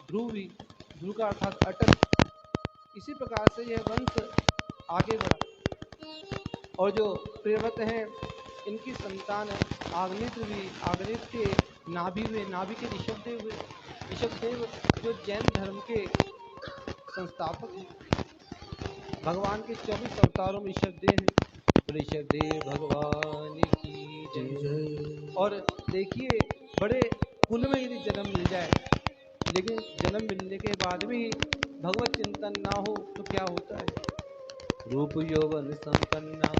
ध्रुवी, ध्रुव का अर्थात अटल। इसी प्रकार से यह वंश आगे बढ़ा। और जो प्रेव्रत हैं इनकी संतान आग्नेत्र भी, आग्नेत्र के नाभि हुए, नाभि के ऋषभदेव हुए। ऋषभदेव जो जैन धर्म के संस्थापक हैं, भगवान के 24 अवतारों में ऋषभदेव हैं। ऋषभदेव भगवान की जय। और देखिए, बड़े कुल में यदि जन्म मिल जाए, लेकिन जन्म मिलने के बाद भी भगवत चिंतन ना हो तो क्या होता है? रूप यौवन संपन्ना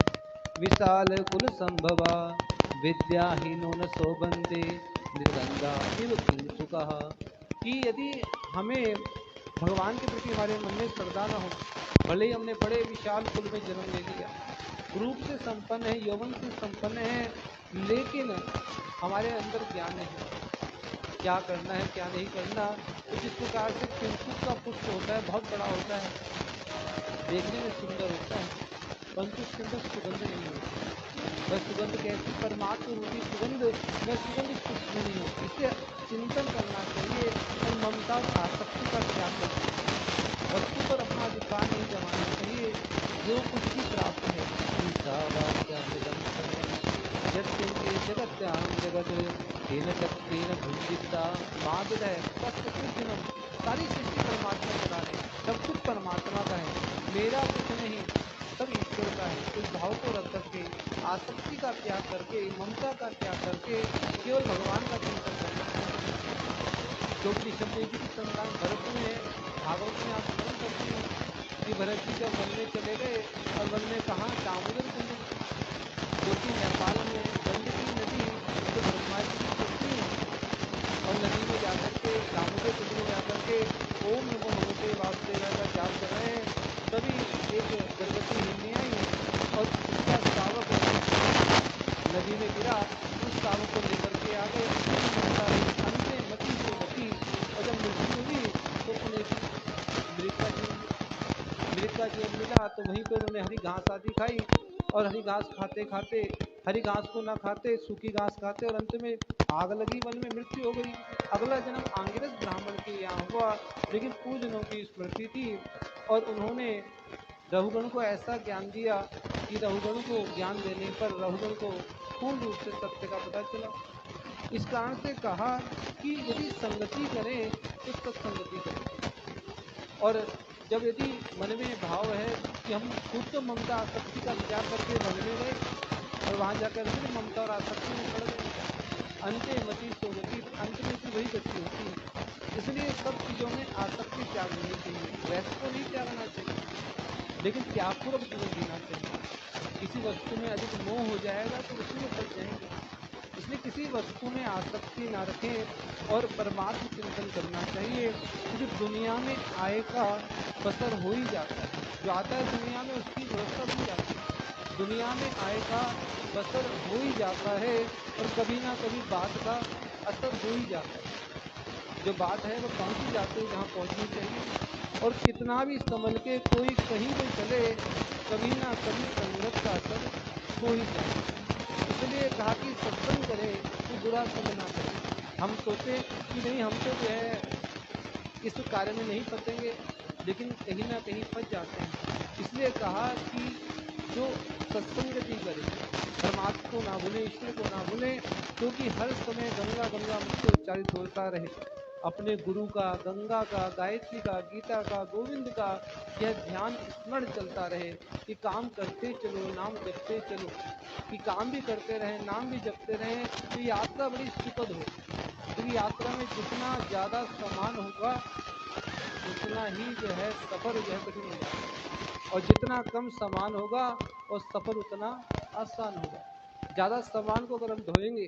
विशाल कुल संभवा विद्याहीनो न शोभन्ते निर्गंधा इव किंतु कहा। कि यदि हमें भगवान के प्रति हमारे मन में श्रद्धा न हो, भले ही हमने बड़े विशाल कुल में जन्म ले लिया, रूप से संपन्न है, यौवन से संपन्न है, लेकिन हमारे अंदर ज्ञान नहीं, क्या करना है क्या नहीं करना। तो जिस प्रकार से कुंकुम का पुष्प होता है, बहुत बड़ा होता है, देखने में सुंदर होता है, परंतु उसके अंदर सुगंध नहीं होती। वह सुगंध कैसी? परमात्मा रूपी सुगंध, वह सुगंध उस पुष्प में नहीं होती। इसे चिंतन करना चाहिए और ममता और आसक्ति का त्याग करना चाहिए। वस्तु पर अपना अधिकार नहीं जमाना चाहिए। जो कुछ भी प्राप्त है, जगत्याम जगत तेन तत्तेन भुंजिता मादद है, सारी सृष्टि परमात्मा चला रहे, सब कुछ परमात्मा का है, मेरा कुछ नहीं, सब ईश्वर का है। इस भाव को रख करके, आसक्ति का त्याग करके, ममता का त्याग करके केवल भगवान का चिंतन करना चाहिए। क्योंकि ऋषभदेव जी की संतान भरत में है। भागवत में आप स्मरण करते हैं कि भरत जी जब वन में चले गए, और वन में कहाँ? दामोदर कुंड, जो कि नेपाल में गंडकी नदी जो ब्रह्मा जी की पत्नी है, और नदी में जाकर के, दामोदर कुंड में जाकर के ओम नमो भगवते वासुदेवाय का जाप कर रहे हैं। तभी एक गर्भवती हिरनी आई है और उसका शावक नदी में गिरा, उस शावक को लेकर के आ गए। अंत में मती से मती, और जब मृत्यु हुई तो उन्हें मृग का जीवन मिला। तो वहीं पर उन्होंने हरी घास आदि खाई, और हरी घास खाते खाते, हरी घास को ना खाते सूखी घास खाते, और अंत में आग लगी, वन में मृत्यु हो गई। अगला जन्म आंगिरस ब्राह्मण के यहाँ हुआ, लेकिन पूजनों की स्मृति थी, और उन्होंने रघुगण को ऐसा ज्ञान दिया कि रघुगण को ज्ञान देने पर रघुगण को पूर्ण रूप से सत्य का पता चला। इस कारण से कहा कि यदि संगति करें तो सत्संगति करें। और जब यदि मन में भाव है कि हम खुद तो ममता आसक्ति का त्याग करके वन में गए, और वहाँ जाकर फिर ममता और आसक्ति में पड़ गए, अंते मति सोगति, अंत में फिर वही गति होती है। इसलिए सब चीज़ों में आसक्ति त्याग देनी चाहिए। वैसे तो नहीं त्यागना चाहिए, लेकिन त्यागपूर्वक जीवन जीना चाहिए। किसी वस्तु में अधिक मोह हो जाएगा तो उसी में फंस जाएंगे। इसलिए किसी वस्तु में आसक्ति ना रखें और परमात्म चिंतन करना चाहिए, क्योंकि दुनिया में आय का बसर हो ही जाता है। जो आता है दुनिया में उसकी व्यवस्था हो जाती है, दुनिया में आय का बसर हो ही जाता है, और कभी ना कभी बात का असर हो ही जाता है। जो बात है वो पहुँच ही जाती है जहाँ पहुँचनी चाहिए। और कितना भी संभल के कोई कहीं भी चले, कभी ना कभी संगत का असर हो ही जाए। इसलिए कहा कि सत्संग करें तो बुरा संग ना करें। हम सोचे कि नहीं, हम तो जो है इस कार्य में नहीं फंसेंगे, लेकिन कहीं ना कहीं फंस जाते हैं। इसलिए कहा कि जो सत्संगति करे, परमात्मा को ना भूले, ईश्वर को ना भूले, क्योंकि हर समय गंगा गंगा मुझसे उच्चारित होता रहे। अपने गुरु का, गंगा का, गायत्री का, गीता का, गोविंद का यह ध्यान स्मरण चलता रहे कि काम करते चलो, नाम जपते चलो, कि काम भी करते रहें, नाम भी जपते रहें, तो यात्रा बड़ी सुखद हो। क्योंकि यात्रा में जितना ज़्यादा सामान होगा, उतना ही जो है सफ़र जो है कठिन हो जाता है, और जितना कम सामान होगा और सफ़र उतना आसान होगा। ज़्यादा सामान को अगर हम ढोएंगे,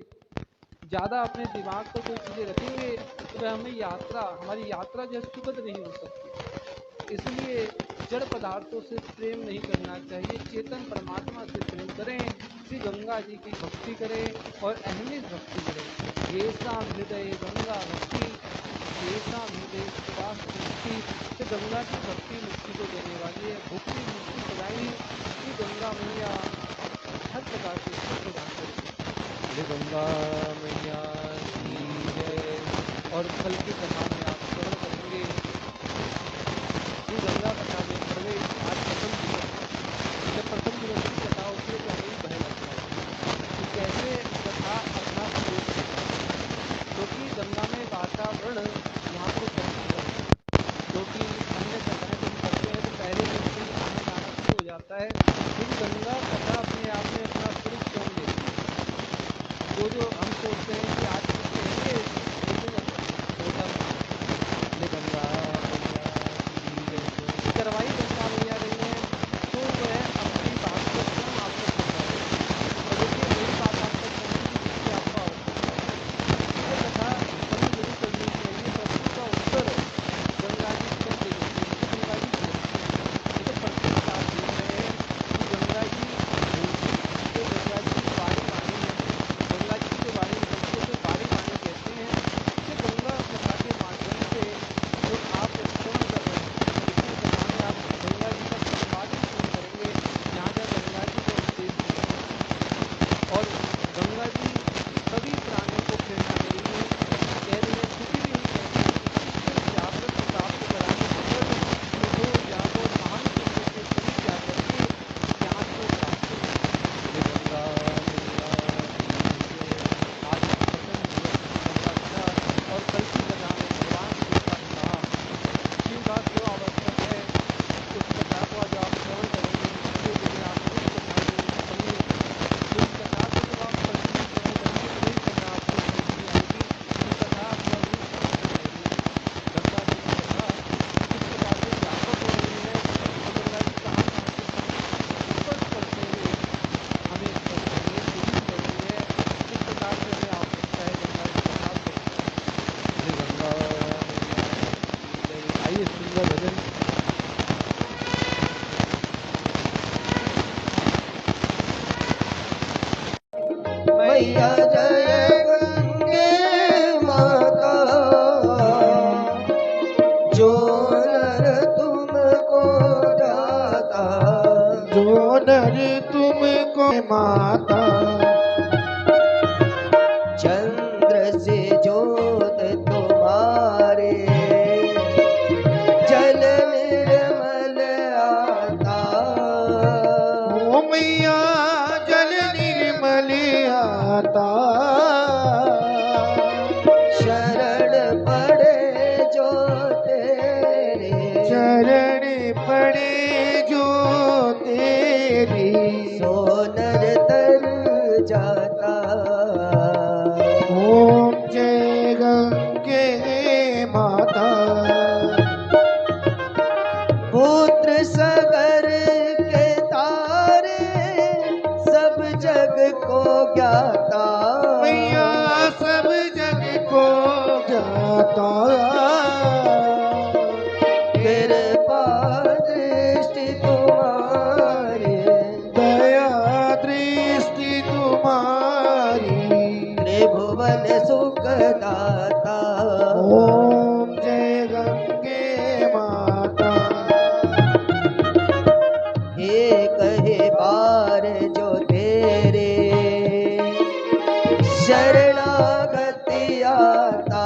ज़्यादा अपने दिमाग पर कोई चीज़ें रखेंगे, तो वह हमारी यात्रा जो है सुखद नहीं हो सकती। इसलिए जड़ पदार्थों से प्रेम नहीं करना चाहिए, चेतन परमात्मा से प्रेम करें, श्री गंगा जी की भक्ति करें और अहमियत भक्ति करें। ऐसा हृदय गंगा भक्ति, ऐसा हृदय सुवास मुक्ति। तो गंगा की भक्ति मुक्ति को देने वाली है, भक्ति मुक्ति प्रदायिनी श्री गंगा मैया हर प्रकार से सुख प्रदान करेगी। श्री गंगा मैया की जय। और कल की कथा में आप श्रवण करेंगे श्री गंगा कथा में प्रवेश। आज प्रथम दिवस, जब प्रथम दिवस की कथा होती है तो हमें भय लगता है कि कैसे कथा अपना प्रवेश करता है, क्योंकि गंगा में वातावरण यहाँ पर बंद है, क्योंकि अन्य कथाएं जब करते हैं तो पहले दिन से आना जाना शुरू हो जाता है, लेकिन गंगा कथा अपने आप में अपना स्वरूप स्वयं देती है। जो हम सोचते हैं कि आज कुछ कहेंगे, लेकिन गंगा करवाई गंगा मैया रही है, तो वह अपनी बात को स्वयं आप तक पहुँचाए। और देखिए मेरी बात आप तक पहुँची जिससे आपका यह कथा कभी जरूर करनी चाहिए। प्रश्न का उत्तर गंगा जी स्वयं दे देती है, गंगा जी ये तो प्रश्न का आप देख रहे हैं कि गंगा जी जो गंगा जी की बारी वाणी है, गंगा जी की जो वाणी निकलती है तो बारी वाणी कहते हैं कि गंगा कथा के माध्यम से जो आप श्रवण कर रहे हैं, इसी कथा में आप गंगा जी का संवाद भी श्रवण करेंगे, जहाँ जहाँ गंगा जी का उपदेश दिया है। और गंगा जी सभी प्राणियों को प्रेरणा दे रही है, कह रही है, किसी भी नहीं कह रही है कि जागृत प्राप्त कराने बगैर तो जागो महान पुरुषों के सभी जाकर के ज्ञान को प्राप्त करें। ये गंगा आज प्रथम दिवस गंगा कथा और कल की कथा में भगवान शिव का विवाह, शिव का क्यों आवश्यक है, उस कथा को आज आप श्रवण करेंगे। अगले दिन आप उस कथा को सुनिए, उस कथा को जब आप कंटिन्यू श्रवण करेंगे तो वही कथा आपको समझ में आएगी, वो कथा आपका रूप समझ में आएगी। गंगा जी की कथा किस प्रकार से व्यापक हो रही है और गंगा जी कहाँ कहाँ से स्पर्श करते हुए हमें स्पर्श कर रही है, सूचित कर रही है, किस प्रकार से हमें आवश्यकता है गंगा जी का नाम करने। श्री गंगा मैया आइए सुंदर भजन। मैया जय गंगे माता, जो नर तुमको जाता, जो नर तुमको माता, चंद्र से जोत तुम्हारे, जल निर्मल आता। ओ मैया जल निर्मल आता, शरण पड़े जो तेरे, चरण पड़े जो तेरी, सोनर तर जाता। ओम जय गंगे माता। पुत्र सगर के तारे, सब जग को ज्ञाता। मैया सब जग को जाता, कृपा दृष्टि तुम्हारी, दया दृष्टि तुम्हारी, त्रिभुवन सुख दाता। ओम जय गंगे माता। एक ही बार जो तेरे शरणागति आता,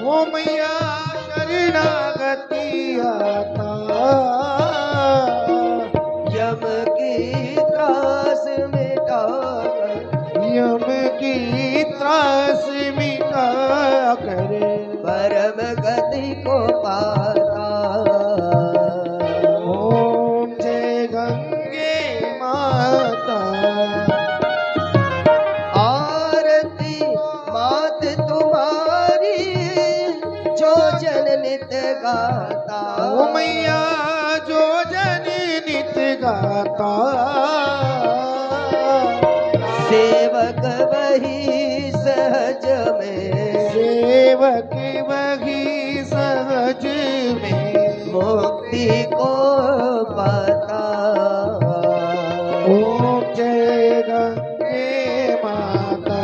ओ मैया शरणागति आता, यम की त्रास मिटाकर, यम की त्रास मिटा कर, परम गति को पाता। ओम जय गंगे माता। आरती मात तुम्हारी, जो जन नित गाता। ओ मैया जो जन नित गाता, सेवक वही सहज में, सेवक वही सहज में, को पाता। ओम जय गंगे माता।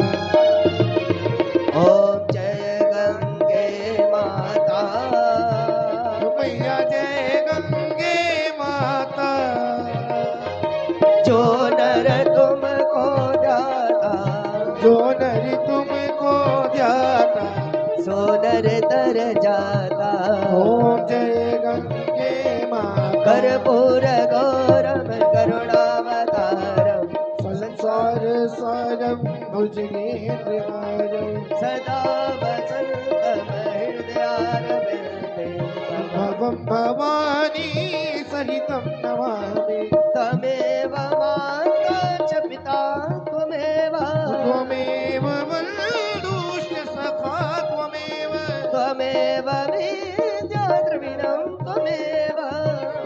ओम जय गंगे माता। मैया जय गंगे माता। जो नर तुमको ध्याता, जो नर तुमको ध्याता, सो नर तर जाता। ओम जय गंगे माता। कर्पूर गौरम करुणावतारम, संसार सारम भुजगेन्द्रहारम, सदा वसन्तम हृदयारविन्दे। भवं भवानी सहितं नमामि। त्वमेव माता च पिता त्वमेव, त्वमेव बन्धुश्च सखा त्वमेव, त्वमेव विद्या द्रविणं त्वमेव।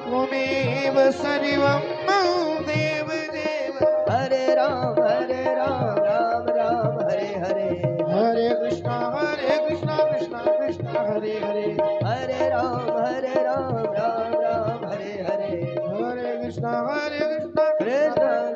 त्वमेव सर्वं मम देव देव। हरे राम राम राम हरे हरे, हरे कृष्णा कृष्णा कृष्णा हरे हरे, हरे राम राम राम हरे हरे, हरे कृष्णा कृष्ण